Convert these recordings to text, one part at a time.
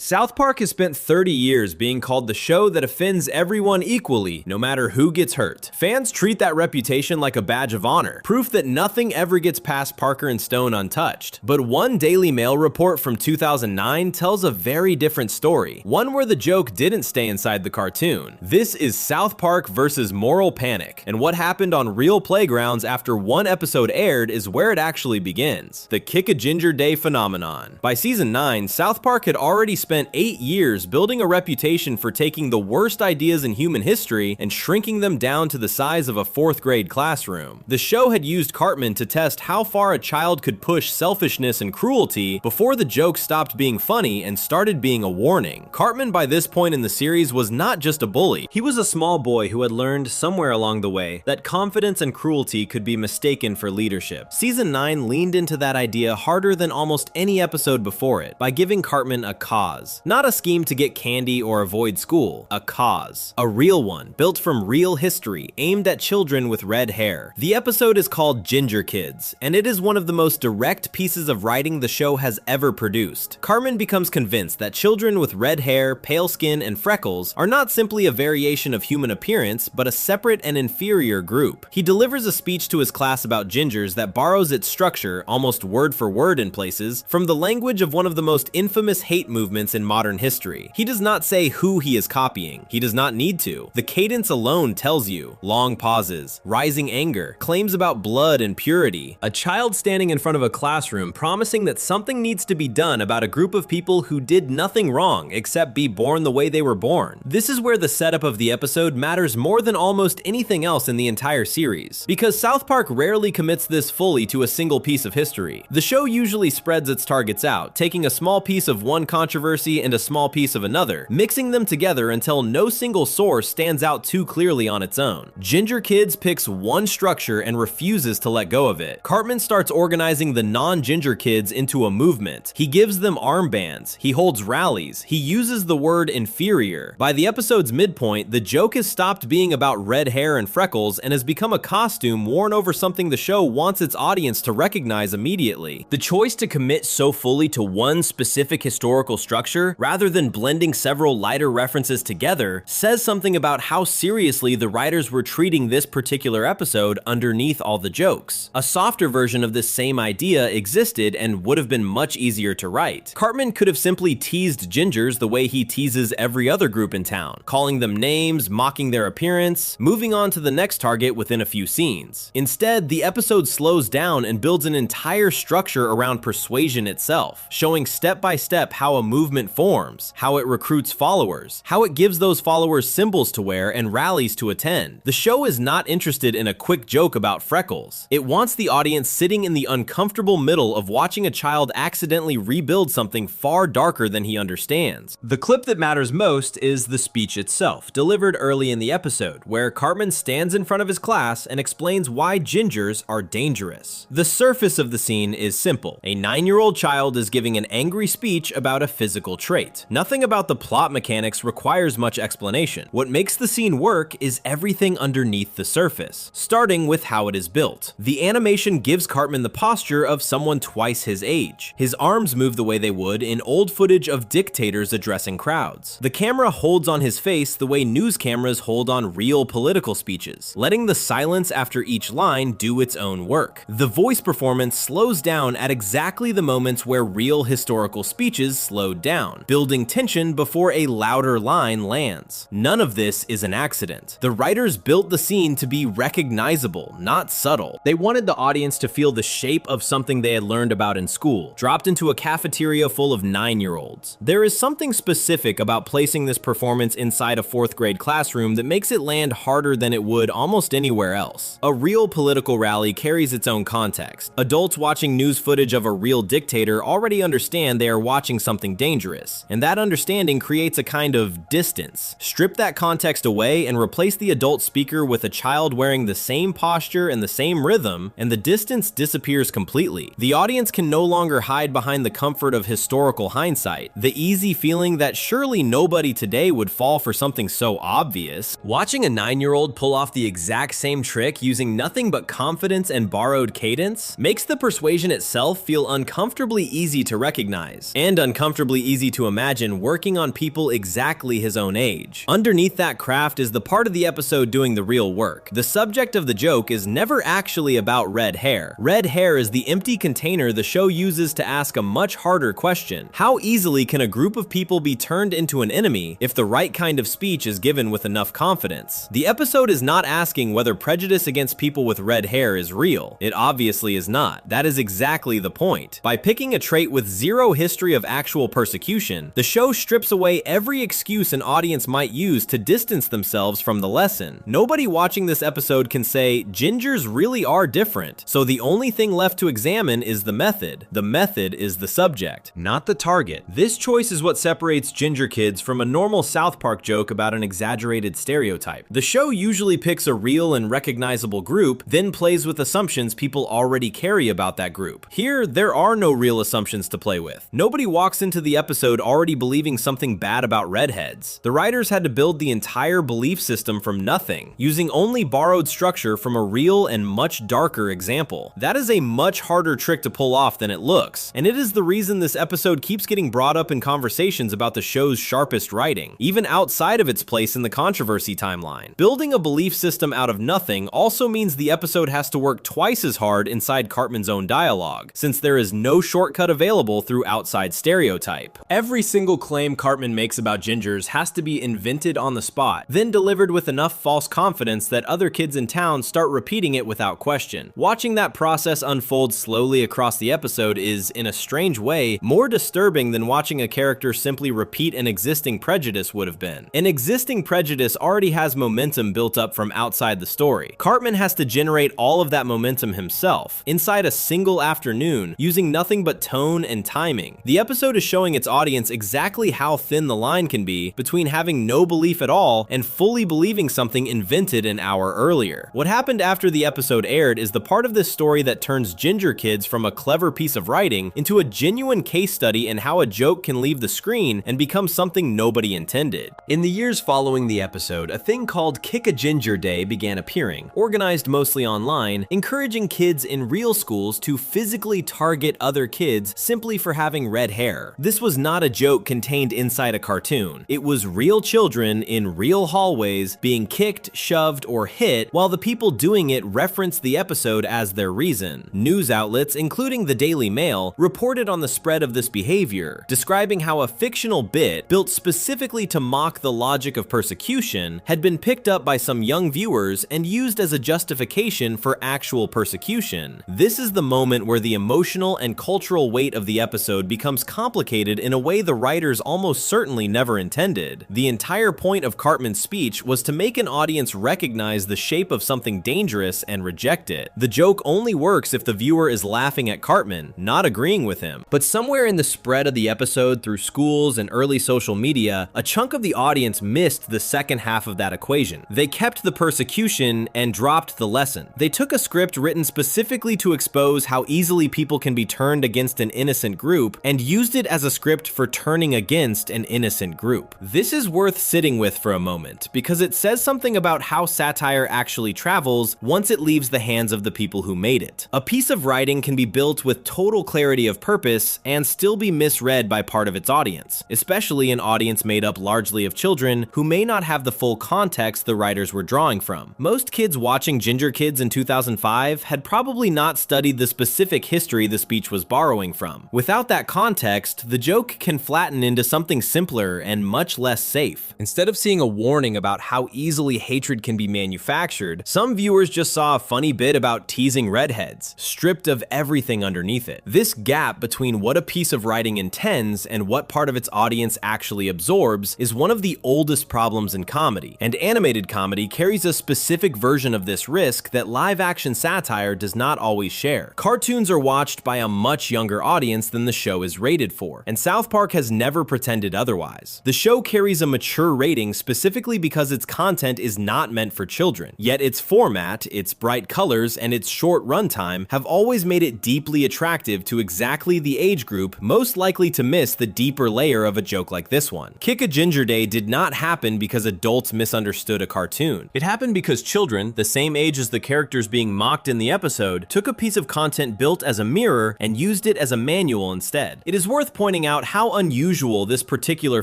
South Park has spent 30 years being called the show that offends everyone equally, no matter who gets hurt. Fans treat that reputation like a badge of honor, proof that nothing ever gets past Parker and Stone untouched. But one Daily Mail report from 2009 tells a very different story, one where the joke didn't stay inside the cartoon. This is South Park versus Moral Panic, and what happened on real playgrounds after one episode aired is where it actually begins. The Kick a Ginger Day phenomenon. By season 9, South Park had already spent 8 years building a reputation for taking the worst ideas in human history and shrinking them down to the size of a 4th grade classroom. The show had used Cartman to test how far a child could push selfishness and cruelty before the joke stopped being funny and started being a warning. Cartman by this point in the series was not just a bully. He was a small boy who had learned somewhere along the way that confidence and cruelty could be mistaken for leadership. Season 9 leaned into that idea harder than almost any episode before it by giving Cartman a cause. Not a scheme to get candy or avoid school, a cause. A real one, built from real history, aimed at children with red hair. The episode is called Ginger Kids, and it is one of the most direct pieces of writing the show has ever produced. Cartman becomes convinced that children with red hair, pale skin, and freckles are not simply a variation of human appearance, but a separate and inferior group. He delivers a speech to his class about gingers that borrows its structure, almost word for word in places, from the language of one of the most infamous hate movements in modern history. He does not say who he is copying. He does not need to. The cadence alone tells you. Long pauses, rising anger, claims about blood and purity. A child standing in front of a classroom promising that something needs to be done about a group of people who did nothing wrong except be born the way they were born. This is where the setup of the episode matters more than almost anything else in the entire series, because South Park rarely commits this fully to a single piece of history. The show usually spreads its targets out, taking a small piece of one controversy and a small piece of another, mixing them together until no single source stands out too clearly on its own. Ginger Kids picks one structure and refuses to let go of it. Cartman starts organizing the non-ginger kids into a movement. He gives them armbands, he holds rallies, he uses the word inferior. By the episode's midpoint, the joke has stopped being about red hair and freckles and has become a costume worn over something the show wants its audience to recognize immediately. The choice to commit so fully to one specific historical structure, rather than blending several lighter references together, says something about how seriously the writers were treating this particular episode underneath all the jokes. A softer version of this same idea existed and would have been much easier to write. Cartman could have simply teased gingers the way he teases every other group in town, calling them names, mocking their appearance, moving on to the next target within a few scenes. Instead, the episode slows down and builds an entire structure around persuasion itself, showing step by step how a movement forms, how it recruits followers, how it gives those followers symbols to wear and rallies to attend. The show is not interested in a quick joke about freckles. It wants the audience sitting in the uncomfortable middle of watching a child accidentally rebuild something far darker than he understands. The clip that matters most is the speech itself, delivered early in the episode, where Cartman stands in front of his class and explains why gingers are dangerous. The surface of the scene is simple. A 9-year-old child is giving an angry speech about a physical trait. Nothing about the plot mechanics requires much explanation. What makes the scene work is everything underneath the surface, starting with how it is built. The animation gives Cartman the posture of someone twice his age. His arms move the way they would in old footage of dictators addressing crowds. The camera holds on his face the way news cameras hold on real political speeches, letting the silence after each line do its own work. The voice performance slows down at exactly the moments where real historical speeches slowed down, building tension before a louder line lands. None of this is an accident. The writers built the scene to be recognizable, not subtle. They wanted the audience to feel the shape of something they had learned about in school, dropped into a cafeteria full of 9-year-olds. There is something specific about placing this performance inside a 4th grade classroom that makes it land harder than it would almost anywhere else. A real political rally carries its own context. Adults watching news footage of a real dictator already understand they are watching something dangerous, and that understanding creates a kind of distance. Strip that context away and replace the adult speaker with a child wearing the same posture and the same rhythm, and the distance disappears completely. The audience can no longer hide behind the comfort of historical hindsight, the easy feeling that surely nobody today would fall for something so obvious. Watching a 9-year-old pull off the exact same trick using nothing but confidence and borrowed cadence makes the persuasion itself feel uncomfortably easy to recognize, and uncomfortably easy easy to imagine working on people exactly his own age. Underneath that craft is the part of the episode doing the real work. The subject of the joke is never actually about red hair. Red hair is the empty container the show uses to ask a much harder question. How easily can a group of people be turned into an enemy if the right kind of speech is given with enough confidence? The episode is not asking whether prejudice against people with red hair is real. It obviously is not. That is exactly the point. By picking a trait with zero history of actual persecution, the show strips away every excuse an audience might use to distance themselves from the lesson. Nobody watching this episode can say, gingers really are different, so the only thing left to examine is the method. The method is the subject, not the target. This choice is what separates ginger kids from a normal South Park joke about an exaggerated stereotype. The show usually picks a real and recognizable group, then plays with assumptions people already carry about that group. Here, there are no real assumptions to play with. Nobody walks into the episode already believing something bad about redheads. The writers had to build the entire belief system from nothing, using only borrowed structure from a real and much darker example. That is a much harder trick to pull off than it looks, and it is the reason this episode keeps getting brought up in conversations about the show's sharpest writing, even outside of its place in the controversy timeline. Building a belief system out of nothing also means the episode has to work twice as hard inside Cartman's own dialogue, since there is no shortcut available through outside stereotype. Every single claim Cartman makes about gingers has to be invented on the spot, then delivered with enough false confidence that other kids in town start repeating it without question. Watching that process unfold slowly across the episode is, in a strange way, more disturbing than watching a character simply repeat an existing prejudice would have been. An existing prejudice already has momentum built up from outside the story. Cartman has to generate all of that momentum himself, inside a single afternoon, using nothing but tone and timing. The episode is showing its audience exactly how thin the line can be between having no belief at all and fully believing something invented an hour earlier. What happened after the episode aired is the part of this story that turns ginger kids from a clever piece of writing into a genuine case study in how a joke can leave the screen and become something nobody intended. In the years following the episode, a thing called Kick a Ginger Day began appearing, organized mostly online, encouraging kids in real schools to physically target other kids simply for having red hair. This was not a joke contained inside a cartoon. It was real children in real hallways being kicked, shoved, or hit, while the people doing it referenced the episode as their reason. News outlets, including the Daily Mail, reported on the spread of this behavior, describing how a fictional bit built specifically to mock the logic of persecution had been picked up by some young viewers and used as a justification for actual persecution. This is the moment where the emotional and cultural weight of the episode becomes complicated in a way the writers almost certainly never intended. The entire point of Cartman's speech was to make an audience recognize the shape of something dangerous and reject it. The joke only works if the viewer is laughing at Cartman, not agreeing with him. But somewhere in the spread of the episode through schools and early social media, a chunk of the audience missed the second half of that equation. They kept the persecution and dropped the lesson. They took a script written specifically to expose how easily people can be turned against an innocent group and used it as a script for turning against an innocent group. This is worth sitting with for a moment, because it says something about how satire actually travels once it leaves the hands of the people who made it. A piece of writing can be built with total clarity of purpose and still be misread by part of its audience, especially an audience made up largely of children who may not have the full context the writers were drawing from. Most kids watching Ginger Kids in 2005 had probably not studied the specific history the speech was borrowing from. Without that context, the joke can flatten into something simpler and much less safe. Instead of seeing a warning about how easily hatred can be manufactured, some viewers just saw a funny bit about teasing redheads, stripped of everything underneath it. This gap between what a piece of writing intends and what part of its audience actually absorbs is one of the oldest problems in comedy, and animated comedy carries a specific version of this risk that live-action satire does not always share. Cartoons are watched by a much younger audience than the show is rated for, and South Park has never pretended otherwise. The show carries a mature rating specifically because its content is not meant for children, yet its format, its bright colors, and its short runtime have always made it deeply attractive to exactly the age group most likely to miss the deeper layer of a joke like this one. Kick a Ginger Day did not happen because adults misunderstood a cartoon. It happened because children, the same age as the characters being mocked in the episode, took a piece of content built as a mirror and used it as a manual instead. It is worth pointing out about how unusual this particular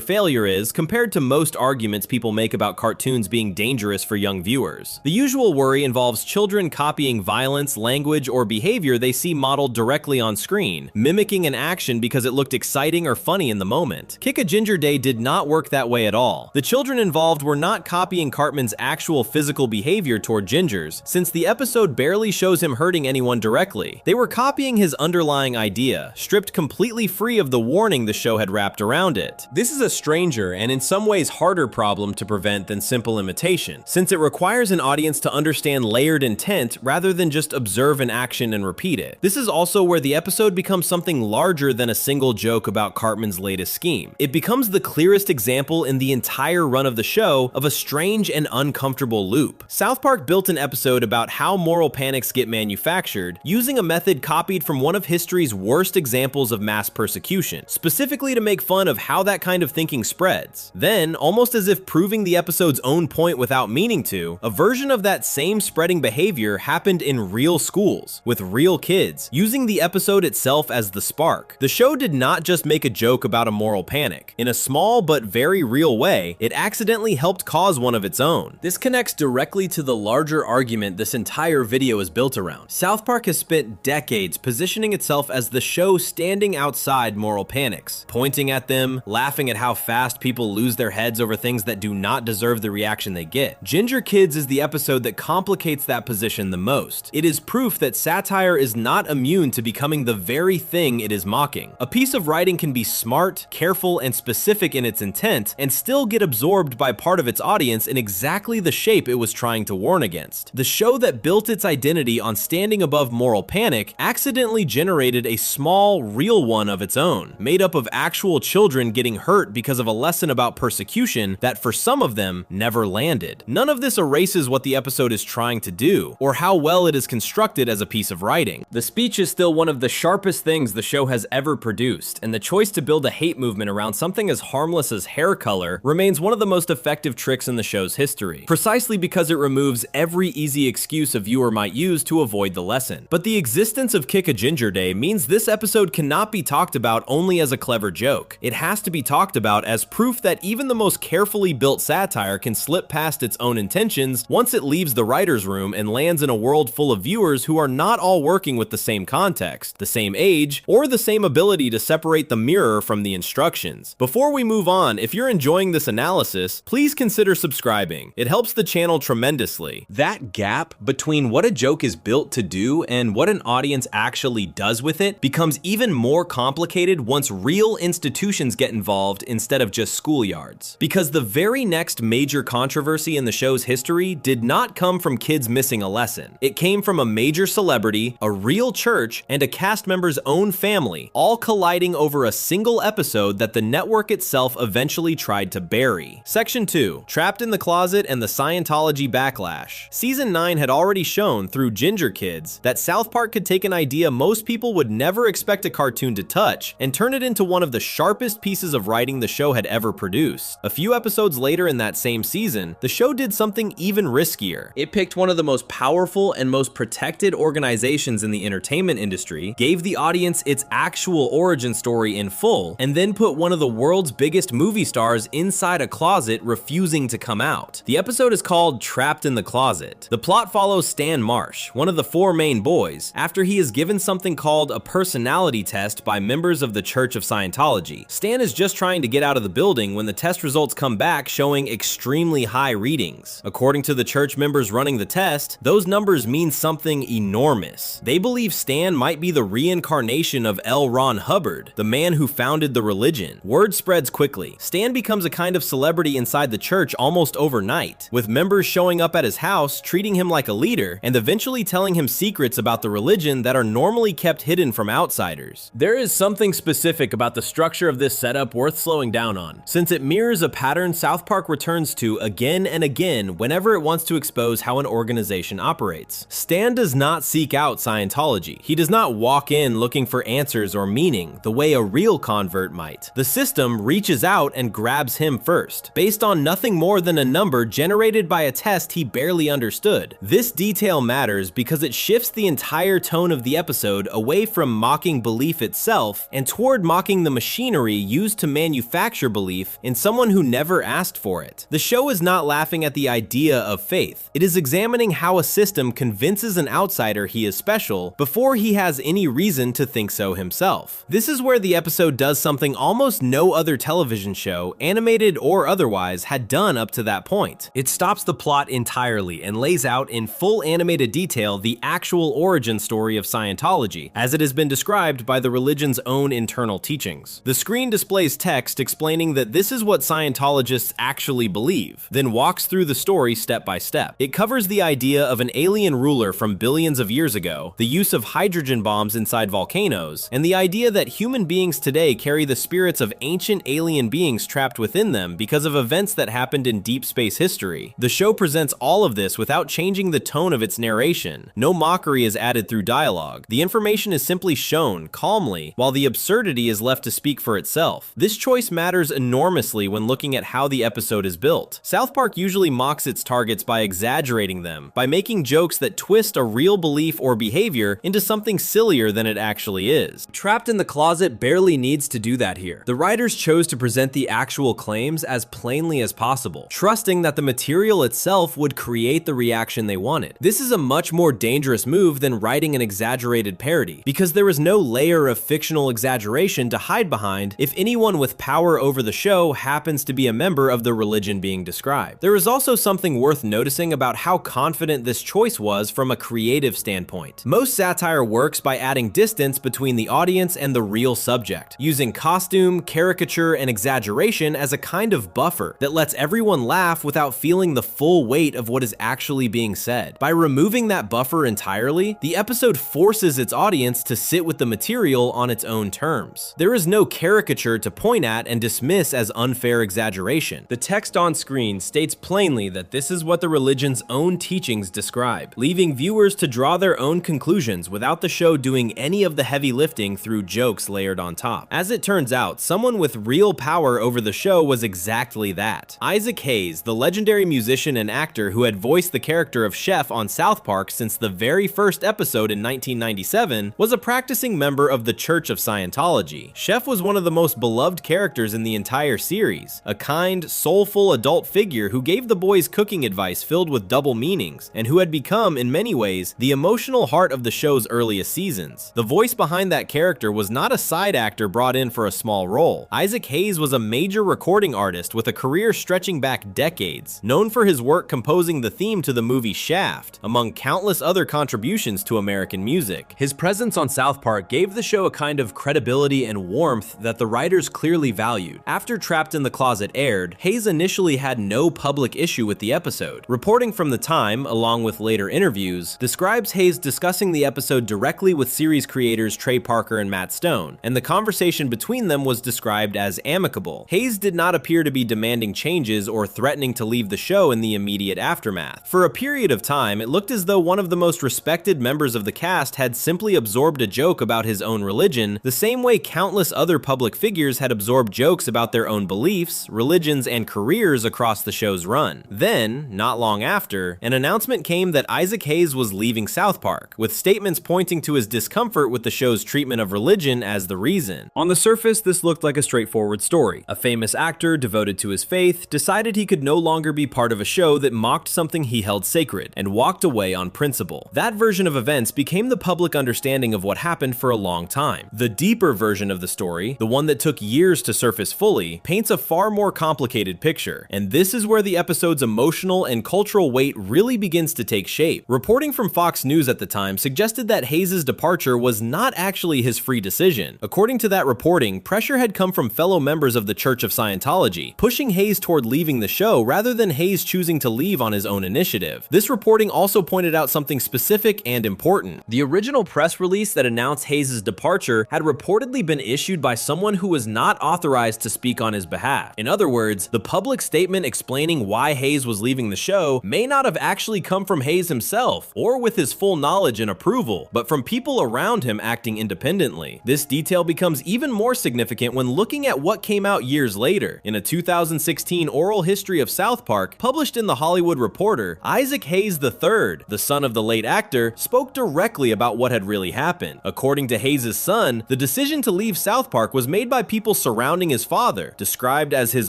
failure is compared to most arguments people make about cartoons being dangerous for young viewers. The usual worry involves children copying violence, language, or behavior they see modeled directly on screen, mimicking an action because it looked exciting or funny in the moment. Kick a Ginger Day did not work that way at all. The children involved were not copying Cartman's actual physical behavior toward Gingers, since the episode barely shows him hurting anyone directly. They were copying his underlying idea, stripped completely free of the warning the show had wrapped around it. This is a stranger and in some ways harder problem to prevent than simple imitation, since it requires an audience to understand layered intent rather than just observe an action and repeat it. This is also where the episode becomes something larger than a single joke about Cartman's latest scheme. It becomes the clearest example in the entire run of the show of a strange and uncomfortable loop. South Park built an episode about how moral panics get manufactured using a method copied from one of history's worst examples of mass persecution, specifically to make fun of how that kind of thinking spreads. Then, almost as if proving the episode's own point without meaning to, a version of that same spreading behavior happened in real schools, with real kids, using the episode itself as the spark. The show did not just make a joke about a moral panic. In a small but very real way, it accidentally helped cause one of its own. This connects directly to the larger argument this entire video is built around. South Park has spent decades positioning itself as the show standing outside moral panics, pointing at them, laughing at how fast people lose their heads over things that do not deserve the reaction they get. Ginger Kids is the episode that complicates that position the most. It is proof that satire is not immune to becoming the very thing it is mocking. A piece of writing can be smart, careful, and specific in its intent, and still get absorbed by part of its audience in exactly the shape it was trying to warn against. The show that built its identity on standing above moral panic accidentally generated a small, real one of its own, made up of actual children getting hurt because of a lesson about persecution that for some of them never landed. None of this erases what the episode is trying to do, or how well it is constructed as a piece of writing. The speech is still one of the sharpest things the show has ever produced, and the choice to build a hate movement around something as harmless as hair color remains one of the most effective tricks in the show's history, precisely because it removes every easy excuse a viewer might use to avoid the lesson. But the existence of Kick a Ginger Day means this episode cannot be talked about only as a clever joke. It has to be talked about as proof that even the most carefully built satire can slip past its own intentions once it leaves the writer's room and lands in a world full of viewers who are not all working with the same context, the same age, or the same ability to separate the mirror from the instructions. Before we move on, if you're enjoying this analysis, please consider subscribing. It helps the channel tremendously. That gap between what a joke is built to do and what an audience actually does with it becomes even more complicated once real institutions get involved instead of just schoolyards. Because the very next major controversy in the show's history did not come from kids missing a lesson. It came from a major celebrity, a real church, and a cast member's own family, all colliding over a single episode that the network itself eventually tried to bury. Section 2, Trapped in the Closet and the Scientology Backlash. Season 9 had already shown, through Ginger Kids, that South Park could take an idea most people would never expect a cartoon to touch and turn it into one of the sharpest pieces of writing the show had ever produced. A few episodes later in that same season, the show did something even riskier. It picked one of the most powerful and most protected organizations in the entertainment industry, gave the audience its actual origin story in full, and then put one of the world's biggest movie stars inside a closet refusing to come out. The episode is called Trapped in the Closet. The plot follows Stan Marsh, one of the four main boys, after he is given something called a personality test by members of the Church of Scientology. Stan is just trying to get out of the building when the test results come back showing extremely high readings. According to the church members running the test, those numbers mean something enormous. They believe Stan might be the reincarnation of L. Ron Hubbard, the man who founded the religion. Word spreads quickly. Stan becomes a kind of celebrity inside the church almost overnight, with members showing up at his house, treating him like a leader, and eventually telling him secrets about the religion that are normally kept hidden from outsiders. There is something specific about the structure of this setup worth slowing down on, since it mirrors a pattern South Park returns to again and again whenever it wants to expose how an organization operates. Stan does not seek out Scientology. He does not walk in looking for answers or meaning the way a real convert might. The system reaches out and grabs him first, based on nothing more than a number generated by a test he barely understood. This detail matters because it shifts the entire tone of the episode away from mocking belief itself and toward mocking mocking the machinery used to manufacture belief in someone who never asked for it. The show is not laughing at the idea of faith. It is examining how a system convinces an outsider he is special before he has any reason to think so himself. This is where the episode does something almost no other television show, animated or otherwise, had done up to that point. It stops the plot entirely and lays out in full animated detail the actual origin story of Scientology, as it has been described by the religion's own internal teachings. The screen displays text explaining that this is what Scientologists actually believe, then walks through the story step by step. It covers the idea of an alien ruler from billions of years ago, the use of hydrogen bombs inside volcanoes, and the idea that human beings today carry the spirits of ancient alien beings trapped within them because of events that happened in deep space history. The show presents all of this without changing the tone of its narration. No mockery is added through dialogue. The information is simply shown calmly, while the absurdity is left to speak for itself. This choice matters enormously when looking at how the episode is built. South Park usually mocks its targets by exaggerating them, by making jokes that twist a real belief or behavior into something sillier than it actually is. Trapped in the Closet barely needs to do that here. The writers chose to present the actual claims as plainly as possible, trusting that the material itself would create the reaction they wanted. This is a much more dangerous move than writing an exaggerated parody, because there is no layer of fictional exaggeration to hide behind if anyone with power over the show happens to be a member of the religion being described. There is also something worth noticing about how confident this choice was from a creative standpoint. Most satire works by adding distance between the audience and the real subject, using costume, caricature, and exaggeration as a kind of buffer that lets everyone laugh without feeling the full weight of what is actually being said. By removing that buffer entirely, the episode forces its audience to sit with the material on its own terms. There is no caricature to point at and dismiss as unfair exaggeration. The text on screen states plainly that this is what the religion's own teachings describe, leaving viewers to draw their own conclusions without the show doing any of the heavy lifting through jokes layered on top. As it turns out, someone with real power over the show was exactly that. Isaac Hayes, the legendary musician and actor who had voiced the character of Chef on South Park since the very first episode in 1997, was a practicing member of the Church of Scientology. Chef was one of the most beloved characters in the entire series, a kind, soulful adult figure who gave the boys cooking advice filled with double meanings, and who had become, in many ways, the emotional heart of the show's earliest seasons. The voice behind that character was not a side actor brought in for a small role. Isaac Hayes was a major recording artist with a career stretching back decades, known for his work composing the theme to the movie Shaft, among countless other contributions to American music. His presence on South Park gave the show a kind of credibility and warmth that the writers clearly valued. After Trapped in the Closet aired, Hayes initially had no public issue with the episode. Reporting from the time, along with later interviews, describes Hayes discussing the episode directly with series creators Trey Parker and Matt Stone, and the conversation between them was described as amicable. Hayes did not appear to be demanding changes or threatening to leave the show in the immediate aftermath. For a period of time, it looked as though one of the most respected members of the cast had simply absorbed a joke about his own religion, the same way countless other public figures had absorbed jokes about their own beliefs, religions, and careers across the show's run. Then, not long after, an announcement came that Isaac Hayes was leaving South Park, with statements pointing to his discomfort with the show's treatment of religion as the reason. On the surface, this looked like a straightforward story. A famous actor devoted to his faith decided he could no longer be part of a show that mocked something he held sacred, and walked away on principle. That version of events became the public understanding of what happened for a long time. The deeper version of the story, the one that took years to surface fully, paints a far more complicated picture, and this is where the episode's emotional and cultural weight really begins to take shape. Reporting from Fox News at the time suggested that Hayes' departure was not actually his free decision. According to that reporting, pressure had come from fellow members of the Church of Scientology, pushing Hayes toward leaving the show rather than Hayes choosing to leave on his own initiative. This reporting also pointed out something specific and important. The original press release that announced Hayes' departure had reportedly been issued by someone who was not authorized to speak on his behalf. In other words, the public statement explaining why Hayes was leaving the show may not have actually come from Hayes himself, or with his full knowledge and approval, but from people around him acting independently. This detail becomes even more significant when looking at what came out years later. In a 2016 oral history of South Park, published in The Hollywood Reporter, Isaac Hayes III, the son of the late actor, spoke directly about what had really happened. According to Hayes' son, the decision to leave leave South Park was made by people surrounding his father, described as his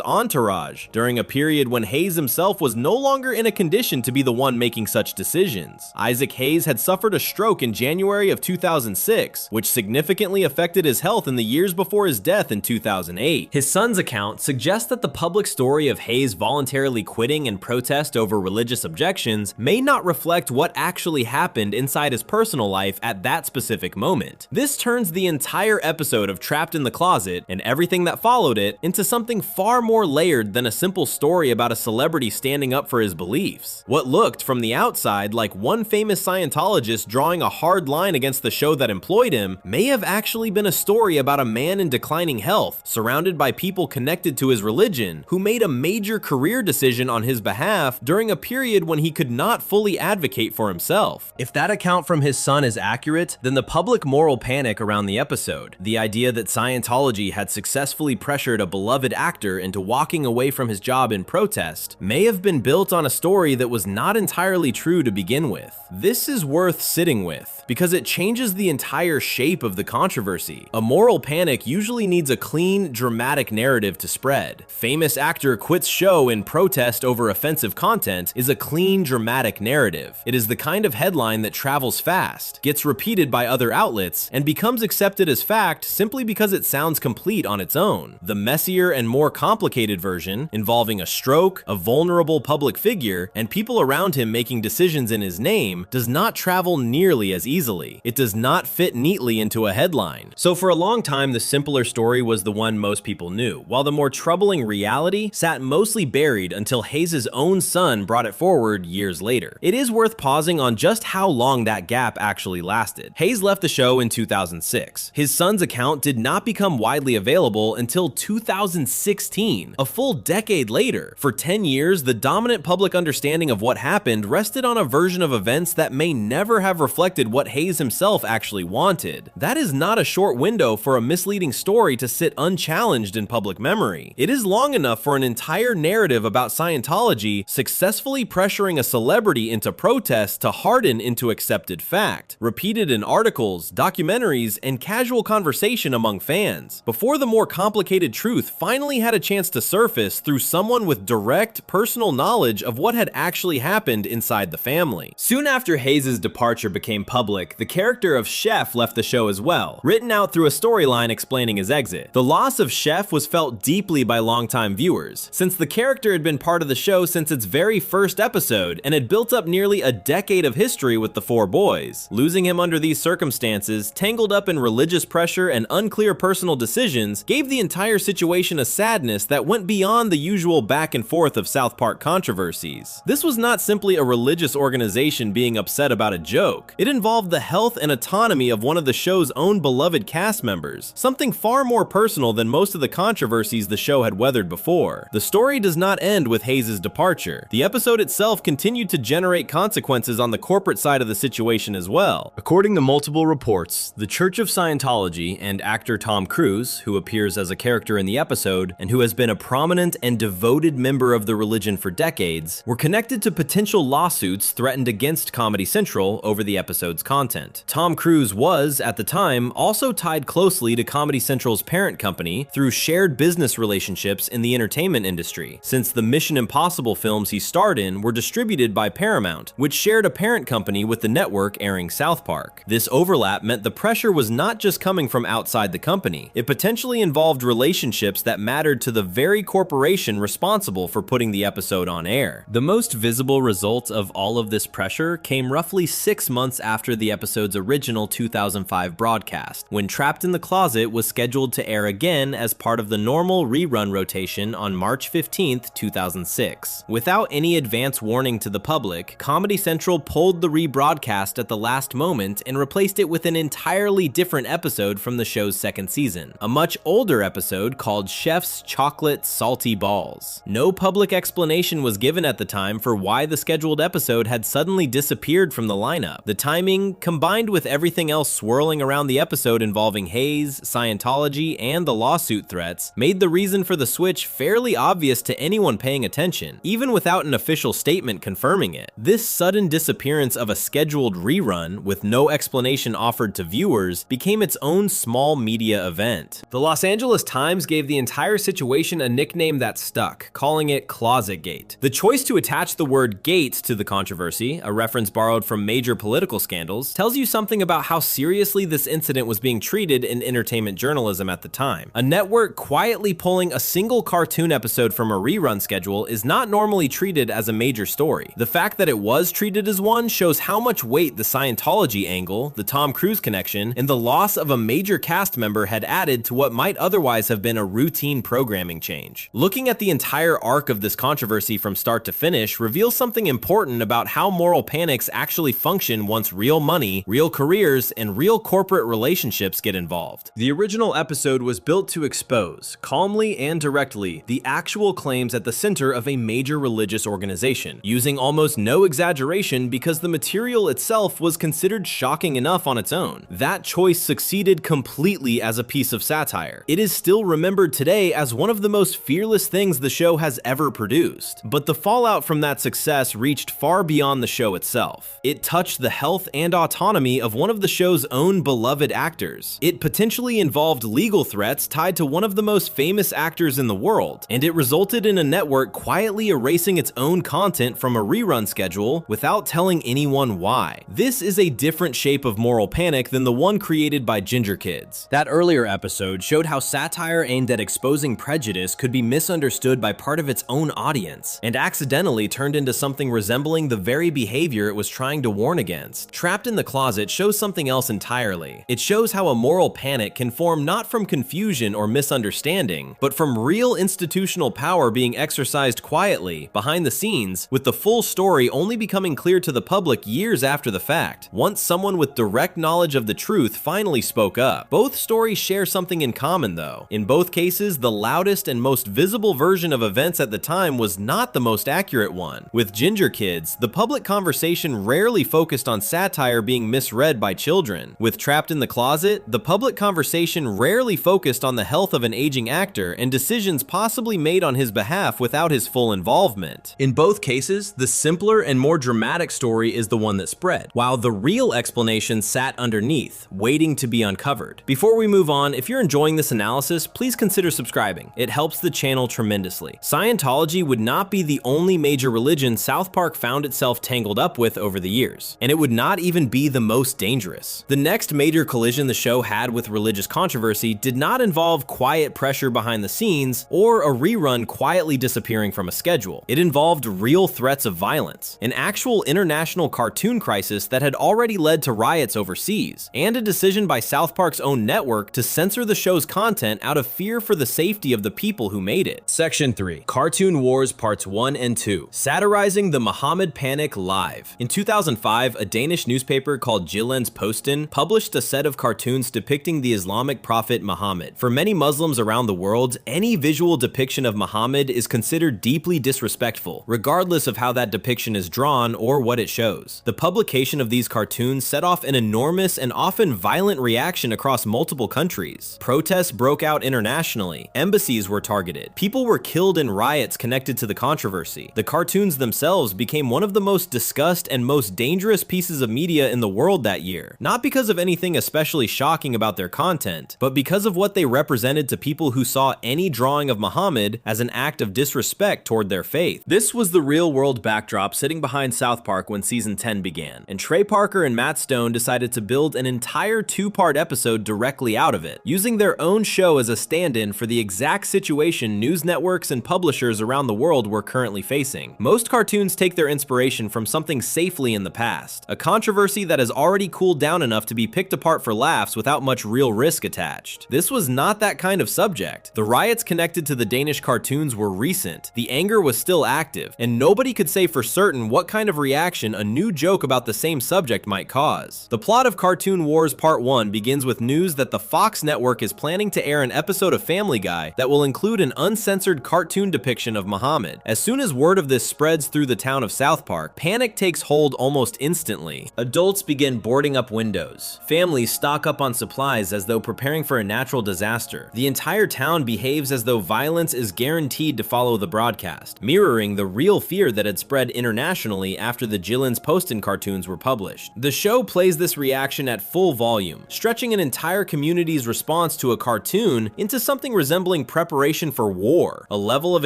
entourage, during a period when Hayes himself was no longer in a condition to be the one making such decisions. Isaac Hayes had suffered a stroke in January of 2006, which significantly affected his health in the years before his death in 2008. His son's account suggests that the public story of Hayes voluntarily quitting in protest over religious objections may not reflect what actually happened inside his personal life at that specific moment. This turns the entire episode of Trapped in the Closet and everything that followed it into something far more layered than a simple story about a celebrity standing up for his beliefs. What looked from the outside like one famous Scientologist drawing a hard line against the show that employed him may have actually been a story about a man in declining health, surrounded by people connected to his religion, who made a major career decision on his behalf during a period when he could not fully advocate for himself. If that account from his son is accurate, then the public moral panic around the episode, the idea that Scientology had successfully pressured a beloved actor into walking away from his job in protest, may have been built on a story that was not entirely true to begin with. This is worth sitting with, because it changes the entire shape of the controversy. A moral panic usually needs a clean, dramatic narrative to spread. Famous actor quits show in protest over offensive content is a clean, dramatic narrative. It is the kind of headline that travels fast, gets repeated by other outlets, and becomes accepted as fact simply because it sounds complete on its own. The messier and more complicated version, involving a stroke, a vulnerable public figure, and people around him making decisions in his name, does not travel nearly as easily. It does not fit neatly into a headline. So for a long time, the simpler story was the one most people knew, while the more troubling reality sat mostly buried until Hayes' own son brought it forward years later. It is worth pausing on just how long that gap actually lasted. Hayes left the show in 2006. His son's account did not become widely available until 2016, a full decade later. For 10 years, the dominant public understanding of what happened rested on a version of events that may never have reflected what Hayes himself actually wanted. That is not a short window for a misleading story to sit unchallenged in public memory. It is long enough for an entire narrative about Scientology successfully pressuring a celebrity into protest to harden into accepted fact, repeated in articles, documentaries, and casual conversation among fans, before the more complicated truth finally had a chance to surface through someone with direct, personal knowledge of what had actually happened inside the family. Soon after Hayes' departure became public, the character of Chef left the show as well, written out through a storyline explaining his exit. The loss of Chef was felt deeply by longtime viewers, since the character had been part of the show since its very first episode and had built up nearly a decade of history with the four boys. Losing him under these circumstances, tangled up in religious pressure and unclear personal decisions, gave the entire situation a sadness that went beyond the usual back and forth of South Park controversies. This was not simply a religious organization being upset about a joke. It involved the health and autonomy of one of the show's own beloved cast members, something far more personal than most of the controversies the show had weathered before. The story does not end with Hayes' departure. The episode itself continued to generate consequences on the corporate side of the situation as well. According to multiple reports, the Church of Scientology and actor Tom Cruise, who appears as a character in the episode and who has been a prominent and devoted member of the religion for decades, were connected to potential lawsuits threatened against Comedy Central over the episode's content. Tom Cruise was, at the time, also tied closely to Comedy Central's parent company through shared business relationships in the entertainment industry, since the Mission Impossible films he starred in were distributed by Paramount, which shared a parent company with the network airing South Park. This overlap meant the pressure was not just coming from outside the company. It potentially involved relationships that mattered to the very corporation responsible for putting the episode on air. The most visible result of all of this pressure came roughly 6 months after the episode's original 2005 broadcast, when Trapped in the Closet was scheduled to air again as part of the normal rerun rotation on March 15, 2006. Without any advance warning to the public, Comedy Central pulled the rebroadcast at the last moment and replaced it with an entirely different episode from the show's second season, a much older episode called Chef's Chocolate Salty Balls. No public explanation was given at the time for why the scheduled episode had suddenly disappeared from the lineup. The timing, combined with everything else swirling around the episode involving Hayes, Scientology, and the lawsuit threats, made the reason for the switch fairly obvious to anyone paying attention, even without an official statement confirming it. This sudden disappearance of a scheduled rerun, with no explanation offered to viewers, became its own small small media event. The Los Angeles Times gave the entire situation a nickname that stuck, calling it Closetgate. The choice to attach the word gate to the controversy, a reference borrowed from major political scandals, tells you something about how seriously this incident was being treated in entertainment journalism at the time. A network quietly pulling a single cartoon episode from a rerun schedule is not normally treated as a major story. The fact that it was treated as one shows how much weight the Scientology angle, the Tom Cruise connection, and the loss of a major cast member had added to what might otherwise have been a routine programming change. Looking at the entire arc of this controversy from start to finish reveals something important about how moral panics actually function once real money, real careers, and real corporate relationships get involved. The original episode was built to expose, calmly and directly, the actual claims at the center of a major religious organization, using almost no exaggeration because the material itself was considered shocking enough on its own. That choice succeeded completely as a piece of satire. It is still remembered today as one of the most fearless things the show has ever produced. But the fallout from that success reached far beyond the show itself. It touched the health and autonomy of one of the show's own beloved actors. It potentially involved legal threats tied to one of the most famous actors in the world, and it resulted in a network quietly erasing its own content from a rerun schedule without telling anyone why. This is a different shape of moral panic than the one created by Ginger Kids. That earlier episode showed how satire aimed at exposing prejudice could be misunderstood by part of its own audience, and accidentally turned into something resembling the very behavior it was trying to warn against. Trapped in the Closet shows something else entirely. It shows how a moral panic can form not from confusion or misunderstanding, but from real institutional power being exercised quietly, behind the scenes, with the full story only becoming clear to the public years after the fact, once someone with direct knowledge of the truth finally spoke up. Both stories share something in common though. In both cases, the loudest and most visible version of events at the time was not the most accurate one. With Ginger Kids, the public conversation rarely focused on satire being misread by children. With Trapped in the Closet, the public conversation rarely focused on the health of an aging actor and decisions possibly made on his behalf without his full involvement. In both cases, the simpler and more dramatic story is the one that spread, while the real explanation sat underneath, waiting to be uncovered. Before we move on, if you're enjoying this analysis, please consider subscribing. It helps the channel tremendously. Scientology would not be the only major religion South Park found itself tangled up with over the years, and it would not even be the most dangerous. The next major collision the show had with religious controversy did not involve quiet pressure behind the scenes or a rerun quietly disappearing from a schedule. It involved real threats of violence, an actual international cartoon crisis that had already led to riots overseas, and a decision by South Park's own network to censor the show's content out of fear for the safety of the people who made it. Section 3. Cartoon Wars Parts 1 and 2. Satirizing the Muhammad Panic live. In 2005, a Danish newspaper called Jyllands-Posten published a set of cartoons depicting the Islamic prophet Muhammad. For many Muslims around the world, any visual depiction of Muhammad is considered deeply disrespectful, regardless of how that depiction is drawn or what it shows. The publication of these cartoons set off an enormous and often violent reaction across multiple countries. Protests broke out internationally, embassies were targeted, people were killed in riots connected to the controversy. The cartoons themselves became one of the most discussed and most dangerous pieces of media in the world that year, not because of anything especially shocking about their content, but because of what they represented to people who saw any drawing of Muhammad as an act of disrespect toward their faith. This was the real-world backdrop sitting behind South Park when season 10 began, and Trey Parker and Matt Stone decided to build an entire two-part episode directly out of it, using their own show as a stand-in for the exact situation news networks and publishers around the world were currently facing. Most cartoons take their inspiration from something safely in the past, a controversy that has already cooled down enough to be picked apart for laughs without much real risk attached. This was not that kind of subject. The riots connected to the Danish cartoons were recent, the anger was still active, and nobody could say for certain what kind of reaction a new joke about the same subject might cause. The plot of Cartoon Wars Part 1 begins with news that the Fox network is planning to air an episode of Family Guy that will include an uncensored cartoon depiction of Muhammad. As soon as word of this spreads through the town of South Park, panic takes hold almost instantly. Adults begin boarding up windows. Families stock up on supplies as though preparing for a natural disaster. The entire town behaves as though violence is guaranteed to follow the broadcast, mirroring the real fear that had spread internationally after the Jyllands-Posten cartoons were published. The show plays this reaction at full volume, stretching an entire community's response to a cartoon into something resembling preparation for war, a level of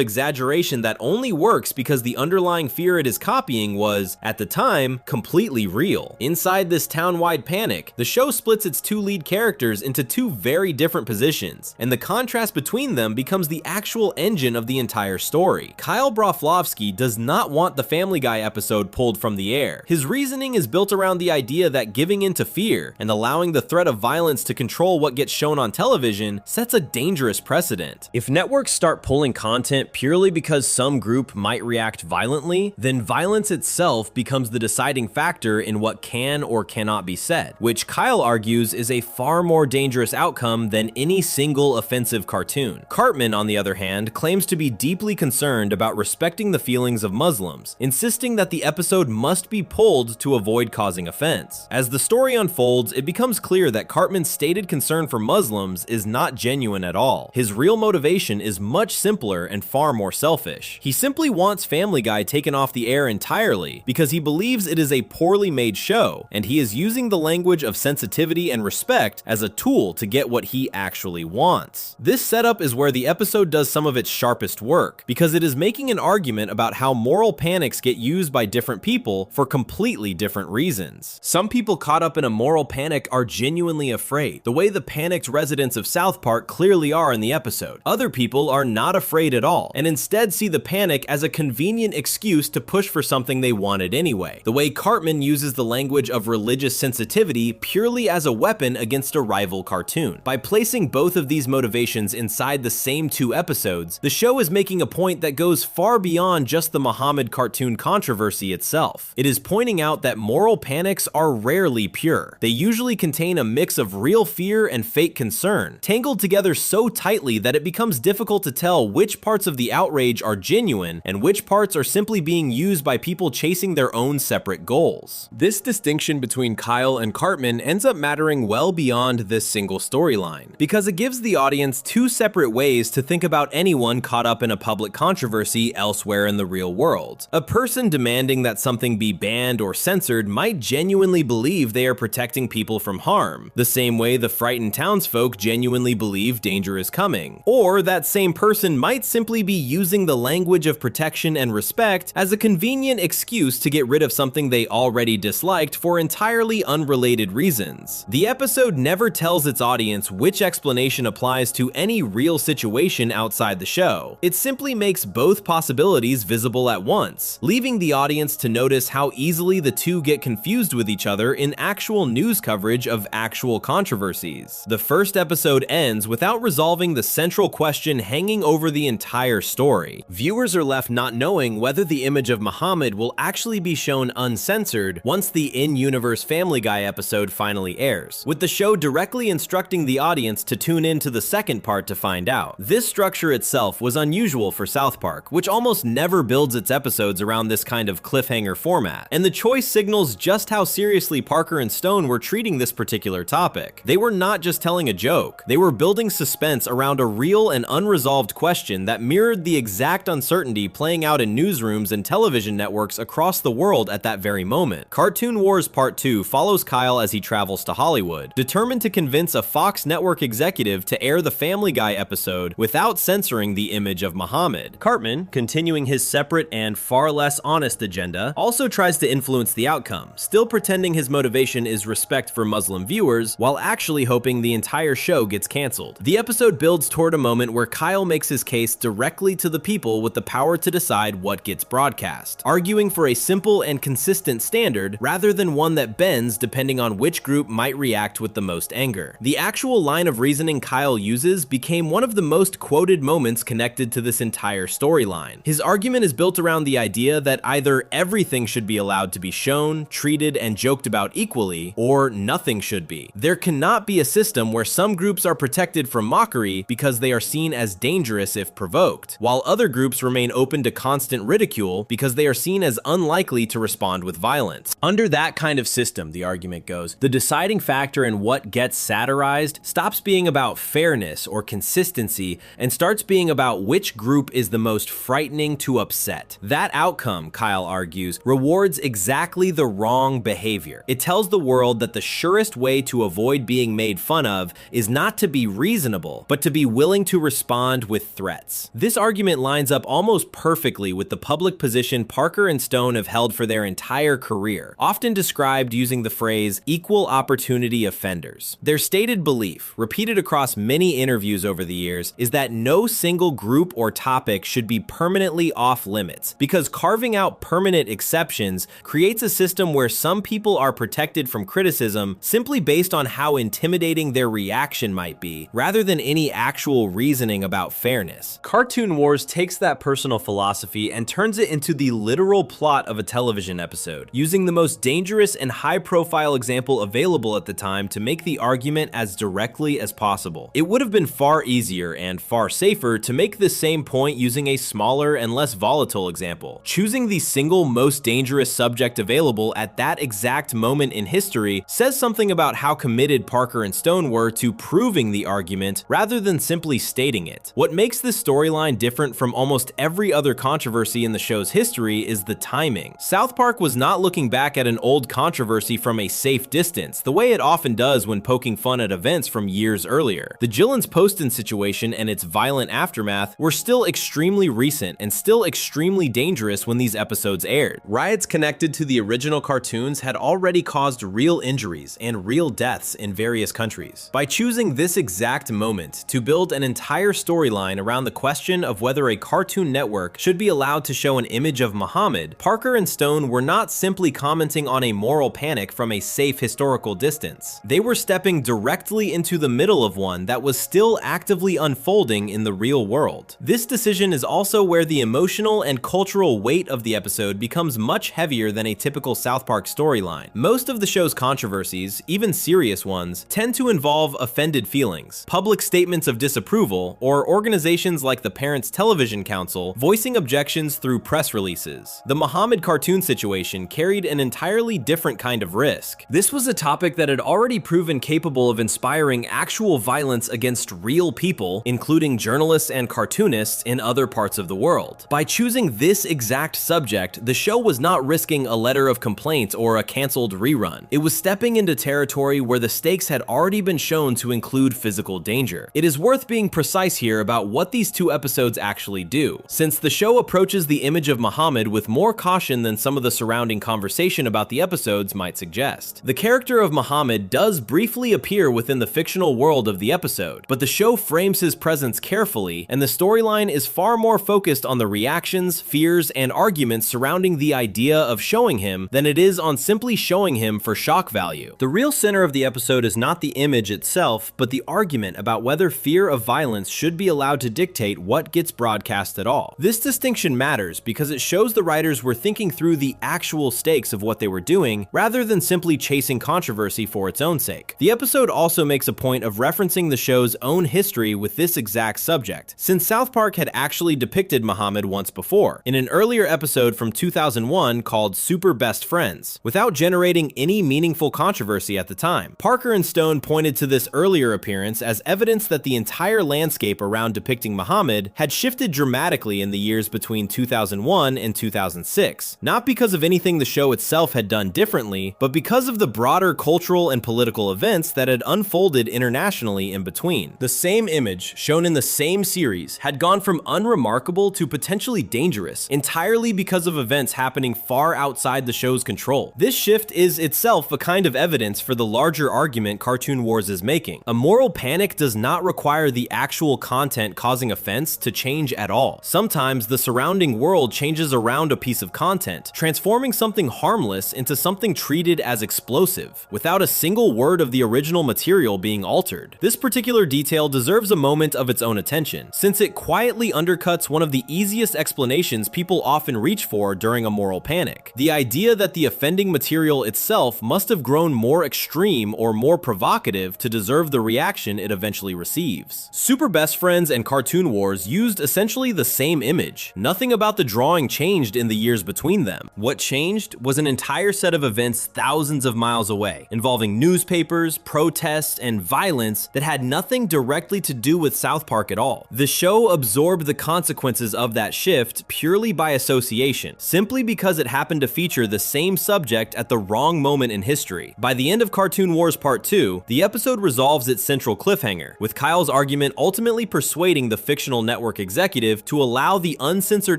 exaggeration that only works because the underlying fear it is copying was, at the time, completely real. Inside this town-wide panic, the show splits its two lead characters into two very different positions, and the contrast between them becomes the actual engine of the entire story. Kyle Broflovsky does not want the Family Guy episode pulled from the air. His reasoning is built around the idea that giving in to fear and allowing the threat of violence to control what gets shown on television sets a dangerous precedent. If networks start pulling content purely because some group might react violently, then violence itself becomes the deciding factor in what can or cannot be said, which Kyle argues is a far more dangerous outcome than any single offensive cartoon. Cartman, on the other hand, claims to be deeply concerned about respecting the feelings of Muslims, insisting that the episode must be pulled to avoid causing offense. As the story unfolds, it becomes clear that Cartman's stated concern for Muslims is not genuine at all. His real motivation is much simpler and far more selfish. He simply wants Family Guy taken off the air entirely because he believes it is a poorly made show, and he is using the language of sensitivity and respect as a tool to get what he actually wants. This setup is where the episode does some of its sharpest work, because it is making an argument about how moral panics get used by different people for completely different reasons. Some people caught up in a moral panic are genuinely afraid, the way the panicked residents of South Park clearly are in the episode. Other people are not afraid at all, and instead see the panic as a convenient excuse to push for something they wanted anyway, the way Cartman uses the language of religious sensitivity purely as a weapon against a rival cartoon. By placing both of these motivations inside the same two episodes, the show is making a point that goes far beyond just the Muhammad cartoon controversy itself. It is pointing out that moral panics are rarely pure. They usually contain a mix of real fear and fake concern, tangled together so tightly that it becomes difficult to tell which parts of the outrage are genuine and which parts are simply being used by people chasing their own separate goals. This distinction between Kyle and Cartman ends up mattering well beyond this single storyline, because it gives the audience two separate ways to think about anyone caught up in a public controversy elsewhere in the real world. A person demanding that something be banned or censored might genuinely believe they are protecting people from harm, the same way the frightened townsfolk genuinely believe danger is coming. Or that same person might simply be using the language of protection and respect as a convenient excuse to get rid of something they already disliked for entirely unrelated reasons. The episode never tells its audience which explanation applies to any real situation outside the show. It simply makes both possibilities visible at once, leaving the audience to notice how easily the two get confused with each other in actual news coverage of actual controversies. The first episode ends without resolving the central question hanging over the entire story. Viewers are left not knowing whether the image of Muhammad will actually be shown uncensored once the in-universe Family Guy episode finally airs, with the show directly instructing the audience to tune in to the second part to find out. This structure itself was unusual for South Park, which almost never builds its episodes around this kind of cliffhanger format, and the choice signals just how seriously Parker and Stone were treating this particular topic. They were not just telling a joke, they were building suspense around a real and unresolved question that mirrored the exact uncertainty playing out in newsrooms and television networks across the world at that very moment. Cartoon Wars Part 2 follows Kyle as he travels to Hollywood, determined to convince a Fox network executive to air the Family Guy episode without censoring the image of Muhammad. Cartman, continuing his separate and far less honest agenda, also tries to influence the outcome, still pretending his motivation is respect for Muslim viewers, while actually hoping the entire show gets canceled. The episode builds toward a moment where Kyle makes his case directly to the people with the power to decide what gets broadcast, arguing for a simple and consistent standard rather than one that bends depending on which group might react with the most anger. The actual line of reasoning Kyle uses became one of the most quoted moments connected to this entire storyline. His argument is built around the idea that either everything should be allowed to be shown, treated, and joked about equally, or nothing should be. There cannot be a system where some groups are protected from mockery because they are seen as dangerous if provoked, while other groups remain open to constant ridicule because they are seen as unlikely to respond with violence. Under that kind of system, the argument goes, the deciding factor in what gets satirized stops being about fairness or consistency and starts being about which group is the most frightening to upset. That outcome, Kyle argues, rewards exactly the wrong behavior. It tells the world that the surest way to avoid being being made fun of is not to be reasonable, but to be willing to respond with threats. This argument lines up almost perfectly with the public position Parker and Stone have held for their entire career, often described using the phrase equal opportunity offenders. Their stated belief, repeated across many interviews over the years, is that no single group or topic should be permanently off limits, because carving out permanent exceptions creates a system where some people are protected from criticism simply based on how intimidating their reaction might be, rather than any actual reasoning about fairness. Cartoon Wars takes that personal philosophy and turns it into the literal plot of a television episode, using the most dangerous and high-profile example available at the time to make the argument as directly as possible. It would have been far easier and far safer to make this same point using a smaller and less volatile example. Choosing the single most dangerous subject available at that exact moment in history says something about how committed Parker and Stone were to proving the argument rather than simply stating it. What makes this storyline different from almost every other controversy in the show's history is the timing. South Park was not looking back at an old controversy from a safe distance, the way it often does when poking fun at events from years earlier. The Gillen's Poston situation and its violent aftermath were still extremely recent and still extremely dangerous when these episodes aired. Riots connected to the original cartoons had already caused real injuries and real deaths in various countries. By choosing this exact moment to build an entire storyline around the question of whether a Cartoon Network should be allowed to show an image of Muhammad, Parker and Stone were not simply commenting on a moral panic from a safe historical distance. They were stepping directly into the middle of one that was still actively unfolding in the real world. This decision is also where the emotional and cultural weight of the episode becomes much heavier than a typical South Park storyline. Most of the show's controversies, even serious ones, tend to involve offended feelings, public statements of disapproval, or organizations like the Parents Television Council voicing objections through press releases. The Muhammad cartoon situation carried an entirely different kind of risk. This was a topic that had already proven capable of inspiring actual violence against real people, including journalists and cartoonists in other parts of the world. By choosing this exact subject, the show was not risking a letter of complaint or a canceled rerun. It was stepping into territory where the stakes had already been shown to include physical danger. It is worth being precise here about what these two episodes actually do, since the show approaches the image of Muhammad with more caution than some of the surrounding conversation about the episodes might suggest. The character of Muhammad does briefly appear within the fictional world of the episode, but the show frames his presence carefully, and the storyline is far more focused on the reactions, fears, and arguments surrounding the idea of showing him than it is on simply showing him for shock value. The real center of the episode is not the image itself, but the argument about whether fear of violence should be allowed to dictate what gets broadcast at all. This distinction matters because it shows the writers were thinking through the actual stakes of what they were doing, rather than simply chasing controversy for its own sake. The episode also makes a point of referencing the show's own history with this exact subject, since South Park had actually depicted Muhammad once before, in an earlier episode from 2001 called Super Best Friends, without generating any meaningful controversy at the time. Parker and Stone pointed to this earlier appearance as evidence that the entire landscape around depicting Muhammad had shifted dramatically in the years between 2001 and 2006, not because of anything the show itself had done differently, but because of the broader cultural and political events that had unfolded internationally in between. The same image, shown in the same series, had gone from unremarkable to potentially dangerous, entirely because of events happening far outside the show's control. This shift is itself a kind of evidence for the larger argument Cartoon Wars is making. A moral panic does not require the actual content causing offense to change at all. Sometimes the surrounding world changes around a piece of content, transforming something harmless into something treated as explosive, without a single word of the original material being altered. This particular detail deserves a moment of its own attention, since it quietly undercuts one of the easiest explanations people often reach for during a moral panic: the idea that the offending material itself must have grown more extreme or more provocative to deserve the reaction it eventually receives. Super Best Friends and Cartoon Wars used essentially the same image. Nothing about the drawing changed in the years between them. What changed was an entire set of events thousands of miles away, involving newspapers, protests, and violence that had nothing directly to do with South Park at all. The show absorbed the consequences of that shift purely by association, simply because it happened to feature the same subject at the wrong moment in history. By the end of Cartoon Wars Part 2, 2, the episode resolves its central cliffhanger, with Kyle's argument ultimately persuading the fictional network executive to allow the uncensored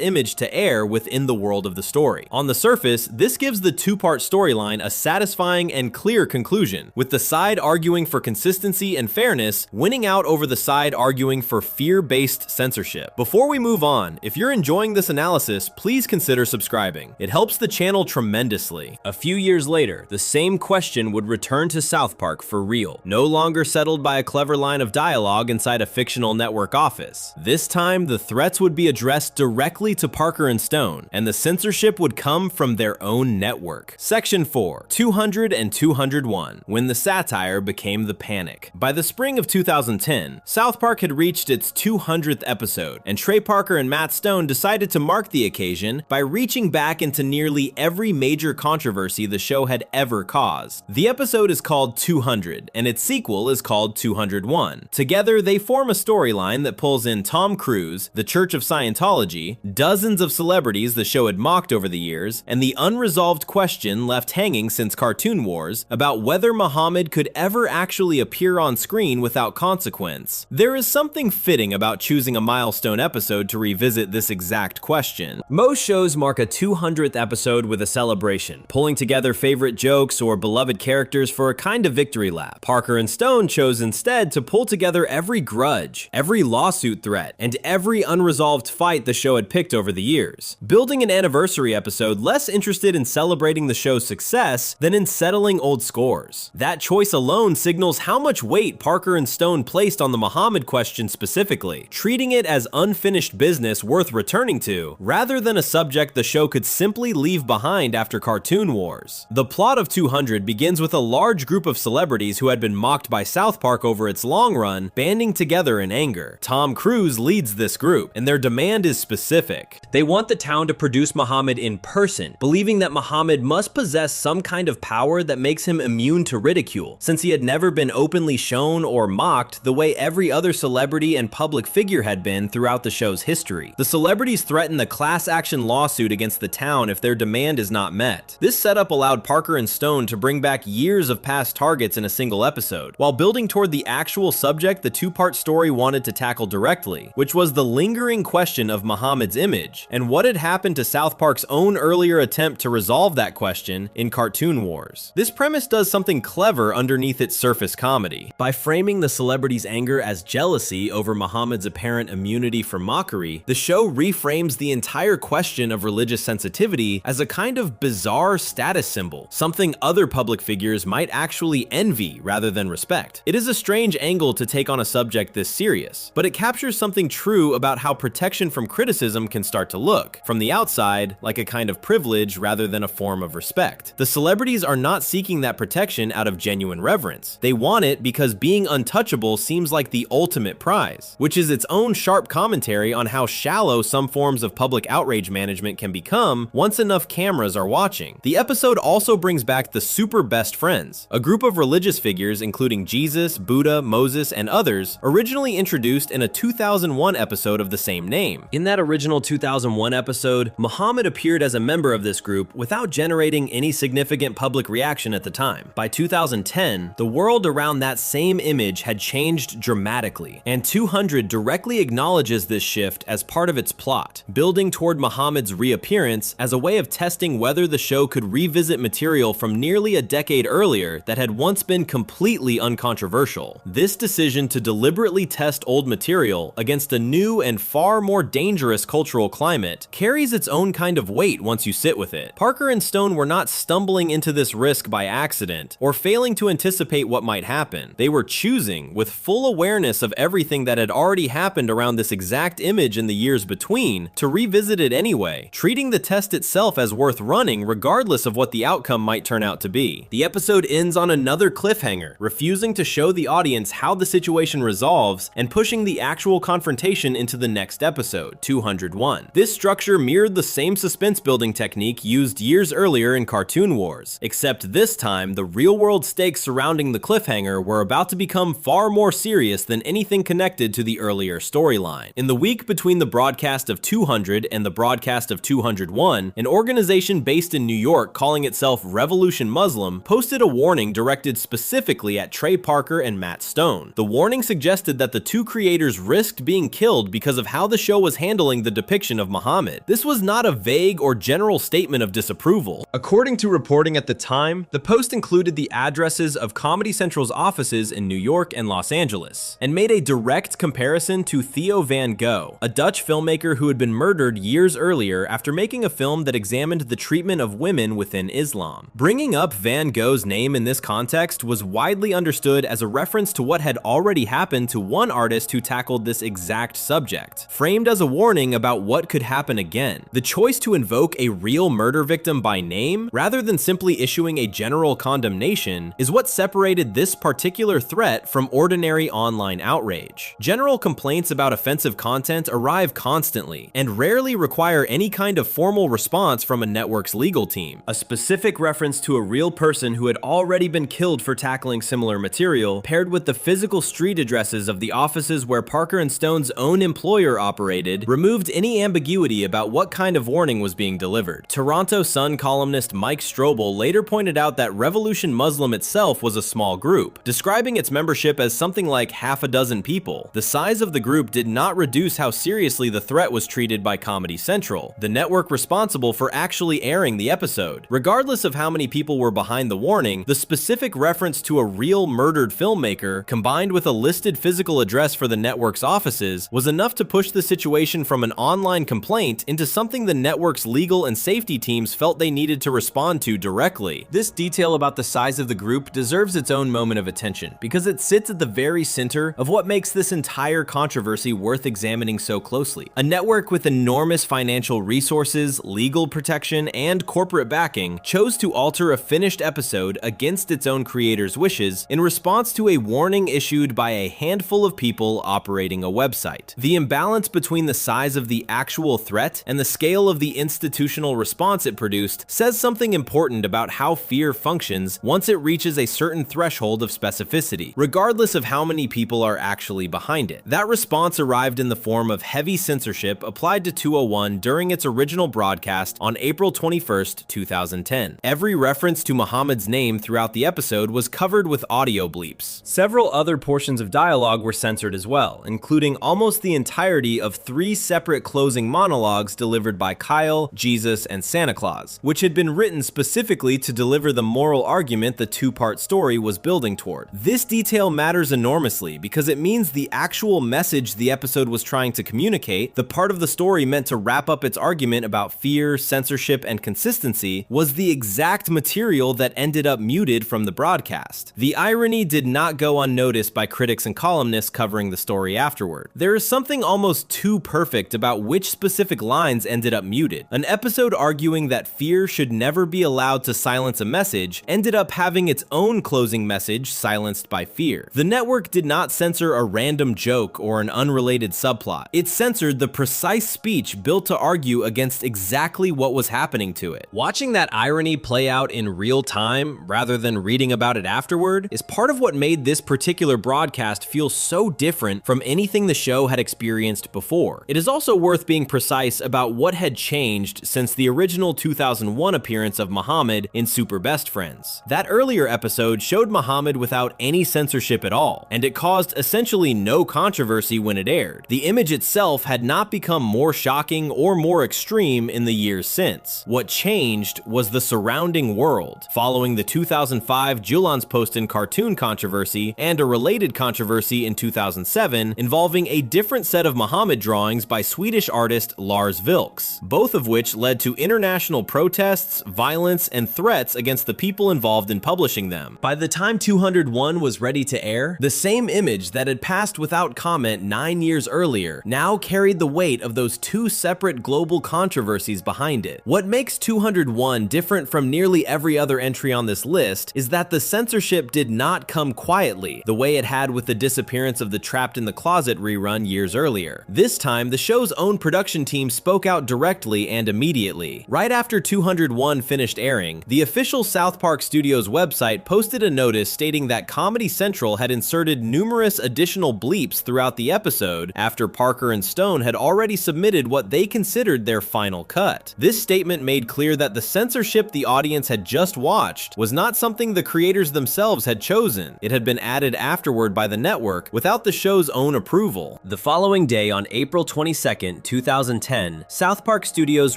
image to air within the world of the story. On the surface, this gives the two-part storyline a satisfying and clear conclusion, with the side arguing for consistency and fairness winning out over the side arguing for fear-based censorship. Before we move on, if you're enjoying this analysis, please consider subscribing. It helps the channel tremendously. A few years later, the same question would return to South Park for real, no longer settled by a clever line of dialogue inside a fictional network office. This time, the threats would be addressed directly to Parker and Stone, and the censorship would come from their own network. Section 4, 200 and 201, when the satire became the panic. By the spring of 2010, South Park had reached its 200th episode, and Trey Parker and Matt Stone decided to mark the occasion by reaching back into nearly every major controversy the show had ever caused. The episode is called 200, and its sequel is called 201. Together, they form a storyline that pulls in Tom Cruise, the Church of Scientology, dozens of celebrities the show had mocked over the years, and the unresolved question left hanging since Cartoon Wars about whether Muhammad could ever actually appear on screen without consequence. There is something fitting about choosing a milestone episode to revisit this exact question. Most shows mark a 200th episode with a celebration, pulling together favorite jokes or beloved characters for a kind of victory lap. Parker and Stone chose instead to pull together every grudge, every lawsuit threat, and every unresolved fight the show had picked over the years, building an anniversary episode less interested in celebrating the show's success than in settling old scores. That choice alone signals how much weight Parker and Stone placed on the Muhammad question specifically, treating it as unfinished business worth returning to, rather than a subject the show could simply leave behind after Cartoon Wars. The plot of 200 begins with a large group of celebrities who had been mocked by South Park over its long run, banding together in anger. Tom Cruise leads this group, and their demand is specific. They want the town to produce Muhammad in person, believing that Muhammad must possess some kind of power that makes him immune to ridicule, since he had never been openly shown or mocked the way every other celebrity and public figure had been throughout the show's history. The celebrities threaten a class action lawsuit against the town if their demand is not met. This setup allowed Parker and Stone to bring back years of past targets in a single episode, while building toward the actual subject the two-part story wanted to tackle directly, which was the lingering question of Muhammad's image, and what had happened to South Park's own earlier attempt to resolve that question in Cartoon Wars. This premise does something clever underneath its surface comedy. By framing the celebrities' anger as jealousy over Muhammad's apparent immunity from mockery, the show reframes the entire question of religious sensitivity as a kind of bizarre status symbol, something other public figures might actually envy rather than respect. It is a strange angle to take on a subject this serious, but it captures something true about how protection from criticism can start to look, from the outside, like a kind of privilege rather than a form of respect. The celebrities are not seeking that protection out of genuine reverence. They want it because being untouchable seems like the ultimate prize, which is its own sharp commentary on how shallow some forms of public outrage management can become once enough cameras are watching. The episode also brings back the super best friends, a group of religious figures including Jesus, Buddha, Moses, and others, originally introduced in a 2001 episode of the same name. In that original 2001 episode, Muhammad appeared as a member of this group without generating any significant public reaction at the time. By 2010, the world around that same image had changed dramatically, and 200 directly acknowledges this shift as part of its plot, building toward Muhammad's reappearance as a way of testing whether the show could revisit material from nearly a decade earlier that had once been completely uncontroversial. This decision to deliberately test old material against a new and far more dangerous cultural climate carries its own kind of weight once you sit with it. Parker and Stone were not stumbling into this risk by accident or failing to anticipate what might happen. They were choosing, with full awareness of everything that had already happened around this exact image in the years between, to revisit it anyway, treating the test itself as worth running regardless of what the outcome might turn out to be. The episode ends on another cliffhanger, refusing to show the audience how the situation resolves and pushing the actual confrontation into the next episode, 201. This structure mirrored the same suspense building technique used years earlier in Cartoon Wars, except this time the real-world stakes surrounding the cliffhanger were about to become far more serious than anything connected to the earlier storyline. In the week between the broadcast of 200 and the broadcast of 201, an organization based in New York calling itself Revolution Muslim posted a warning directed targeted specifically at Trey Parker and Matt Stone. The warning suggested that the two creators risked being killed because of how the show was handling the depiction of Muhammad. This was not a vague or general statement of disapproval. According to reporting at the time, the post included the addresses of Comedy Central's offices in New York and Los Angeles, and made a direct comparison to Theo van Gogh, a Dutch filmmaker who had been murdered years earlier after making a film that examined the treatment of women within Islam. Bringing up Van Gogh's name in this context was widely understood as a reference to what had already happened to one artist who tackled this exact subject, framed as a warning about what could happen again. The choice to invoke a real murder victim by name, rather than simply issuing a general condemnation, is what separated this particular threat from ordinary online outrage. General complaints about offensive content arrive constantly, and rarely require any kind of formal response from a network's legal team. A specific reference to a real person who had already been killed for tackling similar material, paired with the physical street addresses of the offices where Parker and Stone's own employer operated, removed any ambiguity about what kind of warning was being delivered. Toronto Sun columnist Mike Strobel later pointed out that Revolution Muslim itself was a small group, describing its membership as something like half a dozen people. The size of the group did not reduce how seriously the threat was treated by Comedy Central, the network responsible for actually airing the episode. Regardless of how many people were behind the warning, the specific reference to a real murdered filmmaker, combined with a listed physical address for the network's offices, was enough to push the situation from an online complaint into something the network's legal and safety teams felt they needed to respond to directly. This detail about the size of the group deserves its own moment of attention, because it sits at the very center of what makes this entire controversy worth examining so closely. A network with enormous financial resources, legal protection, and corporate backing chose to alter a finished episode against its own creators' wishes in response to a warning issued by a handful of people operating a website. The imbalance between the size of the actual threat and the scale of the institutional response it produced says something important about how fear functions once it reaches a certain threshold of specificity, regardless of how many people are actually behind it. That response arrived in the form of heavy censorship applied to 201 during its original broadcast on April 21st, 2010. Every reference to Muhammad's name throughout the episode was covered with audio bleeps. Several other portions of dialogue were censored as well, including almost the entirety of 3 separate closing monologues delivered by Kyle, Jesus, and Santa Claus, which had been written specifically to deliver the moral argument the two-part story was building toward. This detail matters enormously because it means the actual message the episode was trying to communicate, the part of the story meant to wrap up its argument about fear, censorship, and consistency, was the exact material that ended up muted from the broadcast. The irony did not go unnoticed by critics and columnists covering the story afterward. There is something almost too perfect about which specific lines ended up muted. An episode arguing that fear should never be allowed to silence a message ended up having its own closing message silenced by fear. The network did not censor a random joke or an unrelated subplot. It censored the precise speech built to argue against exactly what was happening to it. Watching that irony play out in real time, rather than reading about it afterward, is part of what made this particular broadcast feel so different from anything the show had experienced before. It is also worth being precise about what had changed since the original 2001 appearance of Muhammad in Super Best Friends. That earlier episode showed Muhammad without any censorship at all, and it caused essentially no controversy when it aired. The image itself had not become more shocking or more extreme in the years since. What changed was the surrounding world, following the 2005 Jyllands-Posten cartoon controversy and a related controversy in 2007 involving a different set of Muhammad drawings by Swedish artist Lars Vilks, both of which led to international protests, violence, and threats against the people involved in publishing them. By the time 201 was ready to air, the same image that had passed without comment 9 years earlier now carried the weight of those 2 separate global controversies behind it. What makes 201 different from nearly every other entry on this list is that the censorship did not come quietly, the way it had with the disappearance of the Trapped in the Closet rerun years earlier. This time, the show's own production team spoke out directly and immediately. Right after 201 finished airing, the official South Park Studios website posted a notice stating that Comedy Central had inserted numerous additional bleeps throughout the episode after Parker and Stone had already submitted what they considered their final cut. This statement made clear that the censorship the audience had just watched was not something the creators creators themselves had chosen. It had been added afterward by the network without the show's own approval. The following day, on April 22, 2010, South Park Studios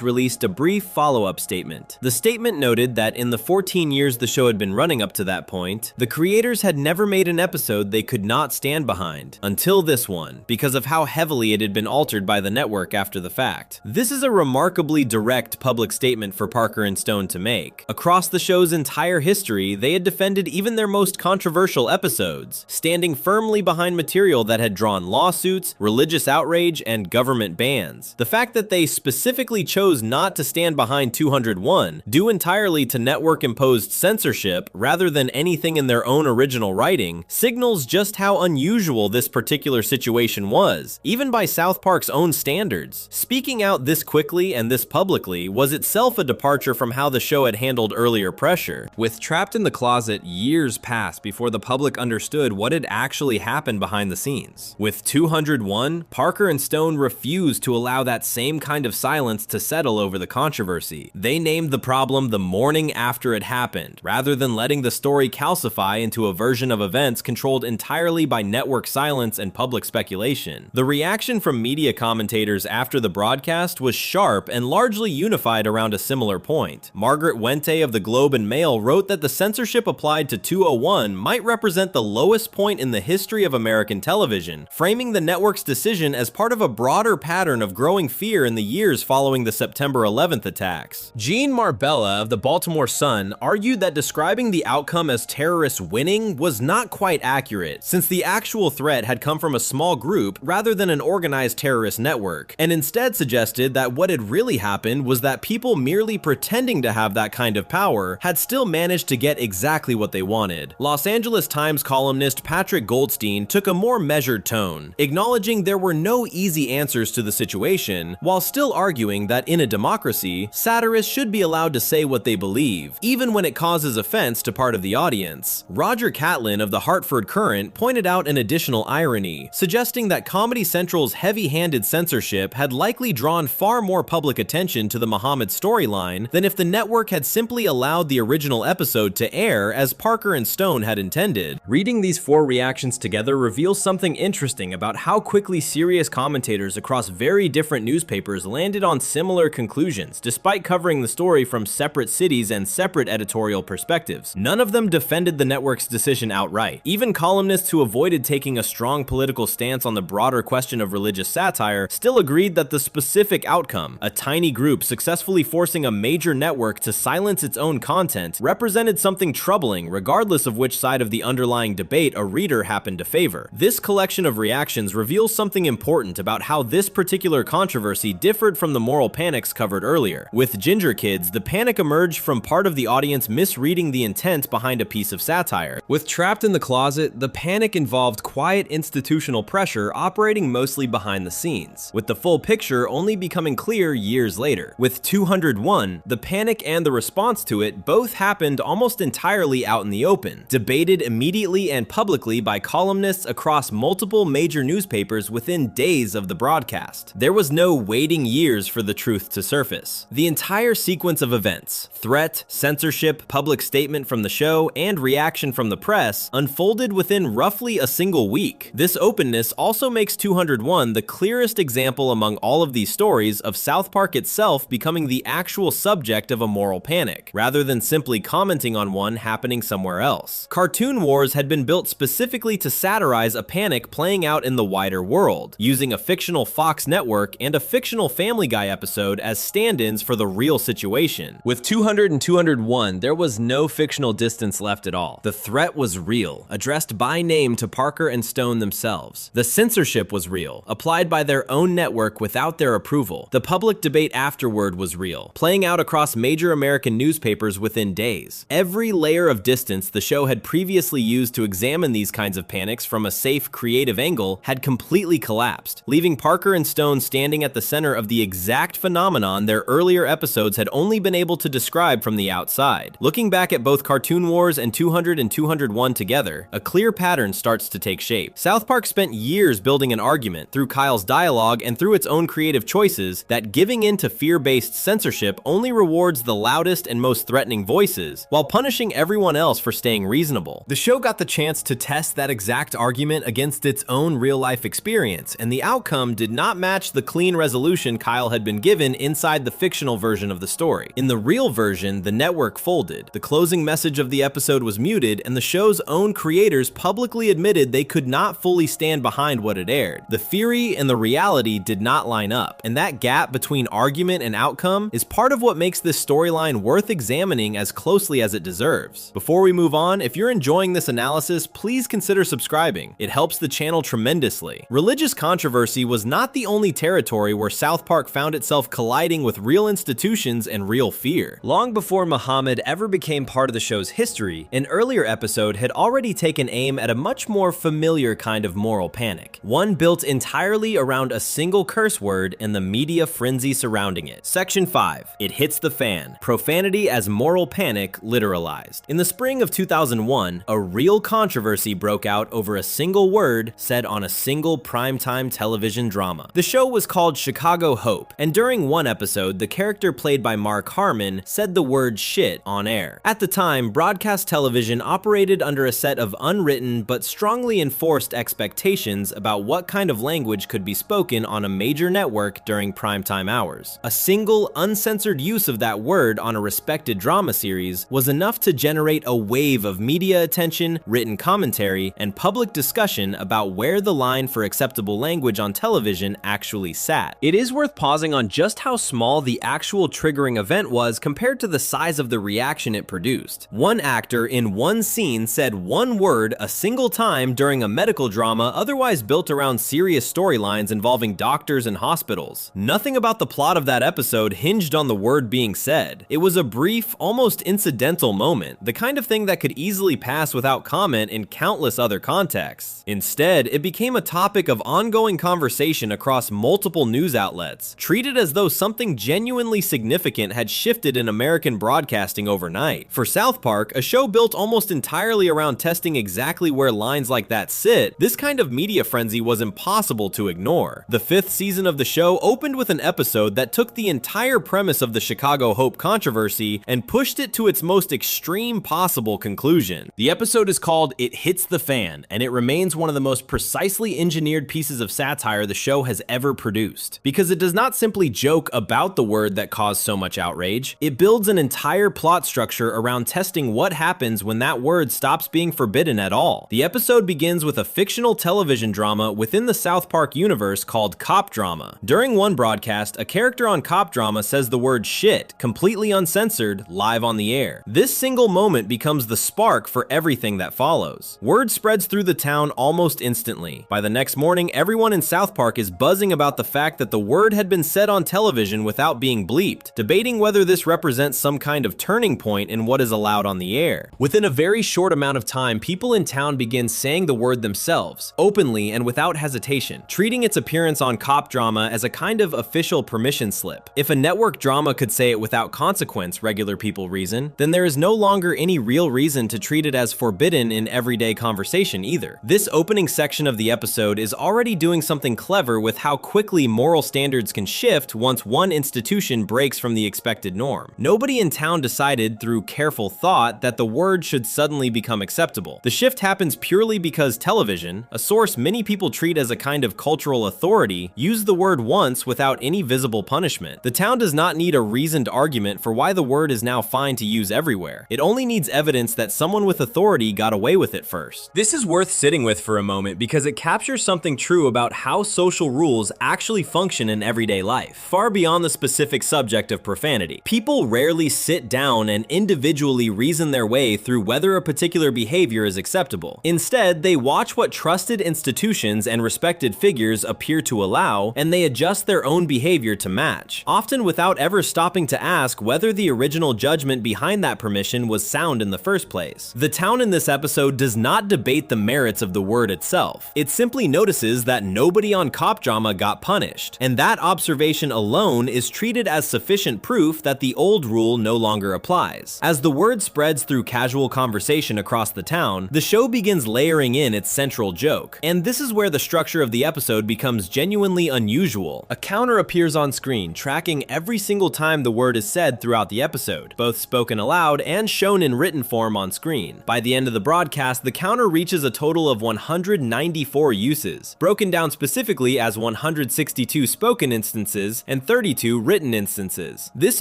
released a brief follow-up statement. The statement noted that in the 14 years the show had been running up to that point, the creators had never made an episode they could not stand behind, until this one, because of how heavily it had been altered by the network after the fact. This is a remarkably direct public statement for Parker and Stone to make. Across the show's entire history, they had defended even their most controversial episodes, standing firmly behind material that had drawn lawsuits, religious outrage, and government bans. The fact that they specifically chose not to stand behind 201, due entirely to network-imposed censorship rather than anything in their own original writing, signals just how unusual this particular situation was, even by South Park's own standards. Speaking out this quickly and this publicly was itself a departure from how the show had handled earlier pressure. With Trapped in the Closet, years passed before the public understood what had actually happened behind the scenes. With 201, Parker and Stone refused to allow that same kind of silence to settle over the controversy. They named the problem the morning after it happened, rather than letting the story calcify into a version of events controlled entirely by network silence and public speculation. The reaction from media commentators after the broadcast was sharp and largely unified around a similar point. Margaret Wente of the Globe and Mail wrote that the censorship applied to 201 might represent the lowest point in the history of American television, framing the network's decision as part of a broader pattern of growing fear in the years following the September 11th attacks. Gene Marbella of the Baltimore Sun argued that describing the outcome as terrorists winning was not quite accurate, since the actual threat had come from a small group rather than an organized terrorist network, and instead suggested that what had really happened was that people merely pretending to have that kind of power had still managed to get exactly what they wanted. Los Angeles Times columnist Patrick Goldstein took a more measured tone, acknowledging there were no easy answers to the situation, while still arguing that in a democracy, satirists should be allowed to say what they believe, even when it causes offense to part of the audience. Roger Catlin of the Hartford Courant pointed out an additional irony, suggesting that Comedy Central's heavy-handed censorship had likely drawn far more public attention to the Muhammad storyline than if the network had simply allowed the original episode to air as Parker and Stone had intended. Reading these four reactions together reveals something interesting about how quickly serious commentators across very different newspapers landed on similar conclusions, despite covering the story from separate cities and separate editorial perspectives. None of them defended the network's decision outright. Even columnists who avoided taking a strong political stance on the broader question of religious satire still agreed that the specific outcome, a tiny group successfully forcing a major network to silence its own content, represented something troubling regardless of which side of the underlying debate a reader happened to favor. This collection of reactions reveals something important about how this particular controversy differed from the moral panics covered earlier. With Ginger Kids, the panic emerged from part of the audience misreading the intent behind a piece of satire. With Trapped in the Closet, the panic involved quiet institutional pressure operating mostly behind the scenes, with the full picture only becoming clear years later. With 201, the panic and the response to it both happened almost entirely out in the open, debated immediately and publicly by columnists across multiple major newspapers within days of the broadcast. There was no waiting years for the truth to surface. The entire sequence of events, threat, censorship, public statement from the show, and reaction from the press unfolded within roughly a single week. This openness also makes 201 the clearest example among all of these stories of South Park itself becoming the actual subject of a moral panic, rather than simply commenting on one happening somewhere else. Cartoon Wars had been built specifically to satirize a panic playing out in the wider world, using a fictional Fox network and a fictional Family Guy episode as stand-ins for the real situation. With 200 and 201, there was no fictional distance left at all. The threat was real, addressed by name to Parker and Stone themselves. The censorship was real, applied by their own network without their approval. The public debate afterward was real, playing out across major American newspapers within days. Every layer of distance the show had previously used to examine these kinds of panics from a safe, creative angle had completely collapsed, leaving Parker and Stone standing at the center of the exact phenomenon their earlier episodes had only been able to describe from the outside. Looking back at both Cartoon Wars and 200 and 201 together, a clear pattern starts to take shape. South Park spent years building an argument, through Kyle's dialogue and through its own creative choices, that giving in to fear-based censorship only rewards the loudest and most threatening voices, while punishing everyone everyone else for staying reasonable. The show got the chance to test that exact argument against its own real-life experience, and the outcome did not match the clean resolution Kyle had been given inside the fictional version of the story. In the real version, the network folded. The closing message of the episode was muted, and the show's own creators publicly admitted they could not fully stand behind what it aired. The theory and the reality did not line up, and that gap between argument and outcome is part of what makes this storyline worth examining as closely as it deserves. Before we move on, if you're enjoying this analysis, please consider subscribing. It helps the channel tremendously. Religious controversy was not the only territory where South Park found itself colliding with real institutions and real fear. Long before Muhammad ever became part of the show's history, an earlier episode had already taken aim at a much more familiar kind of moral panic, one built entirely around a single curse word and the media frenzy surrounding it. Section 5. It hits the fan. Profanity as moral panic literalized. In the spring of 2001, a real controversy broke out over a single word said on a single primetime television drama. The show was called Chicago Hope, and during one episode, the character played by Mark Harmon said the word shit on air. At the time, broadcast television operated under a set of unwritten but strongly enforced expectations about what kind of language could be spoken on a major network during primetime hours. A single, uncensored use of that word on a respected drama series was enough to generate a wave of media attention, written commentary, and public discussion about where the line for acceptable language on television actually sat. It is worth pausing on just how small the actual triggering event was compared to the size of the reaction it produced. One actor in one scene said one word a single time during a medical drama otherwise built around serious storylines involving doctors and hospitals. Nothing about the plot of that episode hinged on the word being said. It was a brief, almost incidental moment, the kind of thing that could easily pass without comment in countless other contexts. Instead, it became a topic of ongoing conversation across multiple news outlets, treated as though something genuinely significant had shifted in American broadcasting overnight. For South Park, a show built almost entirely around testing exactly where lines like that sit, this kind of media frenzy was impossible to ignore. The 5th season of the show opened with an episode that took the entire premise of the Chicago Hope controversy and pushed it to its most extreme possible conclusion. The episode is called It Hits the Fan, and it remains one of the most precisely engineered pieces of satire the show has ever produced. Because it does not simply joke about the word that caused so much outrage, it builds an entire plot structure around testing what happens when that word stops being forbidden at all. The episode begins with a fictional television drama within the South Park universe called Cop Drama. During one broadcast, a character on Cop Drama says the word shit, completely uncensored, live on the air. This single moment becomes the spark for everything that follows. Word spreads through the town almost instantly. By the next morning, everyone in South Park is buzzing about the fact that the word had been said on television without being bleeped, debating whether this represents some kind of turning point in what is allowed on the air. Within a very short amount of time, people in town begin saying the word themselves, openly and without hesitation, treating its appearance on Cop Drama as a kind of official permission slip. If a network drama could say it without consequence, regular people reason, then there is no longer any real reason to treat it as forbidden in everyday conversation either. This opening section of the episode is already doing something clever with how quickly moral standards can shift once one institution breaks from the expected norm. Nobody in town decided through careful thought that the word should suddenly become acceptable. The shift happens purely because television, a source many people treat as a kind of cultural authority, used the word once without any visible punishment. The town does not need a reasoned argument for why the word is now fine to use everywhere. It only needs evidence that someone with authority got away with it first. This is worth sitting with for a moment because it captures something true about how social rules actually function in everyday life, far beyond the specific subject of profanity. People rarely sit down and individually reason their way through whether a particular behavior is acceptable. Instead, they watch what trusted institutions and respected figures appear to allow, and they adjust their own behavior to match, often without ever stopping to ask whether the original judgment behind that permission was sound in the first place. The town in this episode does not debate the merits of the word itself. It simply notices that nobody on Cop Drama got punished, and that observation alone is treated as sufficient proof that the old rule no longer applies. As the word spreads through casual conversation across the town, the show begins layering in its central joke, and this is where the structure of the episode becomes genuinely unusual. A counter appears on screen, tracking every single time the word is said throughout the episode, both spoken aloud and shown in in written form on screen. By the end of the broadcast, the counter reaches a total of 194 uses, broken down specifically as 162 spoken instances and 32 written instances. This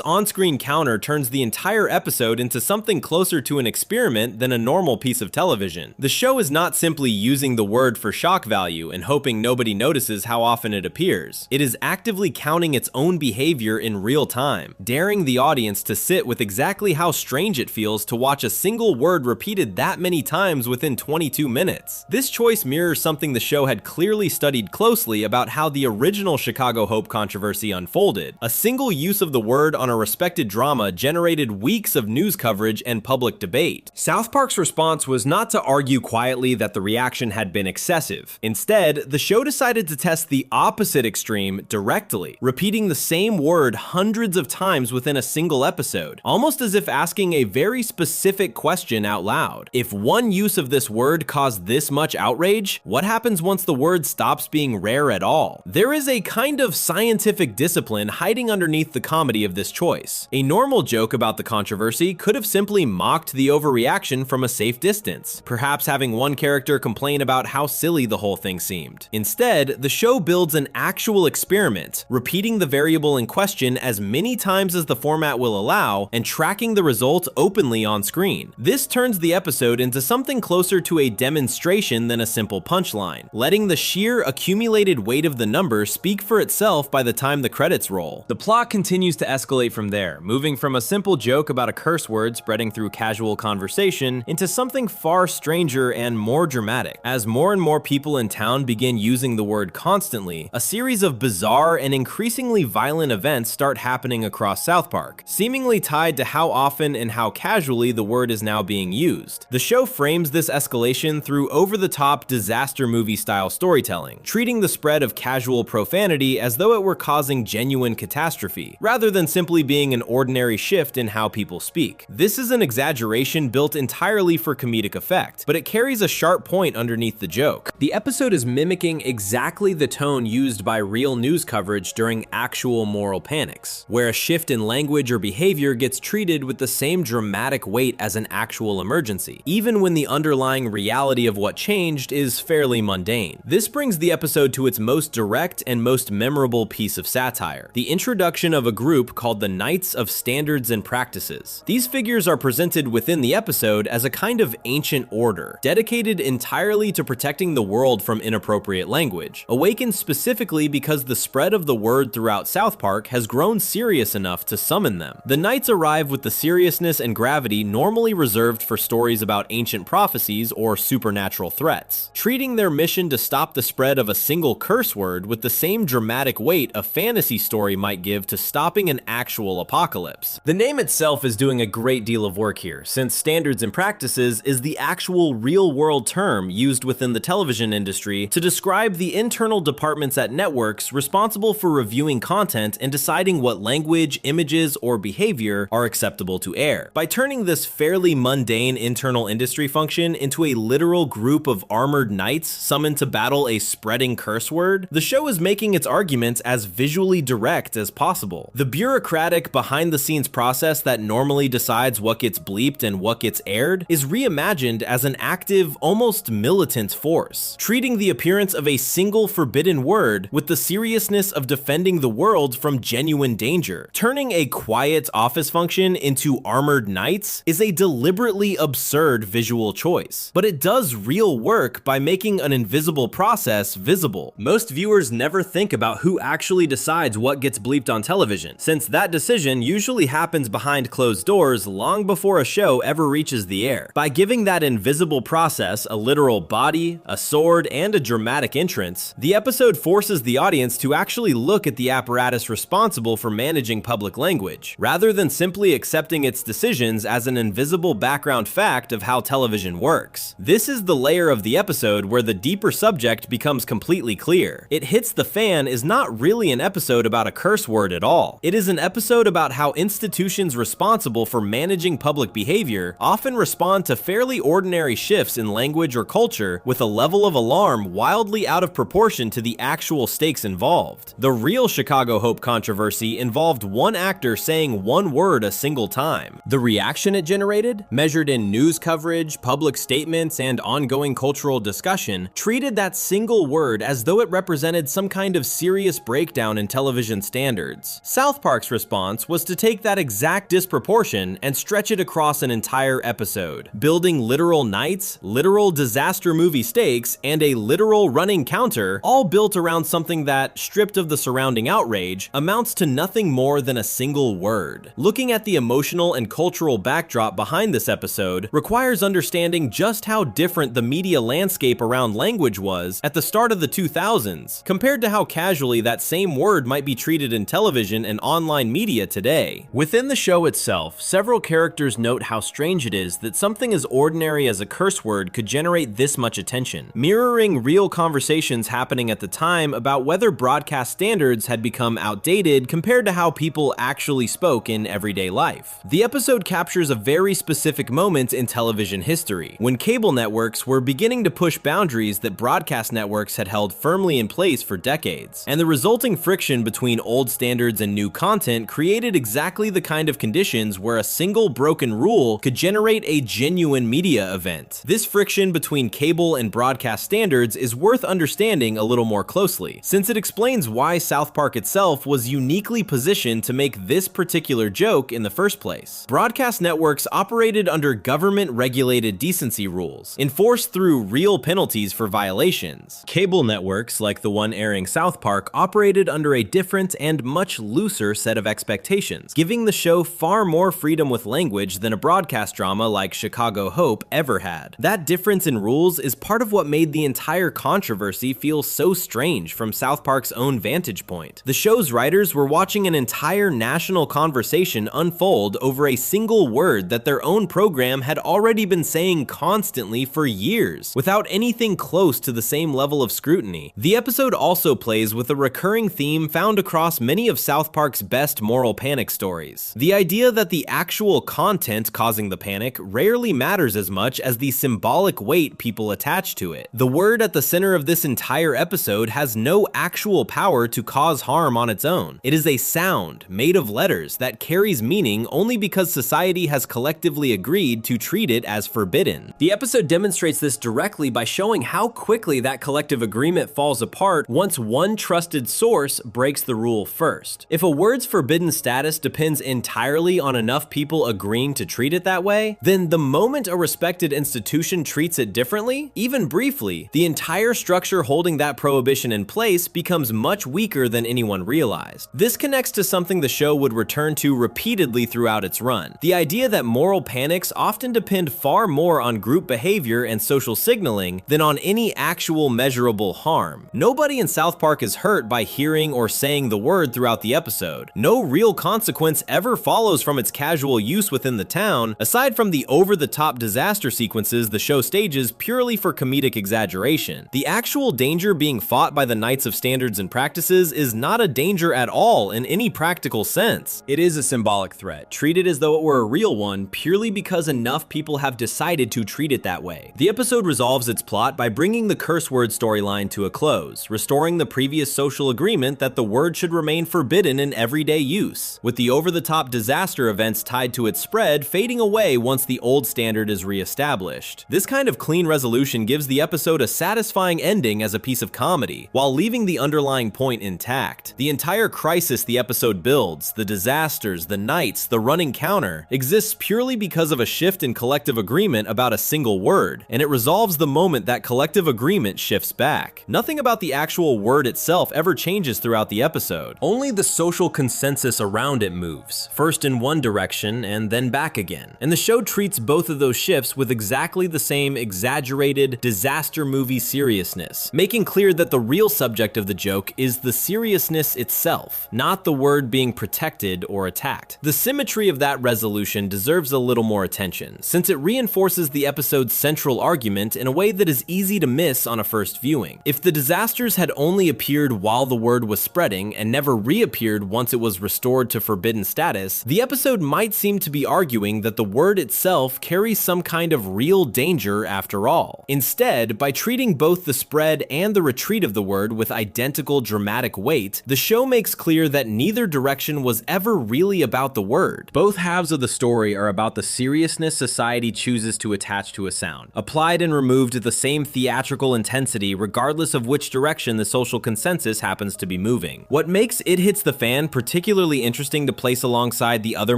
on-screen counter turns the entire episode into something closer to an experiment than a normal piece of television. The show is not simply using the word for shock value and hoping nobody notices how often it appears. It is actively counting its own behavior in real time, daring the audience to sit with exactly how strange it feels to watch a single word repeated that many times within 22 minutes. This choice mirrors something the show had clearly studied closely about how the original Chicago Hope controversy unfolded. A single use of the word on a respected drama generated weeks of news coverage and public debate. South Park's response was not to argue quietly that the reaction had been excessive. Instead, the show decided to test the opposite extreme directly, repeating the same word hundreds of times within a single episode, almost as if asking a very specific question out loud. If one use of this word caused this much outrage, what happens once the word stops being rare at all? There is a kind of scientific discipline hiding underneath the comedy of this choice. A normal joke about the controversy could have simply mocked the overreaction from a safe distance, perhaps having one character complain about how silly the whole thing seemed. Instead, the show builds an actual experiment, repeating the variable in question as many times as the format will allow and tracking the result openly on screen. This turns the episode into something closer to a demonstration than a simple punchline, letting the sheer accumulated weight of the number speak for itself by the time the credits roll. The plot continues to escalate from there, moving from a simple joke about a curse word spreading through casual conversation into something far stranger and more dramatic. As more and more people in town begin using the word constantly, a series of bizarre and increasingly violent events start happening across South Park, seemingly tied to how often and how casually the word is now being used. The show frames this escalation through over-the-top disaster movie-style storytelling, treating the spread of casual profanity as though it were causing genuine catastrophe, rather than simply being an ordinary shift in how people speak. This is an exaggeration built entirely for comedic effect, but it carries a sharp point underneath the joke. The episode is mimicking exactly the tone used by real news coverage during actual moral panics, where a shift in language or behavior gets treated with the same dramatic weight as an actual emergency, even when the underlying reality of what changed is fairly mundane. This brings the episode to its most direct and most memorable piece of satire: the introduction of a group called the Knights of Standards and Practices. These figures are presented within the episode as a kind of ancient order, dedicated entirely to protecting the world from inappropriate language, awakened specifically because the spread of the word throughout South Park has grown serious enough to summon them. The Knights arrive with the seriousness and gravity normally reserved for stories about ancient prophecies or supernatural threats, treating their mission to stop the spread of a single curse word with the same dramatic weight a fantasy story might give to stopping an actual apocalypse. The name itself is doing a great deal of work here, since Standards and Practices is the actual real-world term used within the television industry to describe the internal departments at networks responsible for reviewing content and deciding what language, images, or behavior are acceptable to air. By turning this fairly mundane internal industry function into a literal group of armored knights summoned to battle a spreading curse word, the show is making its arguments as visually direct as possible. The bureaucratic, behind-the-scenes process that normally decides what gets bleeped and what gets aired is reimagined as an active, almost militant force, treating the appearance of a single forbidden word with the seriousness of defending the world from genuine danger. Turning a quiet office function into armored knights is a deliberately absurd visual choice, but it does real work by making an invisible process visible. Most viewers never think about who actually decides what gets bleeped on television, since that decision usually happens behind closed doors long before a show ever reaches the air. By giving that invisible process a literal body, a sword, and a dramatic entrance, the episode forces the audience to actually look at the apparatus responsible for managing public language, rather than simply accepting its decisions as an invisible background fact of how television works. This is the layer of the episode where the deeper subject becomes completely clear. It Hits the Fan is not really an episode about a curse word at all. It is an episode about how institutions responsible for managing public behavior often respond to fairly ordinary shifts in language or culture with a level of alarm wildly out of proportion to the actual stakes involved. The real Chicago Hope controversy involved one actor saying one word a single time. The reaction it it generated, measured in news coverage, public statements, and ongoing cultural discussion, treated that single word as though it represented some kind of serious breakdown in television standards. South Park's response was to take that exact disproportion and stretch it across an entire episode, building literal nights, literal disaster movie stakes, and a literal running counter, all built around something that, stripped of the surrounding outrage, amounts to nothing more than a single word. Looking at the emotional and cultural backdrop behind this episode requires understanding just how different the media landscape around language was at the start of the 2000s, compared to how casually that same word might be treated in television and online media today. Within the show itself, several characters note how strange it is that something as ordinary as a curse word could generate this much attention, mirroring real conversations happening at the time about whether broadcast standards had become outdated compared to how people actually spoke in everyday life. The episode captures a very specific moment in television history, when cable networks were beginning to push boundaries that broadcast networks had held firmly in place for decades, and the resulting friction between old standards and new content created exactly the kind of conditions where a single broken rule could generate a genuine media event. This friction between cable and broadcast standards is worth understanding a little more closely, since it explains why South Park itself was uniquely positioned to make this particular joke in the first place. Broadcast networks operated under government-regulated decency rules, enforced through real penalties for violations. Cable networks, like the one airing South Park, operated under a different and much looser set of expectations, giving the show far more freedom with language than a broadcast drama like Chicago Hope ever had. That difference in rules is part of what made the entire controversy feel so strange from South Park's own vantage point. The show's writers were watching an entire national conversation unfold over a single word that their own program had already been saying constantly for years, without anything close to the same level of scrutiny. The episode also plays with a recurring theme found across many of South Park's best moral panic stories. The idea that the actual content causing the panic rarely matters as much as the symbolic weight people attach to it. The word at the center of this entire episode has no actual power to cause harm on its own. It is a sound made of letters that carries meaning only because society has collectively agreed to treat it as forbidden. The episode demonstrates this directly by showing how quickly that collective agreement falls apart once one trusted source breaks the rule first. If a word's forbidden status depends entirely on enough people agreeing to treat it that way, then the moment a respected institution treats it differently, even briefly, the entire structure holding that prohibition in place becomes much weaker than anyone realized. This connects to something the show would return to repeatedly throughout its run: the idea that moral panics often depend far more on group behavior and social signaling than on any actual measurable harm. Nobody in South Park is hurt by hearing or saying the word throughout the episode. No real consequence ever follows from its casual use within the town, aside from the over-the-top disaster sequences the show stages purely for comedic exaggeration. The actual danger being fought by the Knights of Standards and Practices is not a danger at all in any practical sense. It is a symbolic threat, treated as though it were a real one purely because enough people have decided to treat it that way. The episode resolves its plot by bringing the curse word storyline to a close, restoring the previous social agreement that the word should remain forbidden in everyday use, with the over-the-top disaster events tied to its spread fading away once the old standard is re-established. This kind of clean resolution gives the episode a satisfying ending as a piece of comedy, while leaving the underlying point intact. The entire crisis the episode builds, the disasters, the nights, the running counter, exists purely because of a shift in collective agreement about a single word, and it resolves the moment that collective agreement shifts back. Nothing about the actual word itself ever changes throughout the episode. Only the social consensus around it moves, first in one direction and then back again. And the show treats both of those shifts with exactly the same exaggerated disaster movie seriousness, making clear that the real subject of the joke is the seriousness itself, not the word being protected or attacked. The symmetry of that resolution deserves a little more attention, since it reinforces the episode's central argument in a way that is easy to miss on a first viewing. If the disasters had only appeared while the word was spreading and never reappeared once it was restored to forbidden status, the episode might seem to be arguing that the word itself carries some kind of real danger after all. Instead, by treating both the spread and the retreat of the word with identical dramatic weight, the show makes clear that neither direction was ever really about the word. Both halves of the story story are about the seriousness society chooses to attach to a sound, applied and removed with the same theatrical intensity regardless of which direction the social consensus happens to be moving. What makes It Hits the Fan particularly interesting to place alongside the other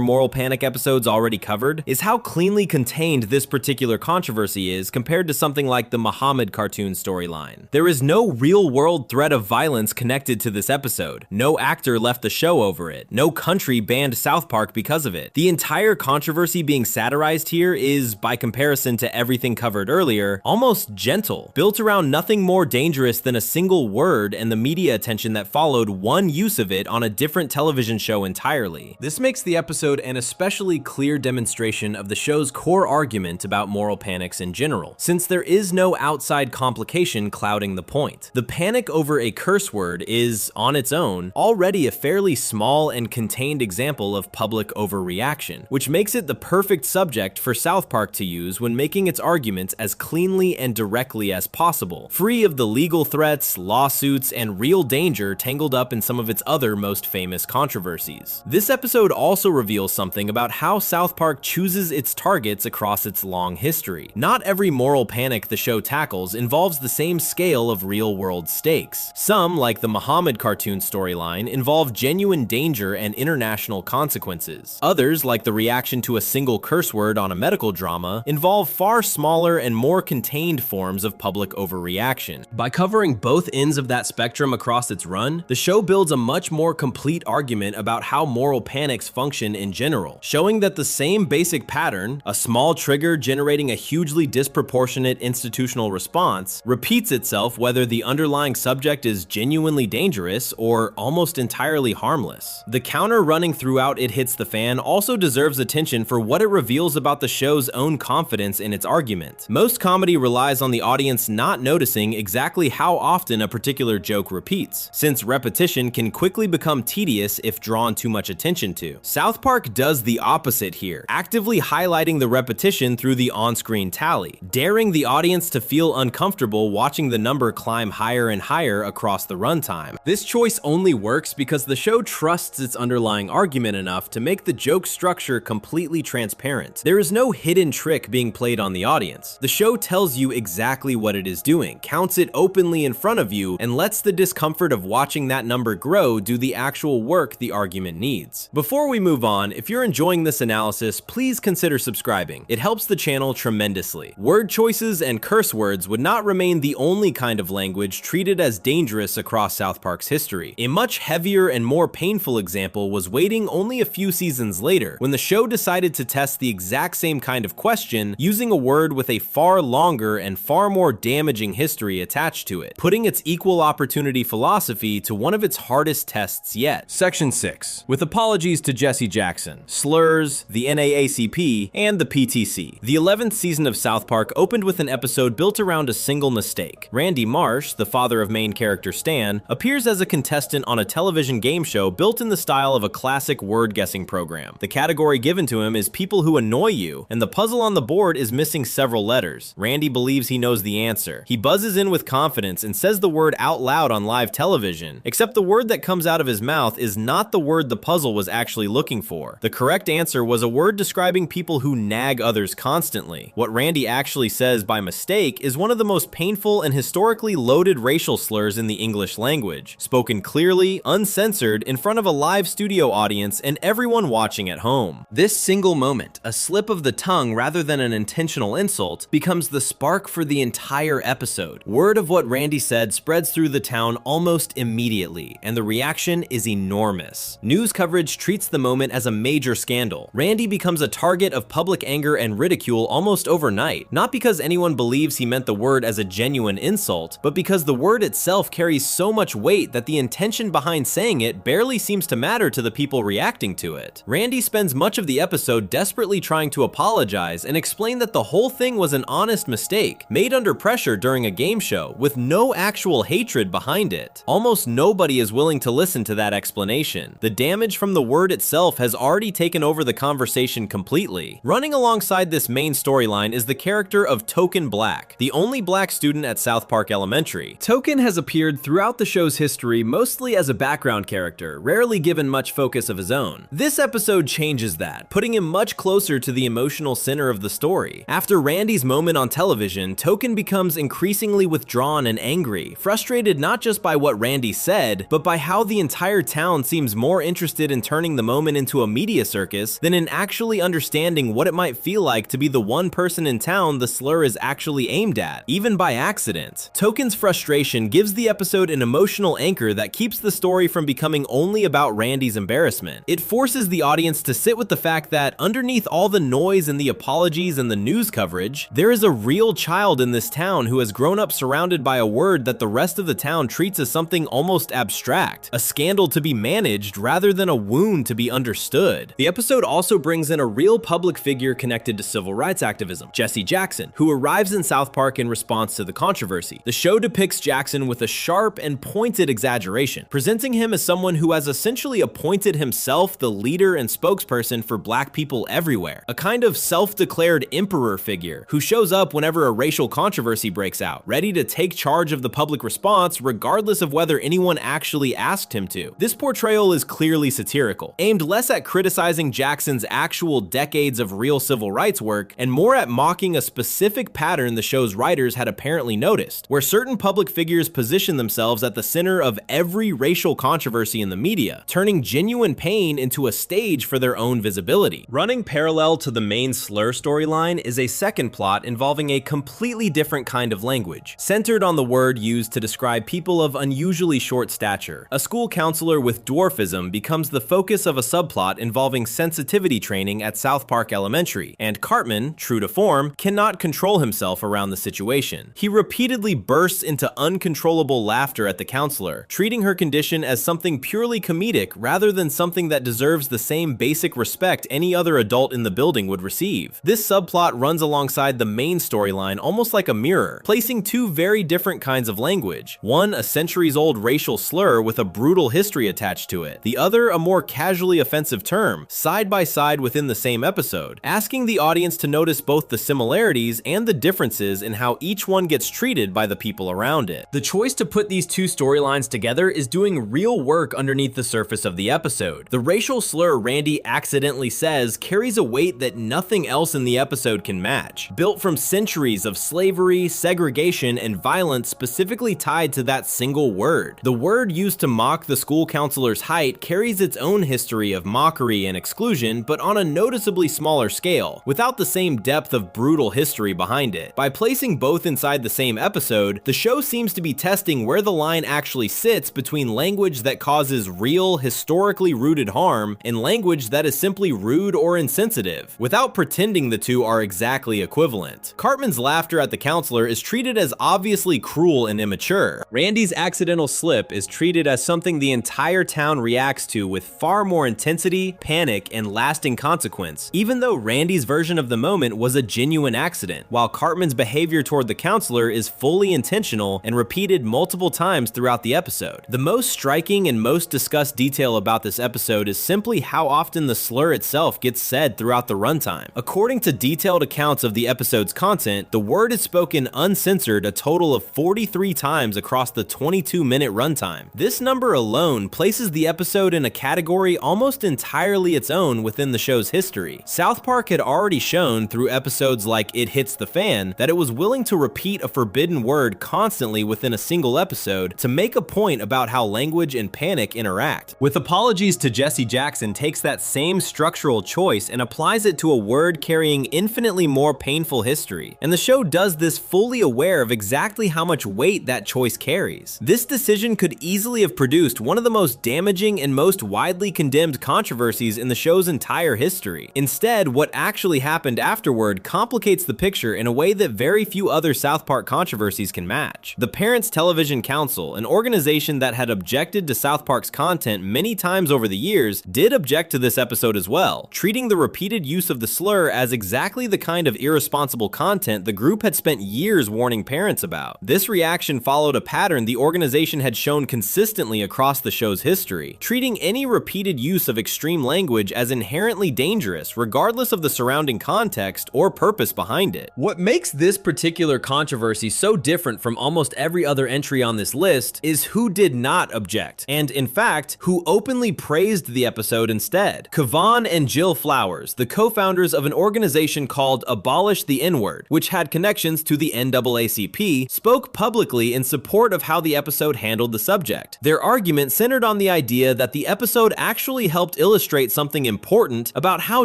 Moral Panic episodes already covered is how cleanly contained this particular controversy is compared to something like the Muhammad cartoon storyline. There is no real-world threat of violence connected to this episode. No actor left the show over it. No country banned South Park because of it. The entire controversy being satirized here is, by comparison to everything covered earlier, almost gentle, built around nothing more dangerous than a single word and the media attention that followed one use of it on a different television show entirely. This makes the episode an especially clear demonstration of the show's core argument about moral panics in general, since there is no outside complication clouding the point. The panic over a curse word is, on its own, already a fairly small and contained example of public overreaction, which makes it the perfect subject for South Park to use when making its arguments as cleanly and directly as possible, free of the legal threats, lawsuits, and real danger tangled up in some of its other most famous controversies. This episode also reveals something about how South Park chooses its targets across its long history. Not every moral panic the show tackles involves the same scale of real-world stakes. Some, like the Muhammad cartoon storyline, involve genuine danger and international consequences. Others, like the reaction to a single curse word on a medical drama, involve far smaller and more contained forms of public overreaction. By covering both ends of that spectrum across its run, the show builds a much more complete argument about how moral panics function in general, showing that the same basic pattern, a small trigger generating a hugely disproportionate institutional response, repeats itself whether the underlying subject is genuinely dangerous or almost entirely harmless. The counter running throughout It Hits the Fan also deserves attention for what it reveals about the show's own confidence in its argument. Most comedy relies on the audience not noticing exactly how often a particular joke repeats, since repetition can quickly become tedious if drawn too much attention to. South Park does the opposite here, actively highlighting the repetition through the on-screen tally, daring the audience to feel uncomfortable watching the number climb higher and higher across the runtime. This choice only works because the show trusts its underlying argument enough to make the joke structure completely transparent. There is no hidden trick being played on the audience. The show tells you exactly what it is doing, counts it openly in front of you, and lets the discomfort of watching that number grow do the actual work the argument needs. Before we move on, if you're enjoying this analysis, please consider subscribing. It helps the channel tremendously. Word choices and curse words would not remain the only kind of language treated as dangerous across South Park's history. A much heavier and more painful example was waiting only a few seasons later, when the show decided to test the exact same kind of question using a word with a far longer and far more damaging history attached to it, putting its equal opportunity philosophy to one of its hardest tests yet. Section 6. With apologies to Jesse Jackson, slurs, the NAACP, and the PTC. The 11th season of South Park opened with an episode built around a single mistake. Randy Marsh, the father of main character Stan, appears as a contestant on a television game show built in the style of a classic word-guessing program. The category given to him is people who annoy you, and the puzzle on the board is missing several letters. Randy believes he knows the answer. He buzzes in with confidence and says the word out loud on live television, except the word that comes out of his mouth is not the word the puzzle was actually looking for. The correct answer was a word describing people who nag others constantly. What Randy actually says by mistake is one of the most painful and historically loaded racial slurs in the English language, spoken clearly, uncensored, in front of a live studio audience and everyone watching at home. This single moment, a slip of the tongue rather than an intentional insult, becomes the spark for the entire episode. Word of what Randy said spreads through the town almost immediately, and the reaction is enormous. News coverage treats the moment as a major scandal. Randy becomes a target of public anger and ridicule almost overnight, not because anyone believes he meant the word as a genuine insult, but because the word itself carries so much weight that the intention behind saying it barely seems to matter to the people reacting to it. Randy spends much of the episode desperately trying to apologize and explain that the whole thing was an honest mistake, made under pressure during a game show, with no actual hatred behind it. Almost nobody is willing to listen to that explanation. The damage from the word itself has already taken over the conversation completely. Running alongside this main storyline is the character of Token Black, the only black student at South Park Elementary. Token has appeared throughout the show's history mostly as a background character, rarely given much focus of his own. This episode changes that, putting him much closer to the emotional center of the story. After Randy's moment on television, Token becomes increasingly withdrawn and angry, frustrated not just by what Randy said, but by how the entire town seems more interested in turning the moment into a media circus than in actually understanding what it might feel like to be the one person in town the slur is actually aimed at, even by accident. Token's frustration gives the episode an emotional anchor that keeps the story from becoming only about Randy's embarrassment. It forces the audience to sit with the fact that underneath all the noise and the apologies and the news coverage, there is a real child in this town who has grown up surrounded by a word that the rest of the town treats as something almost abstract, a scandal to be managed rather than a wound to be understood. The episode also brings in a real public figure connected to civil rights activism, Jesse Jackson, who arrives in South Park in response to the controversy. The show depicts Jackson with a sharp and pointed exaggeration, presenting him as someone who has essentially appointed himself the leader and spokesperson for black people everywhere, a kind of self-declared emperor figure who shows up whenever a racial controversy breaks out, ready to take charge of the public response regardless of whether anyone actually asked him to. This portrayal is clearly satirical, aimed less at criticizing Jackson's actual decades of real civil rights work and more at mocking a specific pattern the show's writers had apparently noticed, where certain public figures position themselves at the center of every racial controversy in the media, turning genuine pain into a stage for their own visibility. Running parallel to the main slur storyline is a second plot involving a completely different kind of language, centered on the word used to describe people of unusually short stature. A school counselor with dwarfism becomes the focus of a subplot involving sensitivity training at South Park Elementary, and Cartman, true to form, cannot control himself around the situation. He repeatedly bursts into uncontrollable laughter at the counselor, treating her condition as something purely comedic rather than something that deserves the same basic respect any other adult in the building would receive. This subplot runs alongside the main storyline almost like a mirror, placing two very different kinds of language. One, a centuries-old racial slur with a brutal history attached to it. The other, a more casually offensive term, side by side within the same episode, asking the audience to notice both the similarities and the differences in how each one gets treated by the people around it. The choice to put these two storylines together is doing real work underneath the surface of the episode. The racial slur Randy accidentally says carries a weight that nothing else in the episode can match, built from centuries of slavery, segregation, and violence specifically tied to that single word. The word used to mock the school counselor's height carries its own history of mockery and exclusion, but on a noticeably smaller scale, without the same depth of brutal history behind it. By placing both inside the same episode, the show seems to be testing where the line actually sits between language that causes real, historically rooted harm and language that is simply rude or insensitive, without pretending the two are exactly equivalent. Cartman's laughter at the counselor is treated as obviously cruel and immature. Randy's accidental slip is treated as something the entire town reacts to with far more intensity, panic, and lasting consequence, even though Randy's version of the moment was a genuine accident, while Cartman's behavior toward the counselor is fully intentional and repeated multiple times throughout the episode. The most striking and most discussed detail about this episode is simply how often the slur itself gets said throughout the runtime. According to detailed accounts of the episode's content, the word is spoken uncensored a total of 43 times across the 22-minute runtime. This number alone places the episode in a category almost entirely its own within the show's history. South Park had already shown through episodes like It Hits the Fan that it was willing to repeat a forbidden word constantly within a single episode to make a point about how language and panic interact. With Apologies to Jesse Jackson takes that same structural choice and applies it to a word carrying infinitely more painful history, and the show does this fully aware of exactly how much weight that choice carries. This decision could easily have produced one of the most damaging and most widely condemned controversies in the show's entire history. Instead, what actually happened afterward complicates the picture in a way that very few other South Park controversies can match. The Parents Television Council, an organization that had objected to South Park's content many times over the years, did object to this episode as well, treating the repeated use of the slur as exactly the kind of irresponsible content the group had spent years warning parents about. This reaction followed a pattern the organization had shown consistently across the show's history, treating any repeated use of extreme language as inherently dangerous, regardless of the surrounding context or purpose behind it. What makes this particular controversy so different from almost every other entry on this list is who did not object, and in fact, who openly praised the episode instead. Kavan and and Jill Flowers, the co-founders of an organization called Abolish the N-Word, which had connections to the NAACP, spoke publicly in support of how the episode handled the subject. Their argument centered on the idea that the episode actually helped illustrate something important about how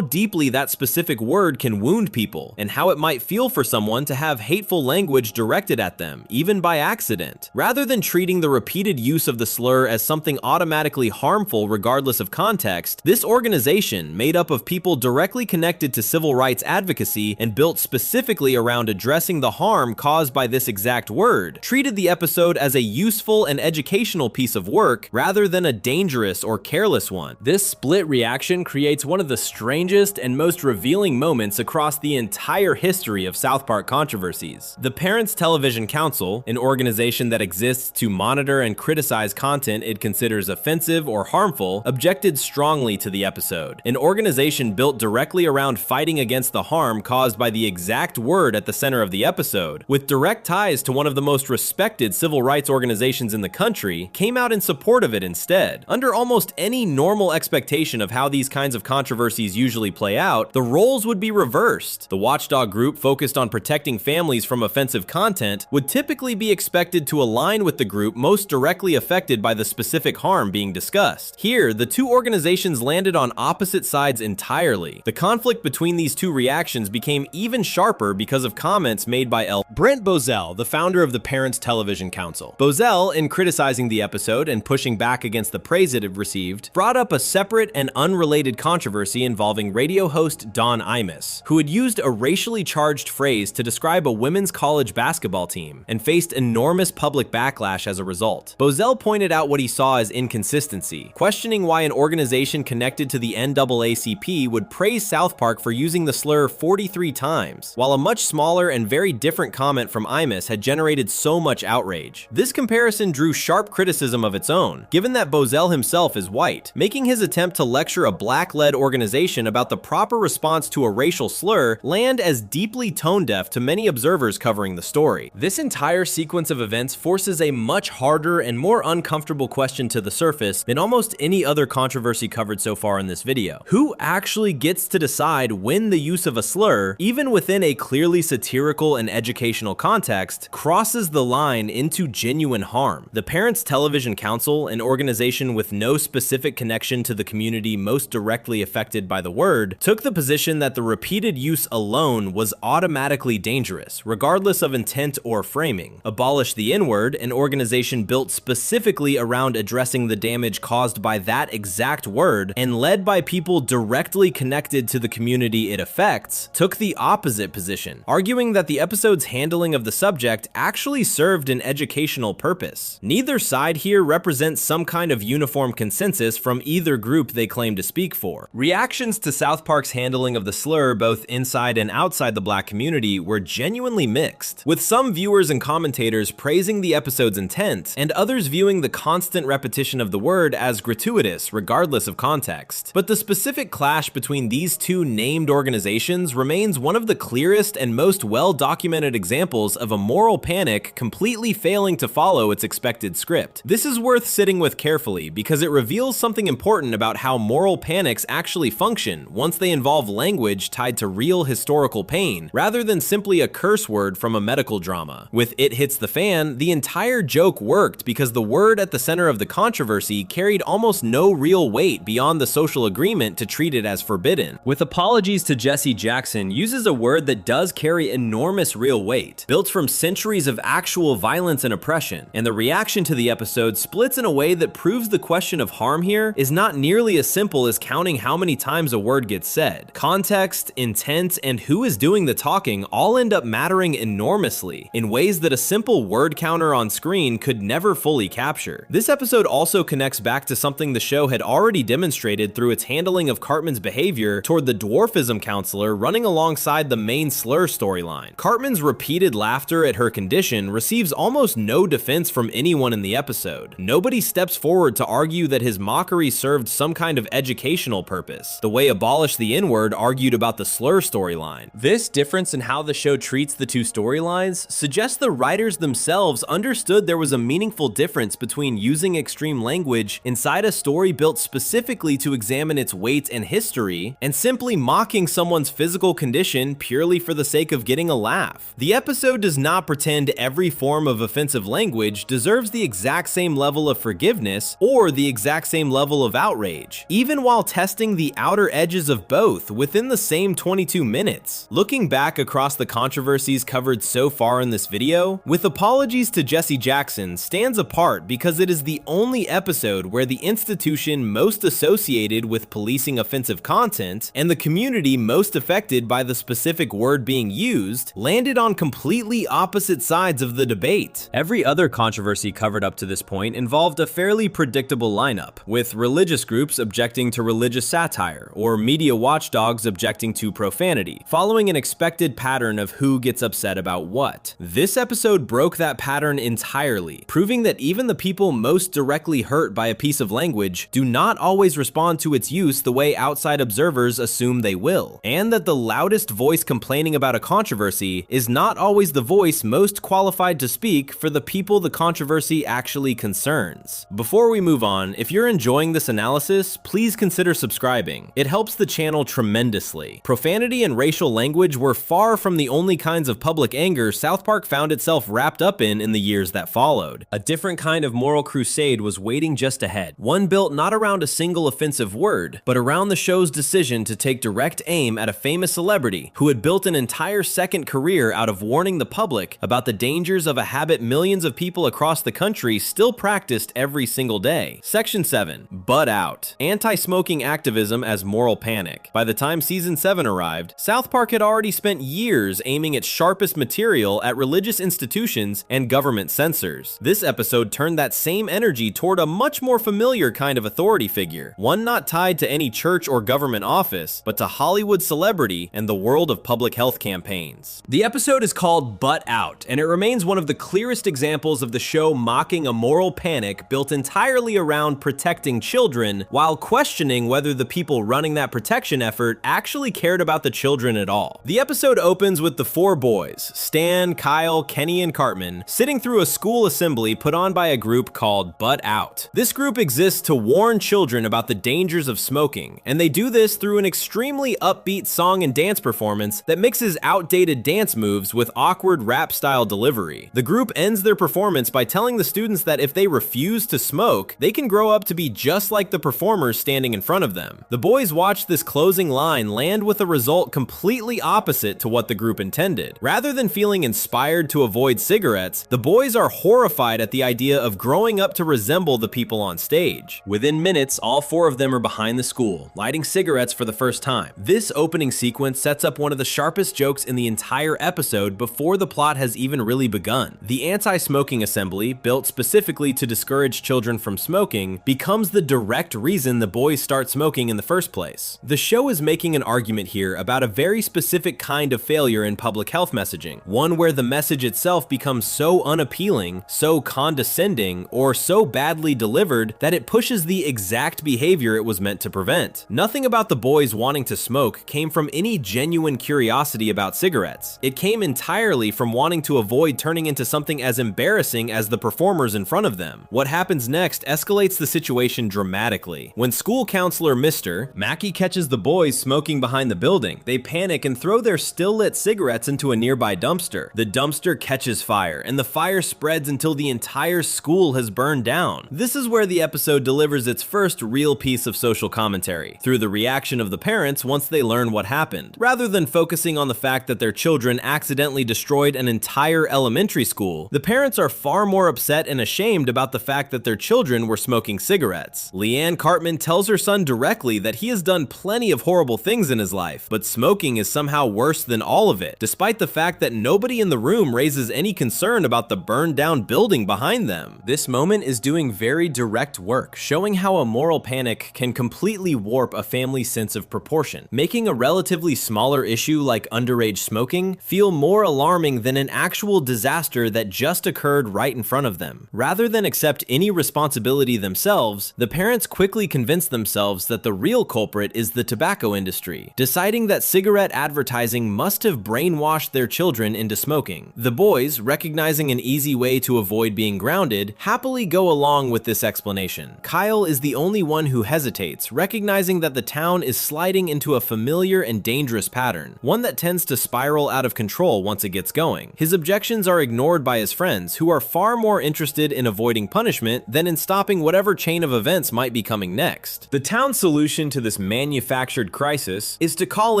deeply that specific word can wound people, and how it might feel for someone to have hateful language directed at them, even by accident. Rather than treating the repeated use of the slur as something automatically harmful regardless of context, this organization, made up of people directly connected to civil rights advocacy and built specifically around addressing the harm caused by this exact word, treated the episode as a useful and educational piece of work rather than a dangerous or careless one. This split reaction creates one of the strangest and most revealing moments across the entire history of South Park controversies. The Parents Television Council, an organization that exists to monitor and criticize content it considers offensive or harmful, objected strongly to the episode. An organization built directly around fighting against the harm caused by the exact word at the center of the episode, with direct ties to one of the most respected civil rights organizations in the country, came out in support of it instead. Under almost any normal expectation of how these kinds of controversies usually play out, the roles would be reversed. The watchdog group focused on protecting families from offensive content would typically be expected to align with the group most directly affected by the specific harm being discussed. Here, the two organizations landed on opposite sides entirely. The conflict between these two reactions became even sharper because of comments made by Brent Bozell, the founder of the Parents Television Council. Bozell, in criticizing the episode and pushing back against the praise it had received, brought up a separate and unrelated controversy involving radio host Don Imus, who had used a racially charged phrase to describe a women's college basketball team and faced enormous public backlash as a result. Bozell pointed out what he saw as inconsistency, questioning why an organization connected to the NAACP would praise South Park for using the slur 43 times, while a much smaller and very different comment from Imus had generated so much outrage. This comparison drew sharp criticism of its own, given that Bozell himself is white, making his attempt to lecture a black-led organization about the proper response to a racial slur land as deeply tone-deaf to many observers covering the story. This entire sequence of events forces a much harder and more uncomfortable question to the surface than almost any other controversy covered so far in this video. Who actually gets to decide when the use of a slur, even within a clearly satirical and educational context, crosses the line into genuine harm? The Parents Television Council, an organization with no specific connection to the community most directly affected by the word, took the position that the repeated use alone was automatically dangerous, regardless of intent or framing. Abolish the N-Word, an organization built specifically around addressing the damage caused by that exact word and led by people directly connected to the community it affects, took the opposite position, arguing that the episode's handling of the subject actually served an educational purpose. Neither side here represents some kind of uniform consensus from either group they claim to speak for. Reactions to South Park's handling of the slur, both inside and outside the black community, were genuinely mixed, with some viewers and commentators praising the episode's intent, and others viewing the constant repetition of the word as gratuitous regardless of context. But the specific clash between these two named organizations remains one of the clearest and most well-documented examples of a moral panic completely failing to follow its expected script. This is worth sitting with carefully because it reveals something important about how moral panics actually function once they involve language tied to real historical pain, rather than simply a curse word from a medical drama. With It Hits the Fan, the entire joke worked because the word at the center of the controversy carried almost no real weight beyond the social agreement to treat it as forbidden. With Apologies to Jesse Jackson uses a word that does carry enormous real weight, built from centuries of actual violence and oppression, and the reaction to the episode splits in a way that proves the question of harm here is not nearly as simple as counting how many times a word gets said. Context, intent, and who is doing the talking all end up mattering enormously in ways that a simple word counter on screen could never fully capture. This episode also connects back to something the show had already demonstrated through its handling of Cartman's behavior toward the dwarfism counselor running alongside the main slur storyline. Cartman's repeated laughter at her condition receives almost no defense from anyone in the episode. Nobody steps forward to argue that his mockery served some kind of educational purpose, the way Abolish the N-Word argued about the slur storyline. This difference in how the show treats the two storylines suggests the writers themselves understood there was a meaningful difference between using extreme language inside a story built specifically to examine its weight and history, and simply mocking someone's physical condition purely for the sake of getting a laugh. The episode does not pretend every form of offensive language deserves the exact same level of forgiveness or the exact same level of outrage, even while testing the outer edges of both within the same 22 minutes. Looking back across the controversies covered so far in this video, with apologies to Jesse Jackson stands apart because it is the only episode where the institution most associated with policing offensive content and the community most affected by the specific word being used landed on completely opposite sides of the debate. Every other controversy covered up to this point involved a fairly predictable lineup, with religious groups objecting to religious satire or media watchdogs objecting to profanity, following an expected pattern of who gets upset about what. This episode broke that pattern entirely, proving that even the people most directly hurt by a piece of language do not always respond to its use the way outside observers assume they will, and that the loudest voice complaining about a controversy is not always the voice most qualified to speak for the people the controversy actually concerns. Before we move on, if you're enjoying this analysis, please consider subscribing. It helps the channel tremendously. Profanity and racial language were far from the only kinds of public anger South Park found itself wrapped up in the years that followed. A different kind of moral crusade was waiting just ahead, one built not around a single offensive word, but around the show's decision to take direct aim at a famous celebrity who had built an entire second career out of warning the public about the dangers of a habit millions of people across the country still practiced every single day. Section 7. Butt Out. Anti-smoking activism as moral panic. By the time season 7 arrived, South Park had already spent years aiming its sharpest material at religious institutions and government censors. This episode turned that same energy toward a much more familiar kind of authority figure, one not tied to any church or government office, but to Hollywood celebrity and the world of public health campaigns. The episode is called Butt Out, and it remains one of the clearest examples of the show mocking a moral panic built entirely around protecting children while questioning whether the people running that protection effort actually cared about the children at all. The episode opens with the four boys, Stan, Kyle, Kenny, and Cartman, sitting through a school assembly put on by a group called Butt Out. This group exists to warn children about the dangers of smoking, and they do this through an extremely upbeat song and dance performance that mixes outdated dance moves with awkward rap-style delivery. The group ends their performance by telling the students that if they refuse to smoke, they can grow up to be just like the performers standing in front of them. The boys watch this closing line land with a result completely opposite to what the group intended. Rather than feeling inspired to avoid cigarettes, the boys are horrified at the idea of growing up to resemble the people on stage. Within minutes, all four of them are behind the school, lighting cigarettes for the first time. This opening sequence sets up one of the sharpest jokes in the entire episode before the plot has even really begun. The anti-smoking assembly, built specifically to discourage children from smoking, becomes the direct reason the boys start smoking in the first place. The show is making an argument here about a very specific kind of failure in public health messaging, one where the message itself becomes so unappealing, so condescending, or so badly delivered that it pushes the exact behavior it was meant to prevent. Nothing about the boys wanting to smoke came from any genuine curiosity about cigarettes. It came entirely from wanting to avoid turning into something as embarrassing as the performers in front of them. What happens next escalates the situation dramatically. When school counselor Mr. Mackey catches the boys smoking behind the building, they panic and throw their still-lit cigarettes into a nearby dumpster. The dumpster catches fire, and the fire spreads until the entire school has burned down. This is where the episode delivers its first real piece of social commentary, through the reaction of the parents once they learn what happened. Rather than focusing on the fact that their children accidentally destroyed an entire elementary school, the parents are far more upset and ashamed about the fact that their children were smoking cigarettes. Leanne Cartman tells her son directly that he has done plenty of horrible things in his life, but smoking is somehow worse than all of it, despite the fact that nobody in the room raises any concern about the burned down building behind them. This moment is doing very direct work, showing how a moral panic can completely warp a family's sense of proportion, making a relatively smaller issue like underage smoking feel more alarming than an actual disaster that just occurred right in front of them. Rather than accept any responsibility themselves, the parents quickly convince themselves that the real culprit is the tobacco industry, deciding that cigarette advertising must have brainwashed their children into smoking. The boys, recognizing an easy way to avoid being grounded, happily go along with this explanation. Kyle is the only one who hesitates, recognizing recognizing that the town is sliding into a familiar and dangerous pattern, one that tends to spiral out of control once it gets going. His objections are ignored by his friends, who are far more interested in avoiding punishment than in stopping whatever chain of events might be coming next. The town's solution to this manufactured crisis is to call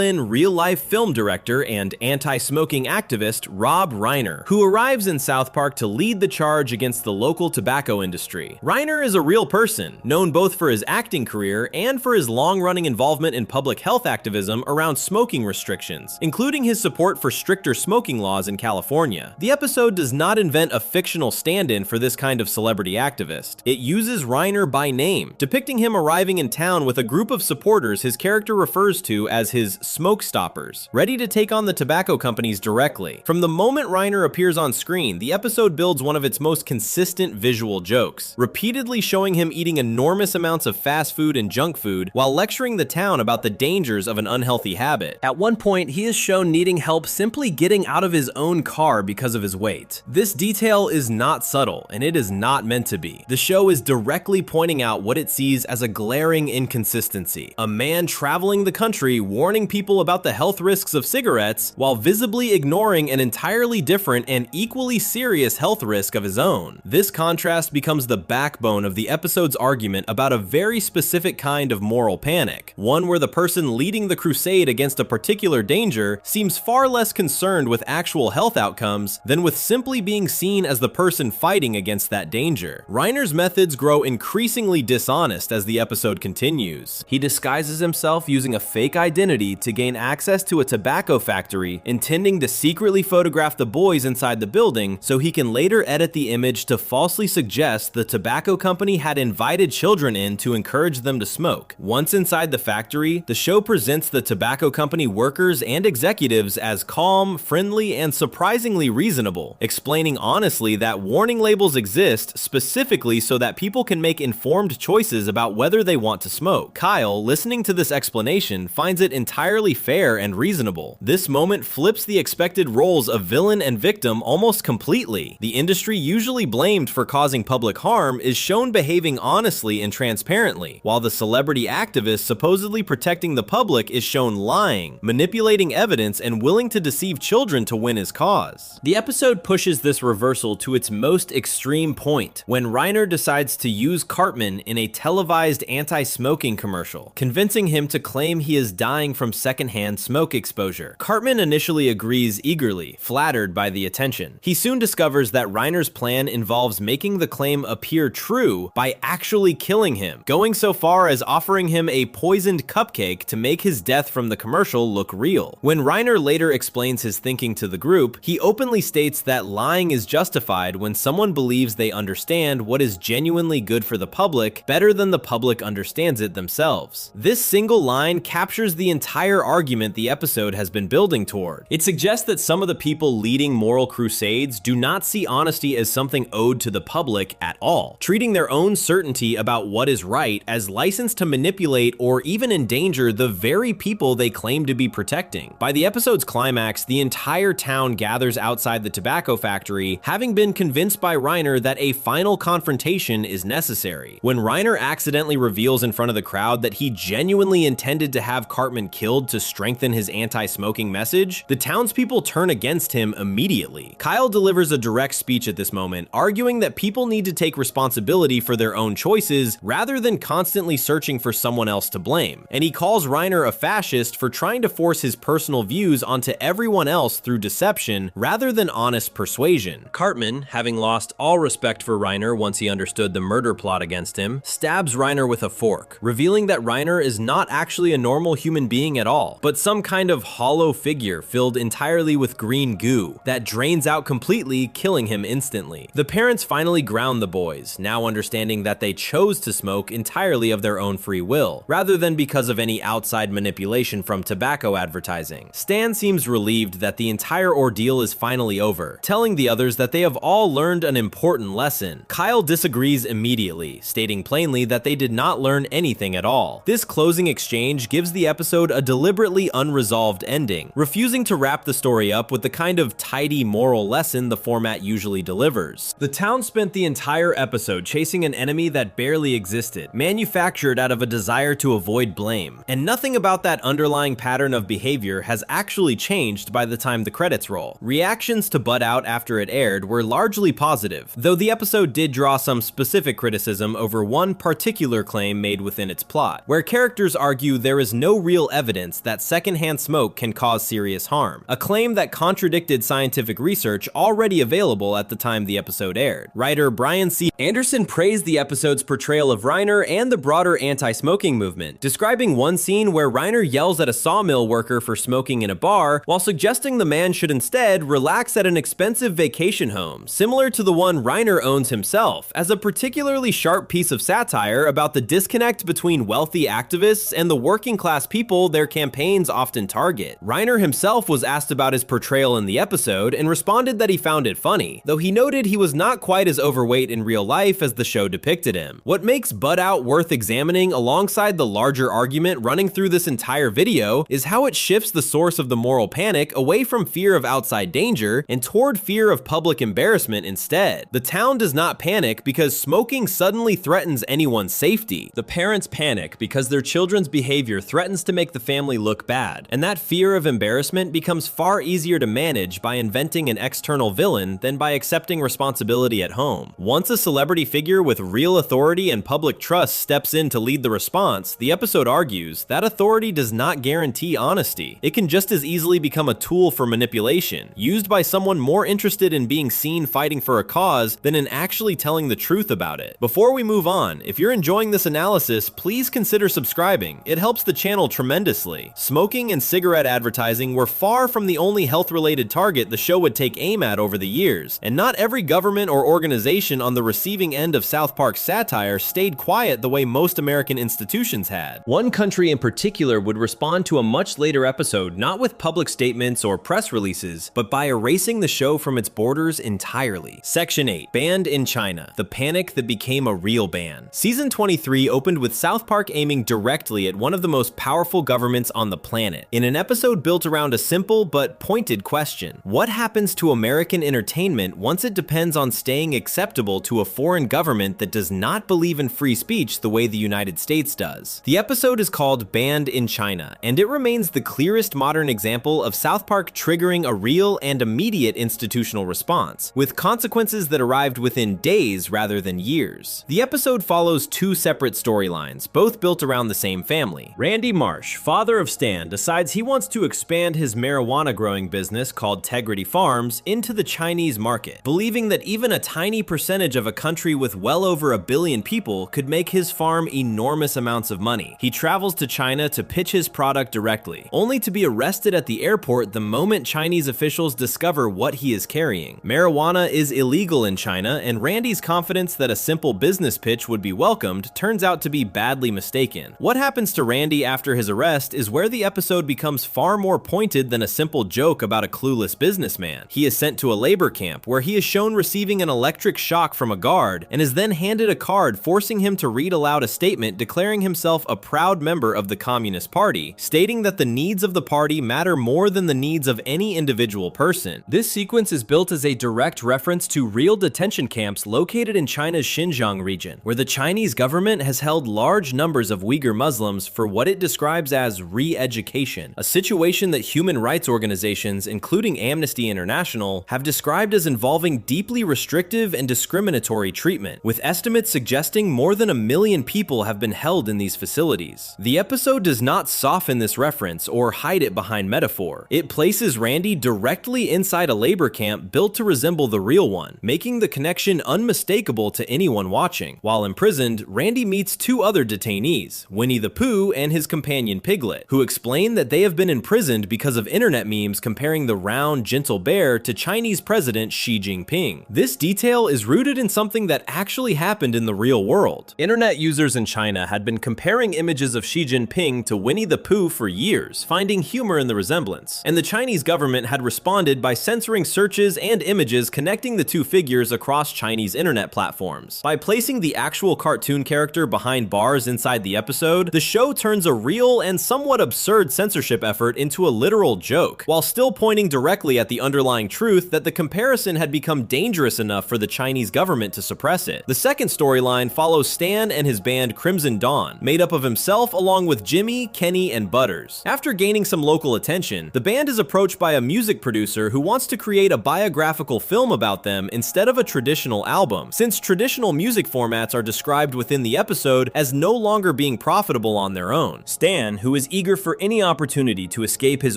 in real-life film director and anti-smoking activist Rob Reiner, who arrives in South Park to lead the charge against the local tobacco industry. Reiner is a real person, known both for his acting career and for his long-running involvement in public health activism around smoking restrictions, including his support for stricter smoking laws in California. The episode does not invent a fictional stand-in for this kind of celebrity activist. It uses Reiner by name, depicting him arriving in town with a group of supporters his character refers to as his smoke stoppers, ready to take on the tobacco companies directly. From the moment Reiner appears on screen, the episode builds one of its most consistent visual jokes, repeatedly showing him eating enormous amounts of fast food and junk food while lecturing the town about the dangers of an unhealthy habit. At one point, he is shown needing help simply getting out of his own car because of his weight. This detail is not subtle, and it is not meant to be. The show is directly pointing out what it sees as a glaring inconsistency. A man traveling the country warning people about the health risks of cigarettes while visibly ignoring an entirely different and equally serious health risk of his own. This contrast becomes the backbone of the episode's argument about a very specific kind of moral panic, one where the person leading the crusade against a particular danger seems far less concerned with actual health outcomes than with simply being seen as the person fighting against that danger. Reiner's methods grow increasingly dishonest as the episode continues. He disguises himself using a fake identity to gain access to a tobacco factory, intending to secretly photograph the boys inside the building so he can later edit the image to falsely suggest the tobacco company had invited children in to encourage them to smoke. Once inside the factory, the show presents the tobacco company workers and executives as calm, friendly, and surprisingly reasonable, explaining honestly that warning labels exist specifically so that people can make informed choices about whether they want to smoke. Kyle, listening to this explanation, finds it entirely fair and reasonable. This moment flips the expected roles of villain and victim almost completely. The industry usually blamed for causing public harm is shown behaving honestly and transparently, while the celebrity activist supposedly protecting the public is shown lying, manipulating evidence, and willing to deceive children to win his cause. The episode pushes this reversal to its most extreme point when Reiner decides to use Cartman in a televised anti-smoking commercial, convincing him to claim he is dying from secondhand smoke exposure. Cartman initially agrees eagerly, flattered by the attention. He soon discovers that Reiner's plan involves making the claim appear true by actually killing him, going so far as offering him a poisoned cupcake to make his death from the commercial look real. When Reiner later explains his thinking to the group, he openly states that lying is justified when someone believes they understand what is genuinely good for the public better than the public understands it themselves. This single line captures the entire argument the episode has been building toward. It suggests that some of the people leading moral crusades do not see honesty as something owed to the public at all, treating their own certainty about what is right as license to manipulate or even endanger the very people they claim to be protecting. By the episode's climax, the entire town gathers outside the tobacco factory, having been convinced by Reiner that a final confrontation is necessary. When Reiner accidentally reveals in front of the crowd that he genuinely intended to have Cartman killed to strengthen his anti-smoking message, the townspeople turn against him immediately. Kyle delivers a direct speech at this moment, arguing that people need to take responsibility for their own choices rather than constantly searching for someone else to blame, and he calls Reiner a fascist for trying to force his personal views onto everyone else through deception rather than honest persuasion. Cartman, having lost all respect for Reiner once he understood the murder plot against him, stabs Reiner with a fork, revealing that Reiner is not actually a normal human being at all, but some kind of hollow figure filled entirely with green goo that drains out completely, killing him instantly. The parents finally ground the boys, now understanding that they chose to smoke entirely of their own free will, rather than because of any outside manipulation from tobacco advertising. Stan seems relieved that the entire ordeal is finally over, telling the others that they have all learned an important lesson. Kyle disagrees immediately, stating plainly that they did not learn anything at all. This closing exchange gives the episode a deliberately unresolved ending, refusing to wrap the story up with the kind of tidy moral lesson the format usually delivers. The town spent the entire episode chasing an enemy that barely existed, manufactured out of a desire to avoid blame. And nothing about that underlying pattern of behavior has actually changed by the time the credits roll. Reactions to Butt Out after it aired were largely positive, though the episode did draw some specific criticism over one particular claim made within its plot, where characters argue there is no real evidence that secondhand smoke can cause serious harm, a claim that contradicted scientific research already available at the time the episode aired. Writer Brian C. Anderson praised the episode's portrayal of Reiner and the broader anti-smoking movement, describing one scene where Reiner yells at a sawmill worker for smoking in a bar, while suggesting the man should instead relax at an expensive vacation home, similar to the one Reiner owns himself, as a particularly sharp piece of satire about the disconnect between wealthy activists and the working class people their campaigns often target. Reiner himself was asked about his portrayal in the episode and responded that he found it funny, though he noted he was not quite as overweight in real life as the show depicted him. What makes Butt Out worth examining alongside the larger argument running through this entire video is how it shifts the source of the moral panic away from fear of outside danger and toward fear of public embarrassment instead. The town does not panic because smoking suddenly threatens anyone's safety. The parents panic because their children's behavior threatens to make the family look bad, and that fear of embarrassment becomes far easier to manage by inventing an external villain than by accepting responsibility at home. Once a celebrity figure with real authority and public trust steps in to lead the response, the episode argues that authority does not guarantee honesty. It can just as easily become a tool for manipulation, used by someone more interested in being seen fighting for a cause than in actually telling the truth about it. Before we move on, if you're enjoying this analysis, please consider subscribing. It helps the channel tremendously. Smoking and cigarette advertising were far from the only health-related target the show would take aim at over the years, and not every government or organization on the receiving end of South Park's satire stayed quiet the way most American institutions had. One country in particular would respond to a much later episode not with public statements or press releases, but by erasing the show from its borders entirely. Section 8. Banned in China. The panic that became a real ban. Season 23 opened with South Park aiming directly at one of the most powerful governments on the planet, in an episode built around a simple but pointed question. What happens to American entertainment once it depends on staying acceptable to a foreign government that does not believe in free speech the way the United States does? The episode is called Banned in China, and it remains the clearest modern example of South Park triggering a real and immediate institutional response, with consequences that arrived within days rather than years. The episode follows two separate storylines, both built around the same family. Randy Marsh, father of Stan, decides he wants to expand his marijuana growing business called Tegrity Farms into the Chinese market, believing that even a tiny percentage of a country with well over 1 billion people could make his farm enormous amounts of money. He travels to China to pitch his product directly, only to be arrested at the airport the moment Chinese officials discover what he is carrying. Marijuana is illegal in China, and Randy's confidence that a simple business pitch would be welcomed turns out to be badly mistaken. What happens to Randy after his arrest is where the episode becomes far more pointed than a simple joke about a clueless businessman. He is sent to a labor camp where he is shown receiving an electric shock from a guard and is then handed a card forcing him to read aloud a statement declaring himself a proud member of the Communist Party, stating that the needs of the party matter more than the needs of any individual person. This sequence is built as a direct reference to real detention camps located in China's Xinjiang region, where the Chinese government has held large numbers of Uyghur Muslims for what it describes as re-education, a situation that human rights organizations, including Amnesty International, have described as involving deeply restrictive and discriminatory treatment, with estimates suggesting more than 1 million people have been held in these facilities. The episode does not soften this reference or hide it behind metaphor. It places Randy directly inside a labor camp built to resemble the real one, making the connection unmistakable to anyone watching. While imprisoned, Randy meets two other detainees, Winnie the Pooh and his companion Piglet, who explain that they have been imprisoned because of internet memes comparing the round, gentle bear to Chinese President Xi Jinping. This detail is rooted in something that actually happened in the real world. Internet users in China had been comparing images of Xi Jinping to Winnie the Pooh for years, finding humor in the resemblance, and the Chinese government had responded by censoring searches and images connecting the two figures across Chinese internet platforms. By placing the actual cartoon character behind bars inside the episode, the show turns a real and somewhat absurd censorship effort into a literal joke, while still pointing directly at the underlying truth that the comparison had become dangerous enough for the Chinese government to suppress it. The second storyline follows Stan and his band Crimson Dawn Dawn, made up of himself along with Jimmy, Kenny, and Butters. After gaining some local attention, the band is approached by a music producer who wants to create a biographical film about them instead of a traditional album, since traditional music formats are described within the episode as no longer being profitable on their own. Stan, who is eager for any opportunity to escape his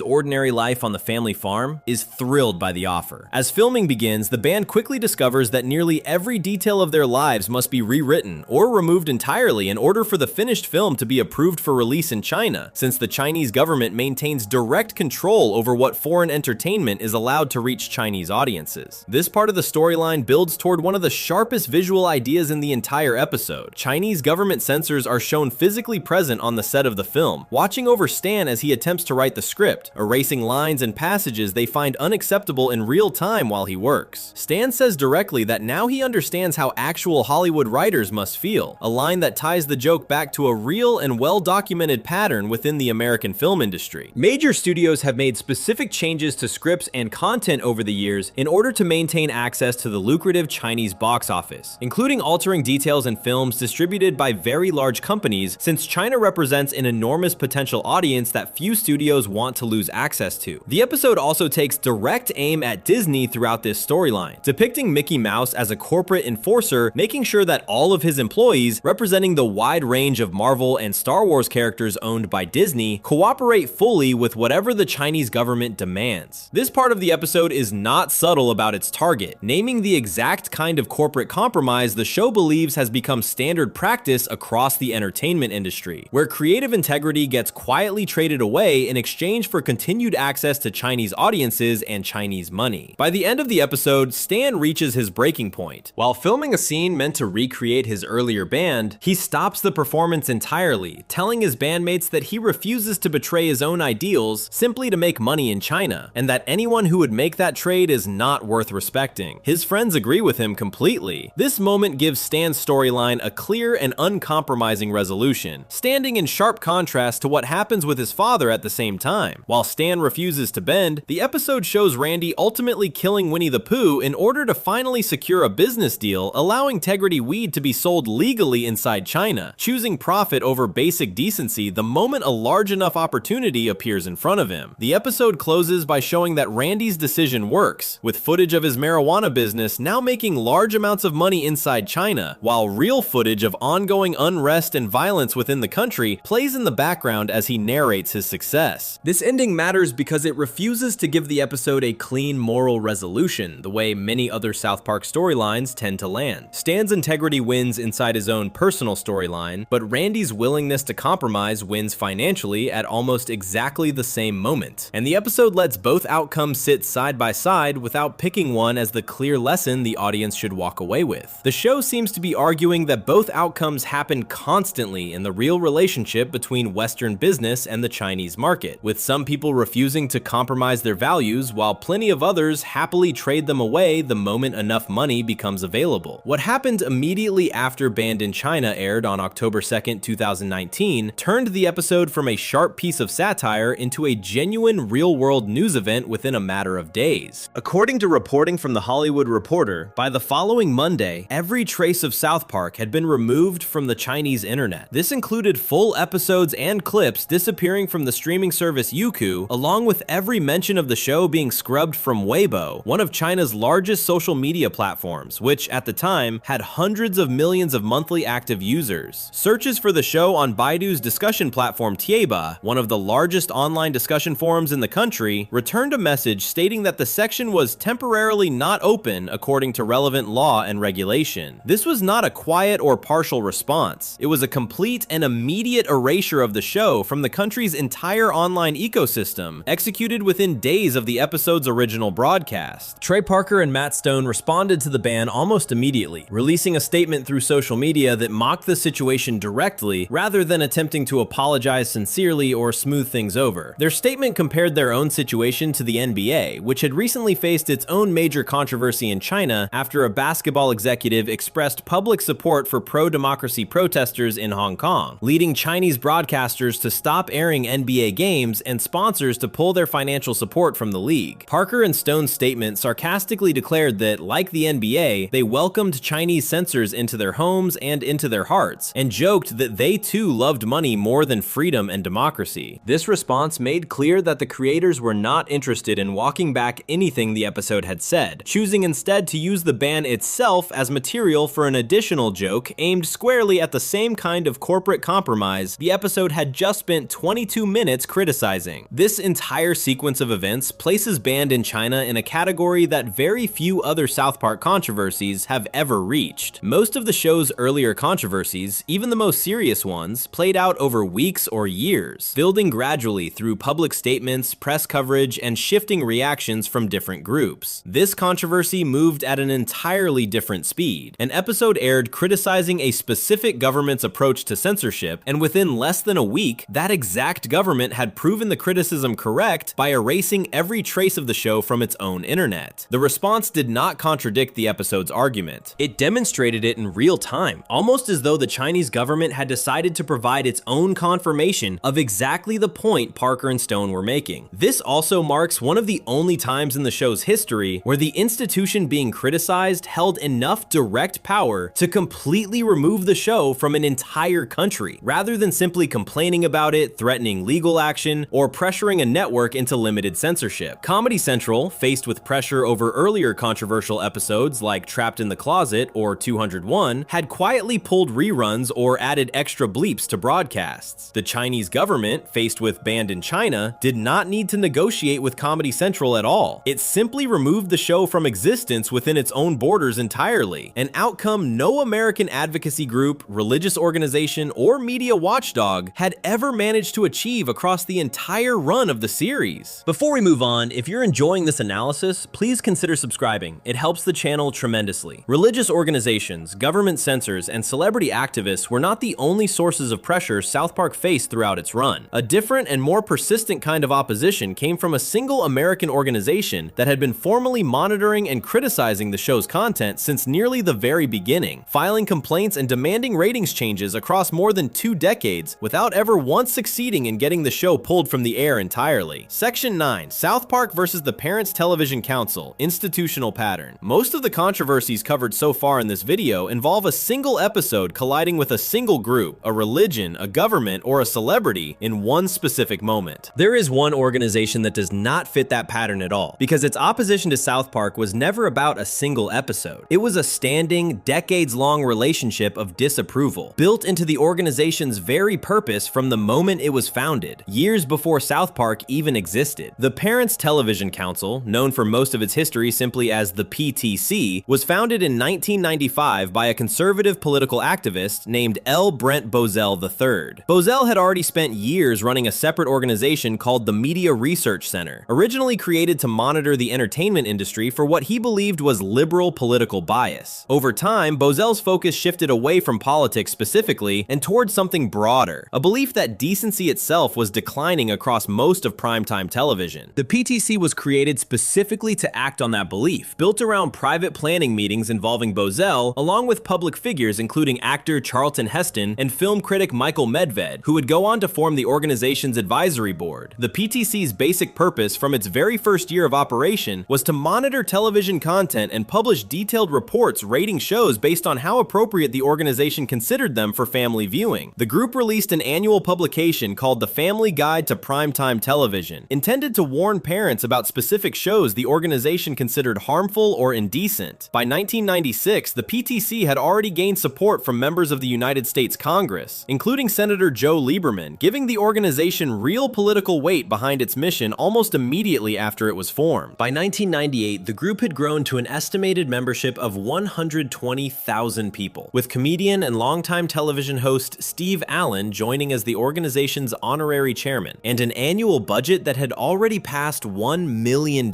ordinary life on the family farm, is thrilled by the offer. As filming begins, the band quickly discovers that nearly every detail of their lives must be rewritten or removed entirely in order for the finished film to be approved for release in China, since the Chinese government maintains direct control over what foreign entertainment is allowed to reach Chinese audiences. This part of the storyline builds toward one of the sharpest visual ideas in the entire episode. Chinese government censors are shown physically present on the set of the film, watching over Stan as he attempts to write the script, erasing lines and passages they find unacceptable in real time while he works. Stan says directly that now he understands how actual Hollywood writers must feel, a line that ties the joke back to a real and well-documented pattern within the American film industry. Major studios have made specific changes to scripts and content over the years in order to maintain access to the lucrative Chinese box office, including altering details in films distributed by very large companies, since China represents an enormous potential audience that few studios want to lose access to. The episode also takes direct aim at Disney throughout this storyline, depicting Mickey Mouse as a corporate enforcer, making sure that all of his employees, representing the wide range of Marvel and Star Wars characters owned by Disney, cooperate fully with whatever the Chinese government demands. This part of the episode is not subtle about its target, naming the exact kind of corporate compromise the show believes has become standard practice across the entertainment industry, where creative integrity gets quietly traded away in exchange for continued access to Chinese audiences and Chinese money. By the end of the episode, Stan reaches his breaking point. While filming a scene meant to recreate his earlier band, he stops the performance entirely, telling his bandmates that he refuses to betray his own ideals simply to make money in China, and that anyone who would make that trade is not worth respecting. His friends agree with him completely. This moment gives Stan's storyline a clear and uncompromising resolution, standing in sharp contrast to what happens with his father at the same time. While Stan refuses to bend, the episode shows Randy ultimately killing Winnie the Pooh in order to finally secure a business deal allowing Tegrity weed to be sold legally inside China, choosing profit over basic decency the moment a large enough opportunity appears in front of him. The episode closes by showing that Randy's decision works, with footage of his marijuana business now making large amounts of money inside China, while real footage of ongoing unrest and violence within the country plays in the background as he narrates his success. This ending matters because it refuses to give the episode a clean moral resolution, the way many other South Park storylines tend to land. Stan's integrity wins inside his own personal storyline, but Randy's willingness to compromise wins financially at almost exactly the same moment. And the episode lets both outcomes sit side by side without picking one as the clear lesson the audience should walk away with. The show seems to be arguing that both outcomes happen constantly in the real relationship between Western business and the Chinese market, with some people refusing to compromise their values while plenty of others happily trade them away the moment enough money becomes available. What happened immediately after Banned in China aired on October 2nd, 2019, turned the episode from a sharp piece of satire into a genuine real-world news event within a matter of days. According to reporting from The Hollywood Reporter, by the following Monday, every trace of South Park had been removed from the Chinese internet. This included full episodes and clips disappearing from the streaming service Youku, along with every mention of the show being scrubbed from Weibo, one of China's largest social media platforms, which at the time had hundreds of millions of monthly active users. Searches for the show on Baidu's discussion platform Tieba, one of the largest online discussion forums in the country, returned a message stating that the section was temporarily not open according to relevant law and regulation. This was not a quiet or partial response. It was a complete and immediate erasure of the show from the country's entire online ecosystem, executed within days of the episode's original broadcast. Trey Parker and Matt Stone responded to the ban almost immediately, releasing a statement through social media that mocked the situation directly rather than attempting to apologize sincerely or smooth things over. Their statement compared their own situation to the NBA, which had recently faced its own major controversy in China after a basketball executive expressed public support for pro-democracy protesters in Hong Kong, leading Chinese broadcasters to stop airing NBA games and sponsors to pull their financial support from the league. Parker and Stone's statement sarcastically declared that, like the NBA, they welcomed Chinese censors into their homes and into their hearts, and joked that they too loved money more than freedom and democracy. This response made clear that the creators were not interested in walking back anything the episode had said, choosing instead to use the ban itself as material for an additional joke aimed squarely at the same kind of corporate compromise the episode had just spent 22 minutes criticizing. This entire sequence of events places Banned in China in a category that very few other South Park controversies have ever reached. Most of the show's earlier controversies, even the most serious ones, played out over weeks or years, building gradually through public statements, press coverage, and shifting reactions from different groups. This controversy moved at an entirely different speed. An episode aired criticizing a specific government's approach to censorship, and within less than a week, that exact government had proven the criticism correct by erasing every trace of the show from its own internet. The response did not contradict the episode's argument. It demonstrated it in real time, almost as though the Chinese government had decided to provide its own confirmation of exactly the point Parker and Stone were making. This also marks one of the only times in the show's history where the institution being criticized held enough direct power to completely remove the show from an entire country, rather than simply complaining about it, threatening legal action, or pressuring a network into limited censorship. Comedy Central, faced with pressure over earlier controversial episodes like Trapped in the Closet or 201, had quietly pulled reruns or added extra bleeps to broadcasts. The Chinese government, faced with Banned in China, did not need to negotiate with Comedy Central at all. It simply removed the show from existence within its own borders entirely, an outcome no American advocacy group, religious organization, or media watchdog had ever managed to achieve across the entire run of the series. Before we move on, if you're enjoying this analysis, please consider subscribing. It helps the channel tremendously. Religious organizations, government censors, and celebrity activists were not the only sources of pressure South Park faced throughout its run. A different and more persistent kind of opposition came from a single American organization that had been formally monitoring and criticizing the show's content since nearly the very beginning, filing complaints and demanding ratings changes across more than 2 decades without ever once succeeding in getting the show pulled from the air entirely. Section 9, South Park versus the Parents Television Council, Institutional Pattern. Most of the controversies covered so far in this video involve a single episode colliding with a single group, a religion, a government, or a celebrity in one specific moment. There is one organization that does not fit that pattern at all, because its opposition to South Park was never about a single episode. It was a standing, decades-long relationship of disapproval, built into the organization's very purpose from the moment it was founded, years before South Park even existed. The Parents Television Council, known for most of its history simply as the PTC, was founded in 1995 by a conservative political activist named L. Brent Bozell III. Bozell had already spent years running a separate organization called the Media Research Center, originally created to monitor the entertainment industry for what he believed was liberal political bias. Over time, Bozell's focus shifted away from politics specifically and towards something broader, a belief that decency itself was declining across most of primetime television. The PTC was created specifically to act on that belief, built around private planning meetings involving Bozell, along with public figures including actor Charlton Heston and film critic Michael Medved, who would go on to form the organization's advisory board. The PTC's basic purpose from its very first year of operation was to monitor television content and publish detailed reports rating shows based on how appropriate the organization considered them for family viewing. The group released an annual publication called The Family Guide to Primetime Television, intended to warn parents about specific shows the organization considered harmful or indecent. By 1996, the PTC had already gained support from members of the United States Congress, including Senator Joe Lieberman, giving the organization real political weight behind its mission almost immediately after it was formed. By 1998, the group had grown to an estimated membership of 120,000 people, with comedian and longtime television host Steve Allen joining as the organization's honorary chairman, and an annual budget that had already passed $1 million.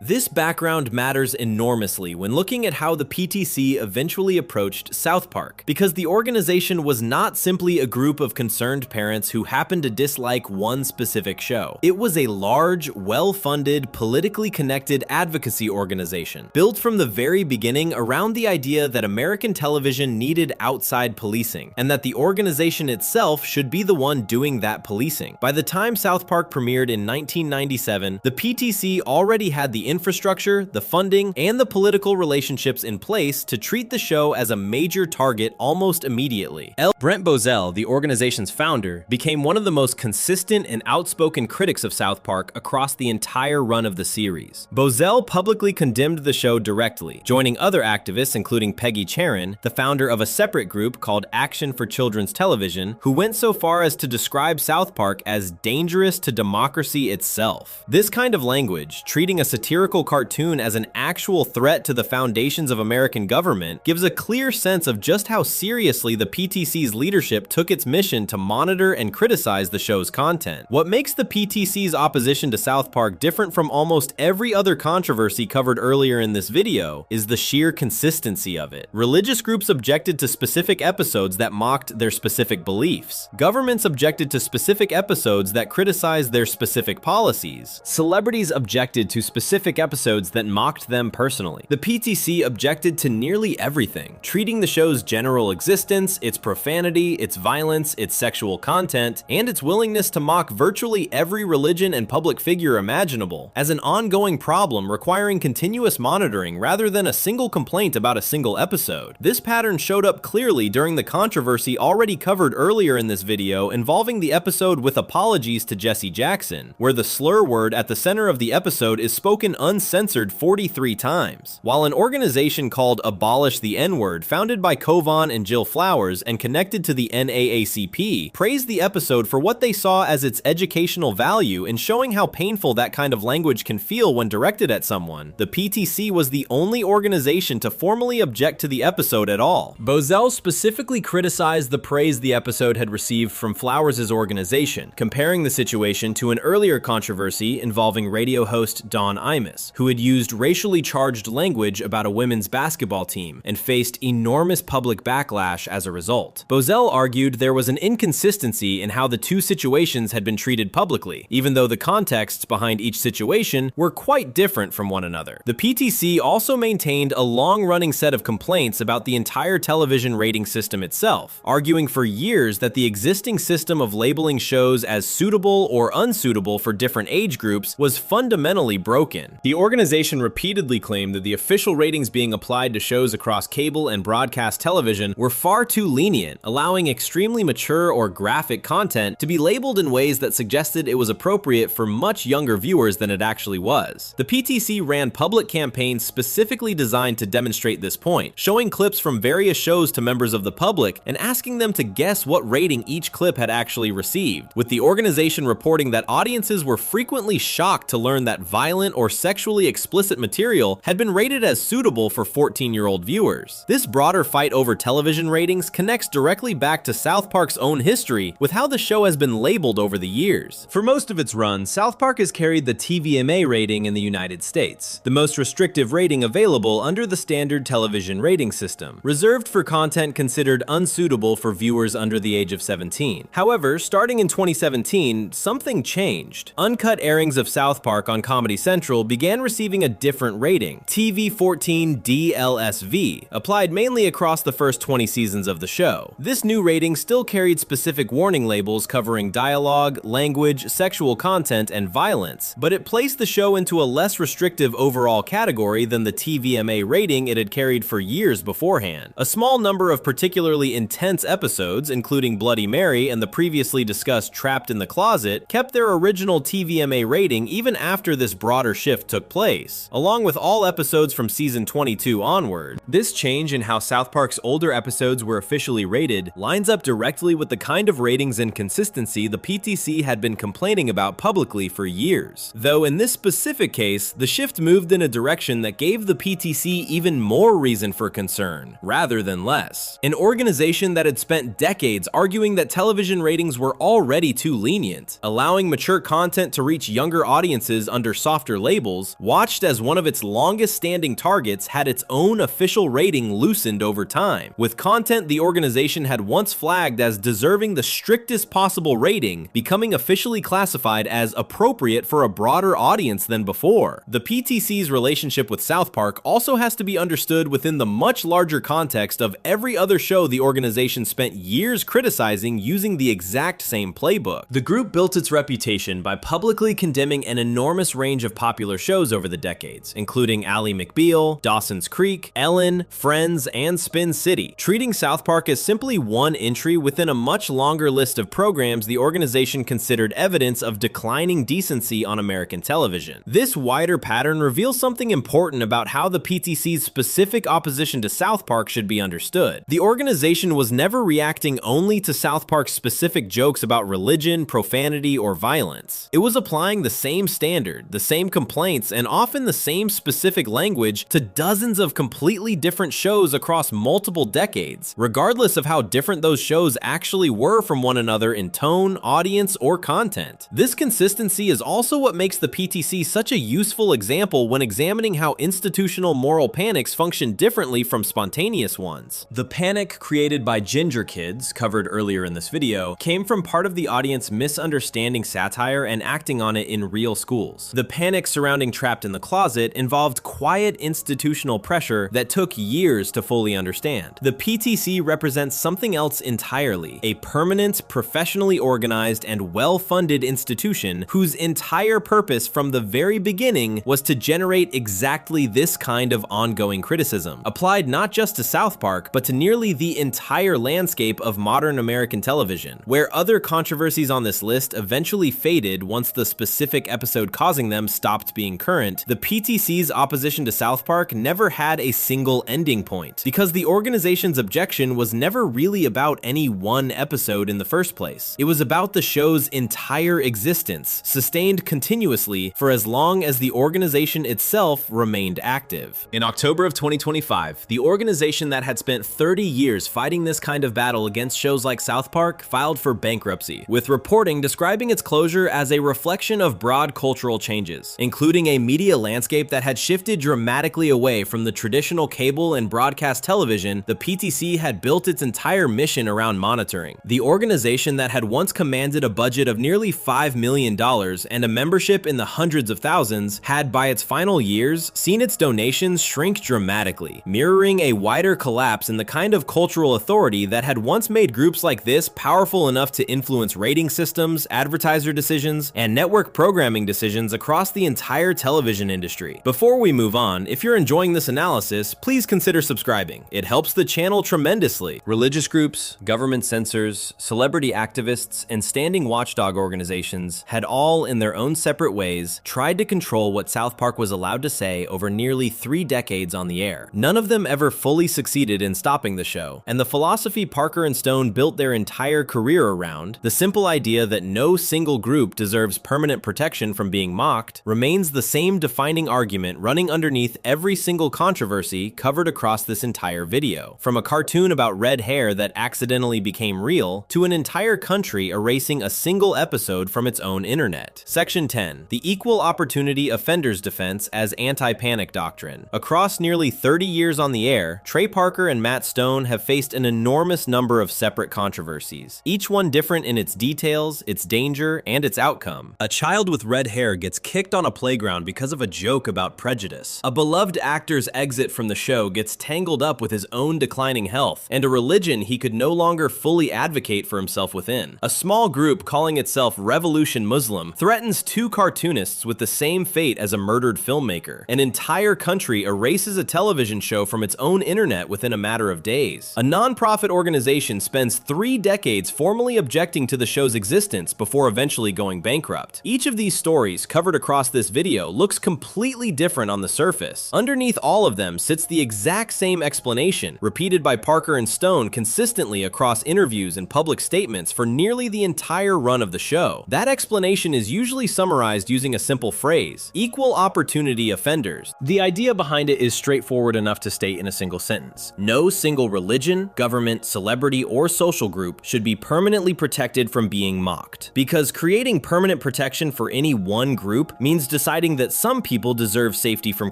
This background matters enormously when looking at how the PTC eventually approached South Park, because the organization was not simply a group of concerned parents who happened to dislike one specific show. It was a large, well-funded, politically connected advocacy organization, built from the very beginning around the idea that American television needed outside policing, and that the organization itself should be the one doing that policing. By the time South Park premiered in 1997, the PTC already had the infrastructure, the funding, and the political relationships in place to treat the show as a major target almost immediately. immediately. Brent Bozell, the organization's founder, became one of the most consistent and outspoken critics of South Park across the entire run of the series. Bozell publicly condemned the show directly, joining other activists including Peggy Charon, the founder of a separate group called Action for Children's Television, who went so far as to describe South Park as dangerous to democracy itself. This kind of language, treating a satirical cartoon as an actual threat to the foundations of American government, gives a clear sense of just how seriously the PTC's leadership took its mission to monitor and criticize the show's content. What makes the PTC's opposition to South Park different from almost every other controversy covered earlier in this video is the sheer consistency of it. Religious groups objected to specific episodes that mocked their specific beliefs. Governments objected to specific episodes that criticized their specific policies. Celebrities objected to specific episodes that mocked them personally. The PTC objected to nearly everything, treating the show's general existence, its profanity, its violence, its sexual content, and its willingness to mock virtually every religion and public figure imaginable as an ongoing problem requiring continuous monitoring rather than a single complaint about a single episode. This pattern showed up clearly during the controversy already covered earlier in this video involving the episode With Apologies to Jesse Jackson, where the slur word at the center of the episode is spoken uncensored 43 times. While an organization called Abolish the N-Word, founded by Kovan and Jill Flowers and connected to the NAACP, praised the episode for what they saw as its educational value in showing how painful that kind of language can feel when directed at someone, the PTC was the only organization to formally object to the episode at all. Bozell specifically criticized the praise the episode had received from Flowers' organization, comparing the situation to an earlier controversy involving radio host Don Imus, who had used racially charged language about a women's basketball team and faced enormous public backlash as a result. Bozell argued there was an inconsistency in how the two situations had been treated publicly, even though the contexts behind each situation were quite different from one another. The PTC also maintained a long-running set of complaints about the entire television rating system itself, arguing for years that the existing system of labeling shows as suitable or unsuitable for different age groups was fundamentally broken. The organization repeatedly claimed that the official ratings being applied to shows across cable and broadcast television were far too lenient, allowing extremely mature or graphic content to be labeled in ways that suggested it was appropriate for much younger viewers than it actually was. The PTC ran public campaigns specifically designed to demonstrate this point, showing clips from various shows to members of the public and asking them to guess what rating each clip had actually received, with the organization reporting that audiences were frequently shocked to learn that violent or sexually explicit material had been rated as suitable for 14-year-old viewers. This broader fight over television ratings connects directly back to South Park's own history with how the show has been labeled over the years. For most of its run, South Park has carried the TVMA rating in the United States, the most restrictive rating available under the standard television rating system, reserved for content considered unsuitable for viewers under the age of 17. However, starting in 2017, something changed. Uncut airings of South Park on Comedy Central began receiving a different rating, TV14 DLSV, applied mainly across the first 20 seasons of the show. This new rating still carried specific warning labels covering dialogue, language, sexual content, and violence, but it placed the show into a less restrictive overall category than the TVMA rating it had carried for years beforehand. A small number of particularly intense episodes, including Bloody Mary and the previously discussed Trapped in the Closet, kept their original TVMA rating even after this broader shift took place, along with all episodes from season 22 onward. This change in how South Park's older episodes were officially rated lines up directly with the kind of ratings and consistency the PTC had been complaining about publicly for years. Though in this specific case, the shift moved in a direction that gave the PTC even more reason for concern, rather than less. An organization that had spent decades arguing that television ratings were already too lenient, allowing mature content to reach younger audiences under softer labels, watched as one of its longest-standing targets had its own official rating loosened over time, with content the organization had once flagged as deserving the strictest possible rating becoming officially classified as appropriate for a broader audience than before. The PTC's relationship with South Park also has to be understood within the much larger context of every other show the organization spent years criticizing using the exact same playbook. The group built its reputation by publicly condemning an enormous range of popular shows over the decades, including Ally McBeal, Dawson's Creek, Ellen, Friends, and Spin City, treating South Park is simply one entry within a much longer list of programs the organization considered evidence of declining decency on American television. This wider pattern reveals something important about how the PTC's specific opposition to South Park should be understood. The organization was never reacting only to South Park's specific jokes about religion, profanity, or violence. It was applying the same standard, the same complaints, and often the same specific language to dozens of completely different shows across multiple decades, regardless of how different those shows actually were from one another in tone, audience, or content. This consistency is also what makes the PTC such a useful example when examining how institutional moral panics function differently from spontaneous ones. The panic created by Ginger Kids, covered earlier in this video, came from part of the audience misunderstanding satire and acting on it in real schools. The panic surrounding Trapped in the Closet involved quiet institutional pressure that took years to fully understand. The PTC represents something else entirely, a permanent, professionally organized, and well-funded institution whose entire purpose from the very beginning was to generate exactly this kind of ongoing criticism, applied not just to South Park, but to nearly the entire landscape of modern American television. Where other controversies on this list eventually faded once the specific episode causing them stopped being current, the PTC's opposition to South Park never had a single ending point, because the organization's objection was never really about any one episode in the first place. It was about the show's entire existence, sustained continuously for as long as the organization itself remained active. In October of 2025, the organization that had spent 30 years fighting this kind of battle against shows like South Park filed for bankruptcy, with reporting describing its closure as a reflection of broad cultural changes, including a media landscape that had shifted dramatically away from the traditional cable and broadcast television the PTC had built its entire mission around monitoring. The organization that had once commanded a budget of nearly $5 million and a membership in the hundreds of thousands had, by its final years, seen its donations shrink dramatically, mirroring a wider collapse in the kind of cultural authority that had once made groups like this powerful enough to influence rating systems, advertiser decisions, and network programming decisions across the entire television industry. Before we move on, if you're enjoying this analysis, please consider subscribing. It helps the channel tremendously. Religious groups, government censors, celebrity activists, and standing watchdog organizations had all, in their own separate ways, tried to control what South Park was allowed to say over nearly 3 decades on the air. None of them ever fully succeeded in stopping the show, and the philosophy Parker and Stone built their entire career around, the simple idea that no single group deserves permanent protection from being mocked, remains the same defining argument running underneath every single controversy covered across this entire video. From a cartoon about red hair that accidentally became real, to an entire country erasing a single episode from its own internet. Section 10. The Equal Opportunity Offenders Defense as Anti-Panic Doctrine. Across nearly 30 years on the air, Trey Parker and Matt Stone have faced an enormous number of separate controversies, each one different in its details, its danger, and its outcome. A child with red hair gets kicked on a playground because of a joke about prejudice. A beloved actor's exit from the show gets tangled up with his own declining health, and a religion he could no longer fully advocate for himself within. A small group calling itself Revolution Muslim threatens 2 cartoonists with the same fate as a murdered filmmaker. An entire country erases a television show from its own internet within a matter of days. A non-profit organization spends 3 decades formally objecting to the show's existence before eventually going bankrupt. Each of these stories covered across this video looks completely different on the surface. Underneath all of them sits the exact same explanation, repeated by Parker and Stone consistently across interviews and public statements for nearly the entire run of the show. That explanation is usually summarized using a simple phrase: equal opportunity offenders. The idea behind it is straightforward enough to state in a single sentence. No single religion, government, celebrity, or social group should be permanently protected from being mocked. Because creating permanent protection for any one group means deciding that some people deserve safety from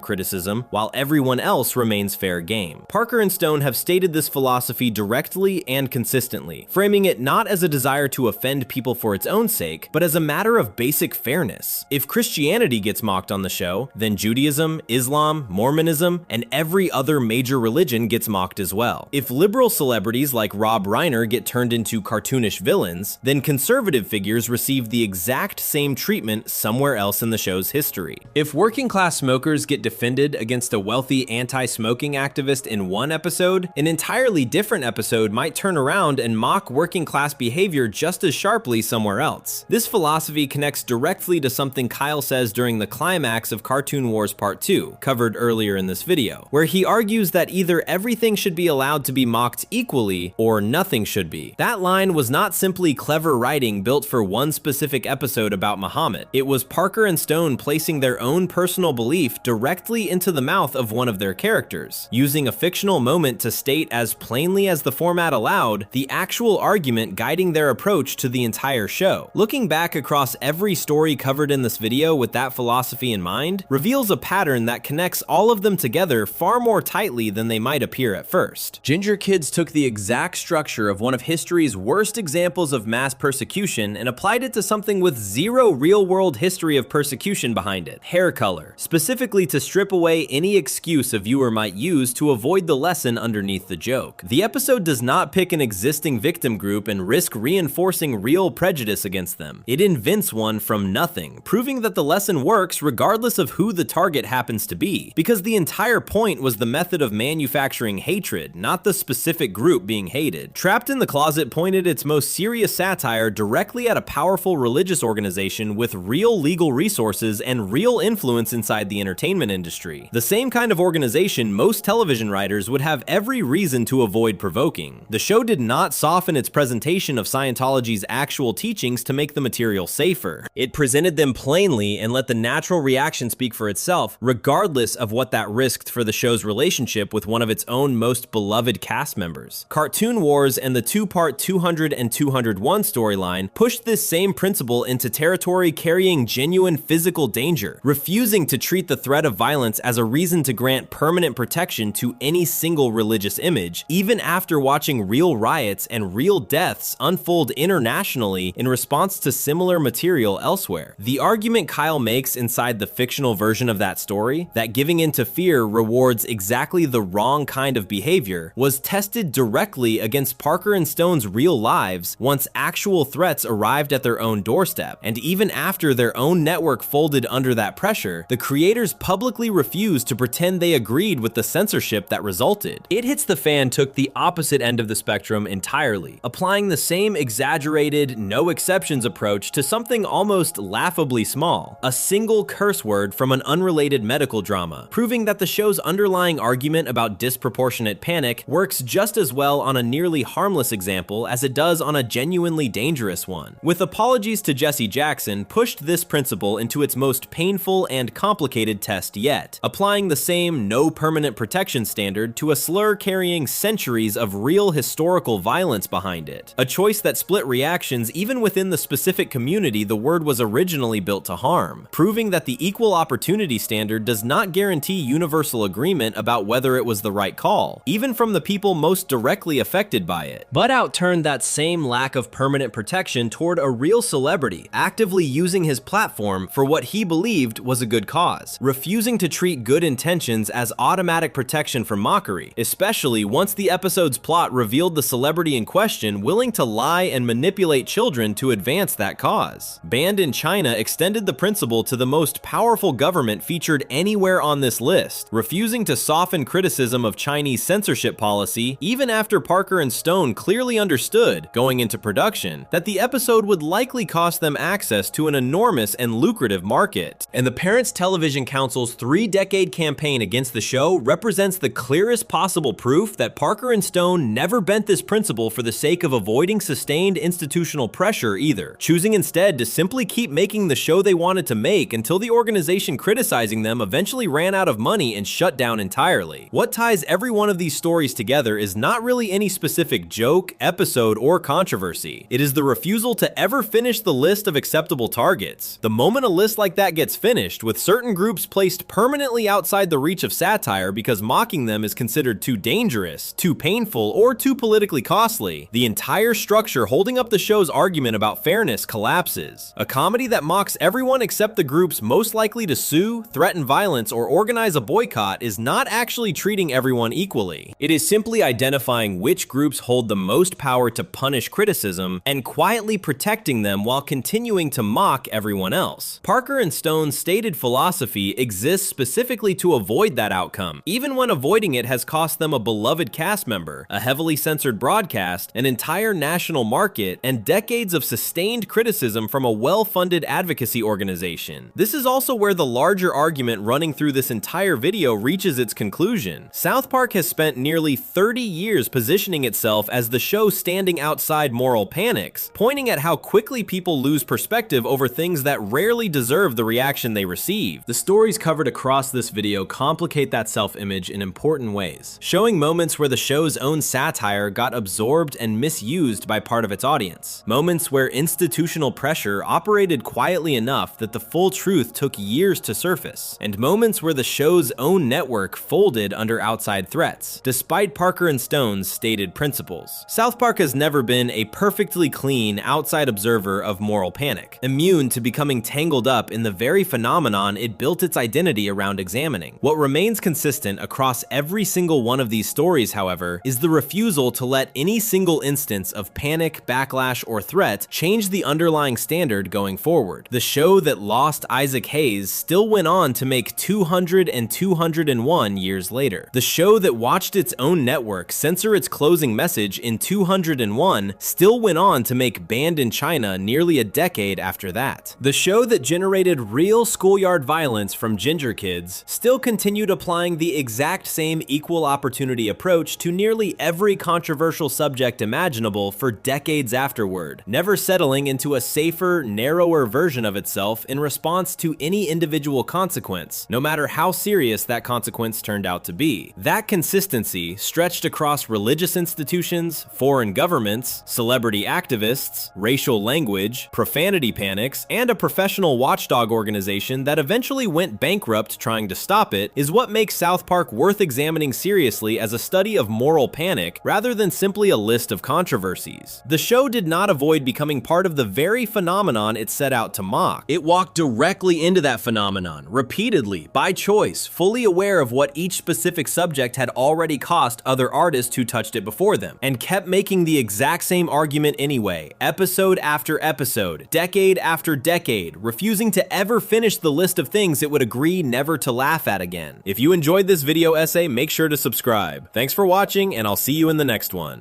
criticism, while everyone else remains fair game. Parker and Stone have stated this philosophy directly and consistently, framing it not as a desire to offend people for its own sake, but as a matter of basic fairness. If Christianity gets mocked on the show, then Judaism, Islam, Mormonism, and every other major religion gets mocked as well. If liberal celebrities like Rob Reiner get turned into cartoonish villains, then conservative figures receive the exact same treatment somewhere else in the show's history. If working class smokers get defended against a wealthy anti-smoking activist in one episode, an entirely entirely different episode might turn around and mock working class behavior just as sharply somewhere else. This philosophy connects directly to something Kyle says during the climax of Cartoon Wars Part 2, covered earlier in this video, where he argues that either everything should be allowed to be mocked equally or nothing should be. That line was not simply clever writing built for one specific episode about Muhammad. It was Parker and Stone placing their own personal belief directly into the mouth of one of their characters, using a fictional moment to state as plainly as the format allowed the actual argument guiding their approach to the entire show. Looking back across every story covered in this video with that philosophy in mind reveals a pattern that connects all of them together far more tightly than they might appear at first. Ginger Kids took the exact structure of one of history's worst examples of mass persecution and applied it to something with zero real-world history of persecution behind it: hair color, specifically to strip away any excuse a viewer might use to avoid the lesson underneath the joke. The episode does not pick an existing victim group and risk reinforcing real prejudice against them. It invents one from nothing, proving that the lesson works regardless of who the target happens to be, because the entire point was the method of manufacturing hatred, not the specific group being hated. Trapped in the Closet pointed its most serious satire directly at a powerful religious organization with real legal resources and real influence inside the entertainment industry. The same kind of organization most television writers would have every reason to avoid provoking. The show did not soften its presentation of Scientology's actual teachings to make the material safer. It presented them plainly and let the natural reaction speak for itself, regardless of what that risked for the show's relationship with one of its own most beloved cast members. Cartoon Wars and the two-part 200 and 201 storyline pushed this same principle into territory carrying genuine physical danger, refusing to treat the threat of violence as a reason to grant permanent protection to any single religious image, even after watching real riots and real deaths unfold internationally in response to similar material elsewhere. The argument Kyle makes inside the fictional version of that story, that giving in to fear rewards exactly the wrong kind of behavior, was tested directly against Parker and Stone's real lives once actual threats arrived at their own doorstep. And even after their own network folded under that pressure, the creators publicly refused to pretend they agreed with the censorship that resulted. It Hits the Fan took the opposite end of the spectrum entirely, applying the same exaggerated, no exceptions approach to something almost laughably small: a single curse word from an unrelated medical drama, proving that the show's underlying argument about disproportionate panic works just as well on a nearly harmless example as it does on a genuinely dangerous one. With apologies to Jesse Jackson, pushed this principle into its most painful and complicated test yet, applying the same no permanent protection standard to a slur carrying centuries of real historical violence behind it, a choice that split reactions even within the specific community the word was originally built to harm, proving that the equal opportunity standard does not guarantee universal agreement about whether it was the right call, even from the people most directly affected by it, but outturned that same lack of permanent protection toward a real celebrity actively using his platform for what he believed was a good cause, refusing to treat good intentions as automatic protection from mockery, especially once the episode's plot revealed the celebrity in question willing to lie and manipulate children to advance that cause. Banned in China extended the principle to the most powerful government featured anywhere on this list, refusing to soften criticism of Chinese censorship policy even after Parker and Stone clearly understood, going into production, that the episode would likely cost them access to an enormous and lucrative market. And the Parents Television Council's 3-decade campaign against the show represents the clearest possible proof that Parker and Stone never bent this principle for the sake of avoiding sustained institutional pressure either, choosing instead to simply keep making the show they wanted to make until the organization criticizing them eventually ran out of money and shut down entirely. What ties every one of these stories together is not really any specific joke, episode, or controversy. It is the refusal to ever finish the list of acceptable targets. The moment a list like that gets finished, with certain groups placed permanently outside the reach of satire because mocking them is considered too dangerous, too painful, or too politically costly, the entire structure holding up the show's argument about fairness collapses. A comedy that mocks everyone except the groups most likely to sue, threaten violence, or organize a boycott is not actually treating everyone equally. It is simply identifying which groups hold the most power to punish criticism and quietly protecting them while continuing to mock everyone else. Parker and Stone's stated philosophy exists specifically to avoid that outcome, even when avoiding it has cost them a beloved cast cast member, a heavily censored broadcast, an entire national market, and decades of sustained criticism from a well-funded advocacy organization. This is also where the larger argument running through this entire video reaches its conclusion. South Park has spent nearly 30 years positioning itself as the show standing outside moral panics, pointing at how quickly people lose perspective over things that rarely deserve the reaction they receive. The stories covered across this video complicate that self-image in important ways, showing moments where the show's own satire got absorbed and misused by part of its audience, moments where institutional pressure operated quietly enough that the full truth took years to surface, and moments where the show's own network folded under outside threats, despite Parker and Stone's stated principles. South Park has never been a perfectly clean outside observer of moral panic, immune to becoming tangled up in the very phenomenon it built its identity around examining. What remains consistent across every single one of these stories, however, is the refusal to let any single instance of panic, backlash, or threat change the underlying standard going forward. The show that lost Isaac Hayes still went on to make 200 and 201 years later. The show that watched its own network censor its closing message in 201 still went on to make Banned in China nearly a decade after that. The show that generated real schoolyard violence from ginger kids still continued applying the exact same equal opportunity approach to nearly every controversial subject imaginable for decades afterward, never settling into a safer, narrower version of itself in response to any individual consequence, no matter how serious that consequence turned out to be. That consistency stretched across religious institutions, foreign governments, celebrity activists, racial language, profanity panics, and a professional watchdog organization that eventually went bankrupt trying to stop it, is what makes South Park worth examining seriously as a study of moral panic rather than simply a list of controversies. The show did not avoid becoming part of the very phenomenon it set out to mock. It walked directly into that phenomenon, repeatedly, by choice, fully aware of what each specific subject had already cost other artists who touched it before them, and kept making the exact same argument anyway, episode after episode, decade after decade, refusing to ever finish the list of things it would agree never to laugh at again. If you enjoyed this video essay, make sure to subscribe. Thanks for watching, and I'll see you in the next one.